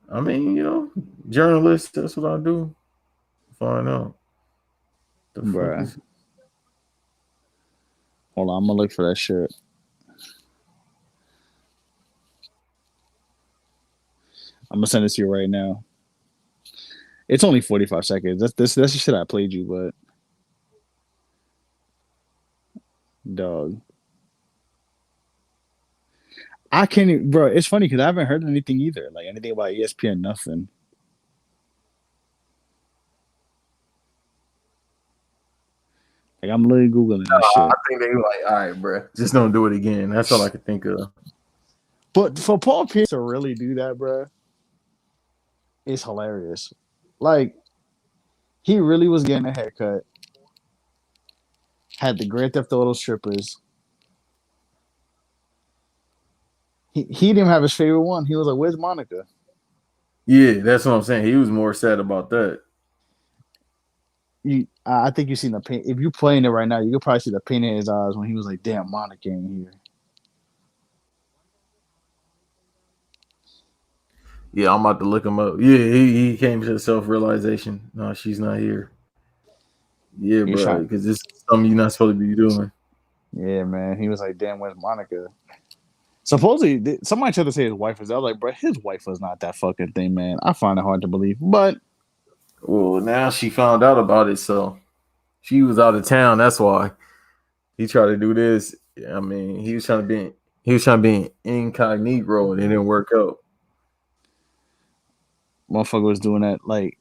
I mean, journalist, that's what I do. Find out. The fuck Bruh. is Hold on, I'm gonna look for that shit. I'm gonna send it to you right now. It's only 45 seconds. That's the shit I played you, but dog. I can't even, bro. It's funny because I haven't heard anything either. Like anything about ESPN, nothing. Like I'm literally googling this shit. I think they were like, all right, bro, just don't do it again. That's all I could think of. But for Paul Pierce to really do that, bro, it's hilarious. Like he really was getting a haircut. Had the Grand Theft Auto strippers. He didn't even have his favorite one. He was like, "Where's Monica?" Yeah, that's what I'm saying. He was more sad about that. I think you've seen the pain. If you're playing it right now, you could probably see the pain in his eyes when he was like, "Damn, Monica ain't here." Yeah, I'm about to look him up. Yeah, he came to the self-realization. No, she's not here. Yeah, He's bro, because this is something you're not supposed to be doing. Yeah, man. He was like, "Damn, where's Monica?" Supposedly, somebody tried to say his wife was. I was like, "Bro, his wife was not that fucking thing, man." I find it hard to believe, but Well, now she found out about it, so she was out of town. That's why he tried to do this. I mean, he was trying to be incognito, and it didn't work out. motherfucker was doing that. Like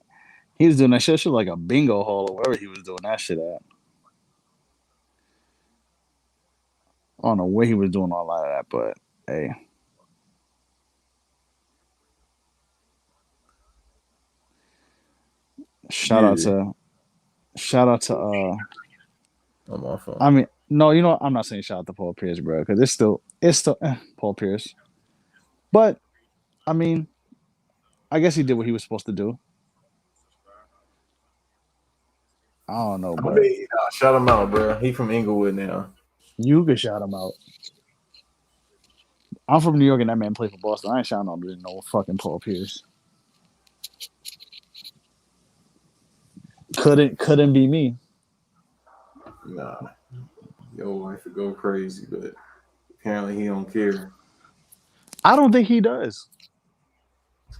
he was doing that shit like a bingo hall or wherever he was doing that shit at. I don't know where he was doing all of that, but hey. Shout out to On my phone. I mean, no, I'm not saying shout out to Paul Pierce, bro, because it's still Paul Pierce. But I mean, I guess he did what he was supposed to do. I don't know, bro. Shout him out, bro. He from Inglewood now. You could shout him out. I'm from New York and that man played for Boston. I ain't shouting out no fucking Paul Pierce. Couldn't be me. Nah, your wife would go crazy, but apparently he don't care. I don't think he does.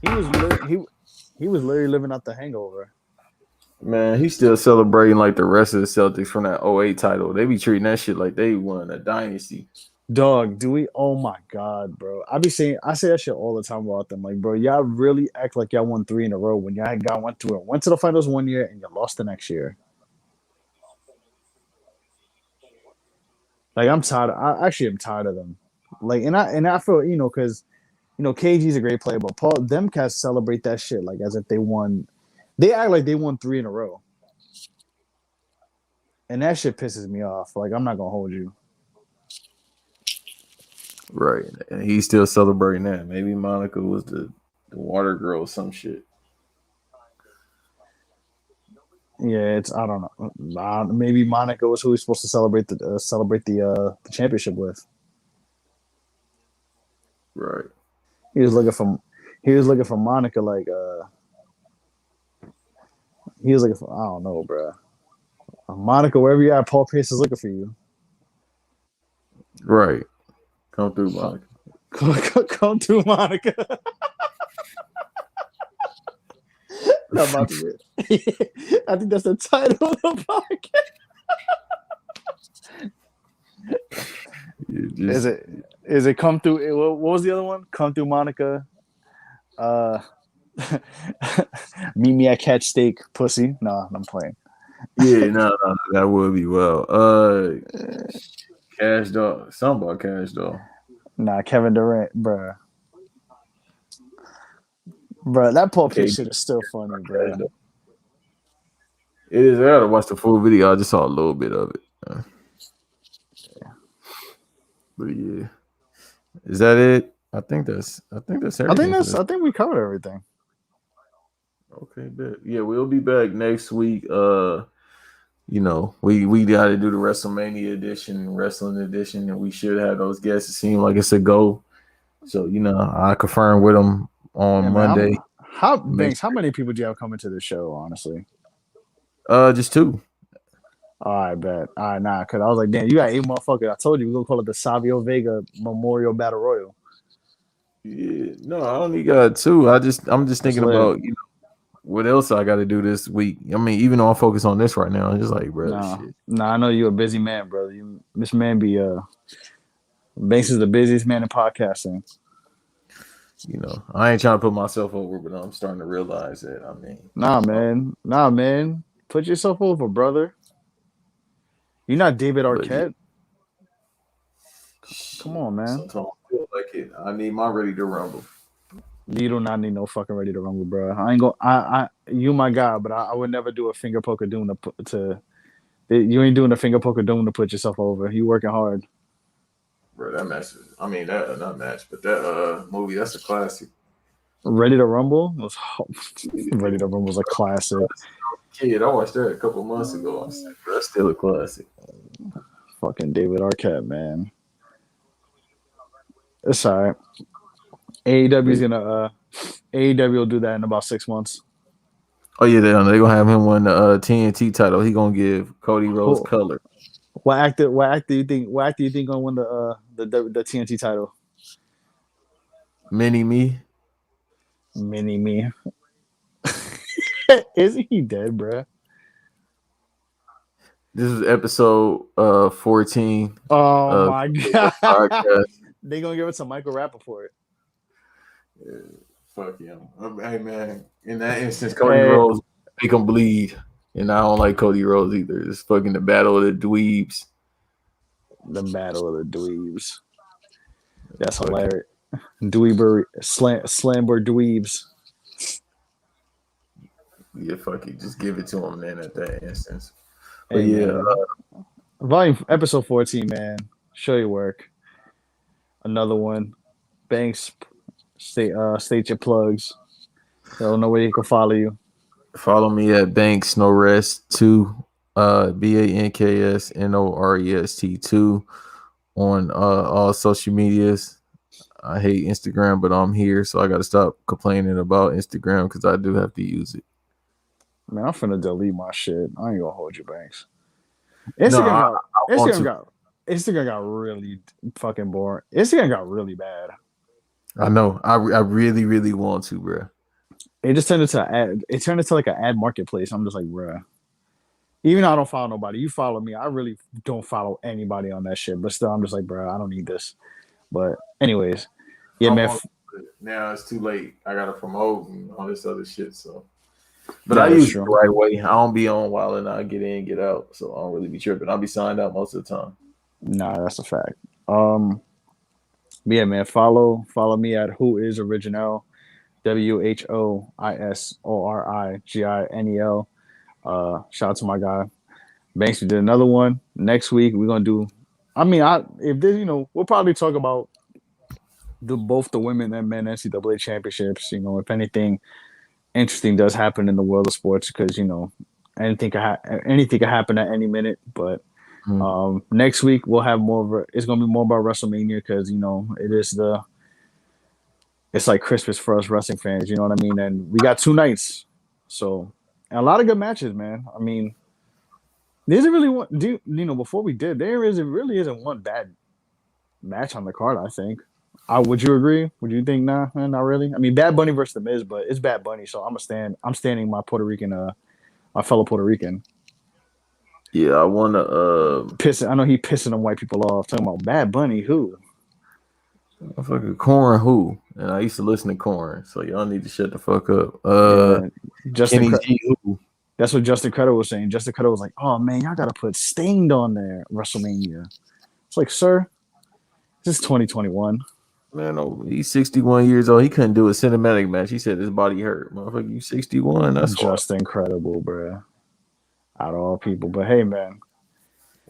He was literally living out the hangover. Man, he's still celebrating like the rest of the Celtics from that '08 title. They be treating that shit like they won a dynasty. Dog, do we? Oh my god, bro! I say that shit all the time about them. Like, bro, y'all really act like y'all won 3 in a row when y'all went to the finals one year and you lost the next year. Like, I'm tired. I actually am tired of them. Like, and I feel because KG's a great player, but them cats celebrate that shit like as if they won. They act like they won 3 in a row, and that shit pisses me off. Like, I'm not gonna hold you. Right. And he's still celebrating that. Maybe Monica was the water girl or some shit. Yeah, I don't know. Maybe Monica was who he's supposed to celebrate the championship with. Right. He was looking for Monica like he was looking for I don't know, bro. Monica, wherever you at, Paul Pierce is looking for you. Right. Come through, Monica. Come through, Monica. Not about to be. I think that's the title of the podcast. Is it come through? What was the other one? Come through, Monica. Meet me at Catch Steak, pussy. No, I'm playing. Yeah, no, that would be well. Cash Doll. Something about Cash Doll. Nah, Kevin Durant, bruh. Bruh, that Paul Okay, Pierce shit is still funny, Cash bruh. Doll. It is. I gotta watch the full video. I just saw a little bit of it. But yeah, is that it? I think that's everything for this. I think we covered everything. Okay, bet. Yeah, we'll be back next week. We got to do the WrestleMania edition, wrestling edition, and we should have those guests. It seemed like it's a go. So I confirmed with them on Yeah, man. Monday. How many people do you have coming to the show, honestly? Just two. I bet. All right, nah, because I was like, damn, you got 8 motherfuckers. I told you we're gonna call it the Savio Vega Memorial Battle Royal. Yeah, no, I only got two. I'm just thinking about what else I got to do this week. I mean, even though I'm focused on this right now, I'm just like, bro, shit. Nah, I know you're a busy man, brother. This man be Banks is the busiest man in podcasting. I ain't trying to put myself over, but I'm starting to realize that. I mean, Nah, man. Put yourself over, brother. You're not David Arquette. Come on, man. Sometimes I feel like it. I need my Ready to Rumble. You do not need no fucking Ready to Rumble, bro. I ain't go. You my guy, but I would never do a finger poke of doom to. You ain't doing a finger poke of doom to put yourself over. You working hard, bro. That match. I mean, that not match, but that movie. That's a classic. Ready to Rumble was Ready to Rumble was a classic. Kid, I watched that a couple months ago. I said, that's still a classic. Fucking David Arquette, man. It's all right. AEW's gonna AEW will do that in about 6 months. Oh yeah, they're gonna have him win the TNT title. He gonna give Cody Rhodes color. What actor do you think gonna win the TNT title? Mini Me. Isn't he dead, bro? This is episode 14. Oh my god. They gonna give it to Michael Rapper for it. Yeah, fuck him. Hey man, in that instance, Cody Rhodes make him bleed. And I don't like Cody Rhodes either. It's fucking the battle of the dweebs. The battle of the dweebs. That's hilarious. Dweeber slamber dweebs. Yeah, fuck it. Just give it to him then at that instance. But volume episode 14, man. Show your work. Another one. Banks, state your plugs. I don't know where you can follow you. Follow me at Banks No Rest 2, BANKS 2 on all social medias. I hate Instagram, but I'm here, so I got to stop complaining about Instagram because I do have to use it. Man, I'm finna delete my shit. I ain't gonna hold you, Banks. Instagram got really fucking boring. Instagram got really bad. I know. I really, really want to, bro. It just turned into like an ad marketplace. I'm just like, bro. Even though I don't follow nobody, you follow me. I really don't follow anybody on that shit. But still, I'm just like, bro, I don't need this. But anyways, yeah, man. Now it's too late. I gotta promote and all this other shit. So, but I use it the right way. I don't be on while and I get in, get out. So I don't really be tripping. I'll be signed out most of the time. Nah, that's a fact. Yeah, man. Follow me at Who Is Original. WHOISORIGINEL. Shout out to my guy Banks. We did another one. Next week we're gonna do. I mean, if this, we'll probably talk about both the women and men NCAA championships. If anything interesting does happen in the world of sports, because anything could happen at any minute. But next week we'll have it's gonna be more about WrestleMania because it is it's like Christmas for us wrestling fans, you know what I mean? And we got 2 nights. So, and a lot of good matches, man. I mean, there isn't really one, before we did, there really isn't one bad match on the card, I think. Would you agree? Would you think, nah, not really? I mean, Bad Bunny versus The Miz, but it's Bad Bunny, so I'm standing my Puerto Rican, my fellow Puerto Rican. Yeah, I want to I know he pissing them white people off, talking about Bad Bunny, who? Fucking Corn who? And I used to listen to Corn, so y'all need to shut the fuck up. Justin Kenny G who? That's what Justin Credible was saying. Justin Credible was like, "Oh man, y'all gotta put Stained on there, WrestleMania." It's like, sir, this is 2021. Man, oh, he's 61 years old. He couldn't do a cinematic match. He said his body hurt. Motherfucker, you 61. That's why. Just incredible, bro. Out of all people, but hey, man,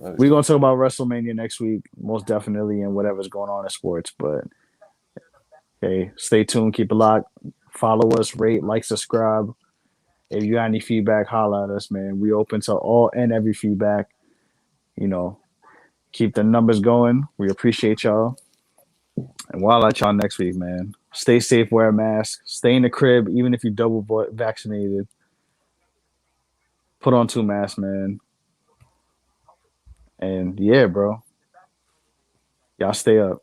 That we're is- gonna talk about WrestleMania next week, most definitely, and whatever's going on in sports. But hey, stay tuned, keep it locked, follow us, rate, like, subscribe. If you got any feedback, holla at us, man. We open to all and every feedback. You know, keep the numbers going. We appreciate y'all. And we'll at y'all next week, man. Stay safe, wear a mask, stay in the crib, even if you're double vaccinated. Put on 2 masks, man. And yeah, bro. Y'all stay up.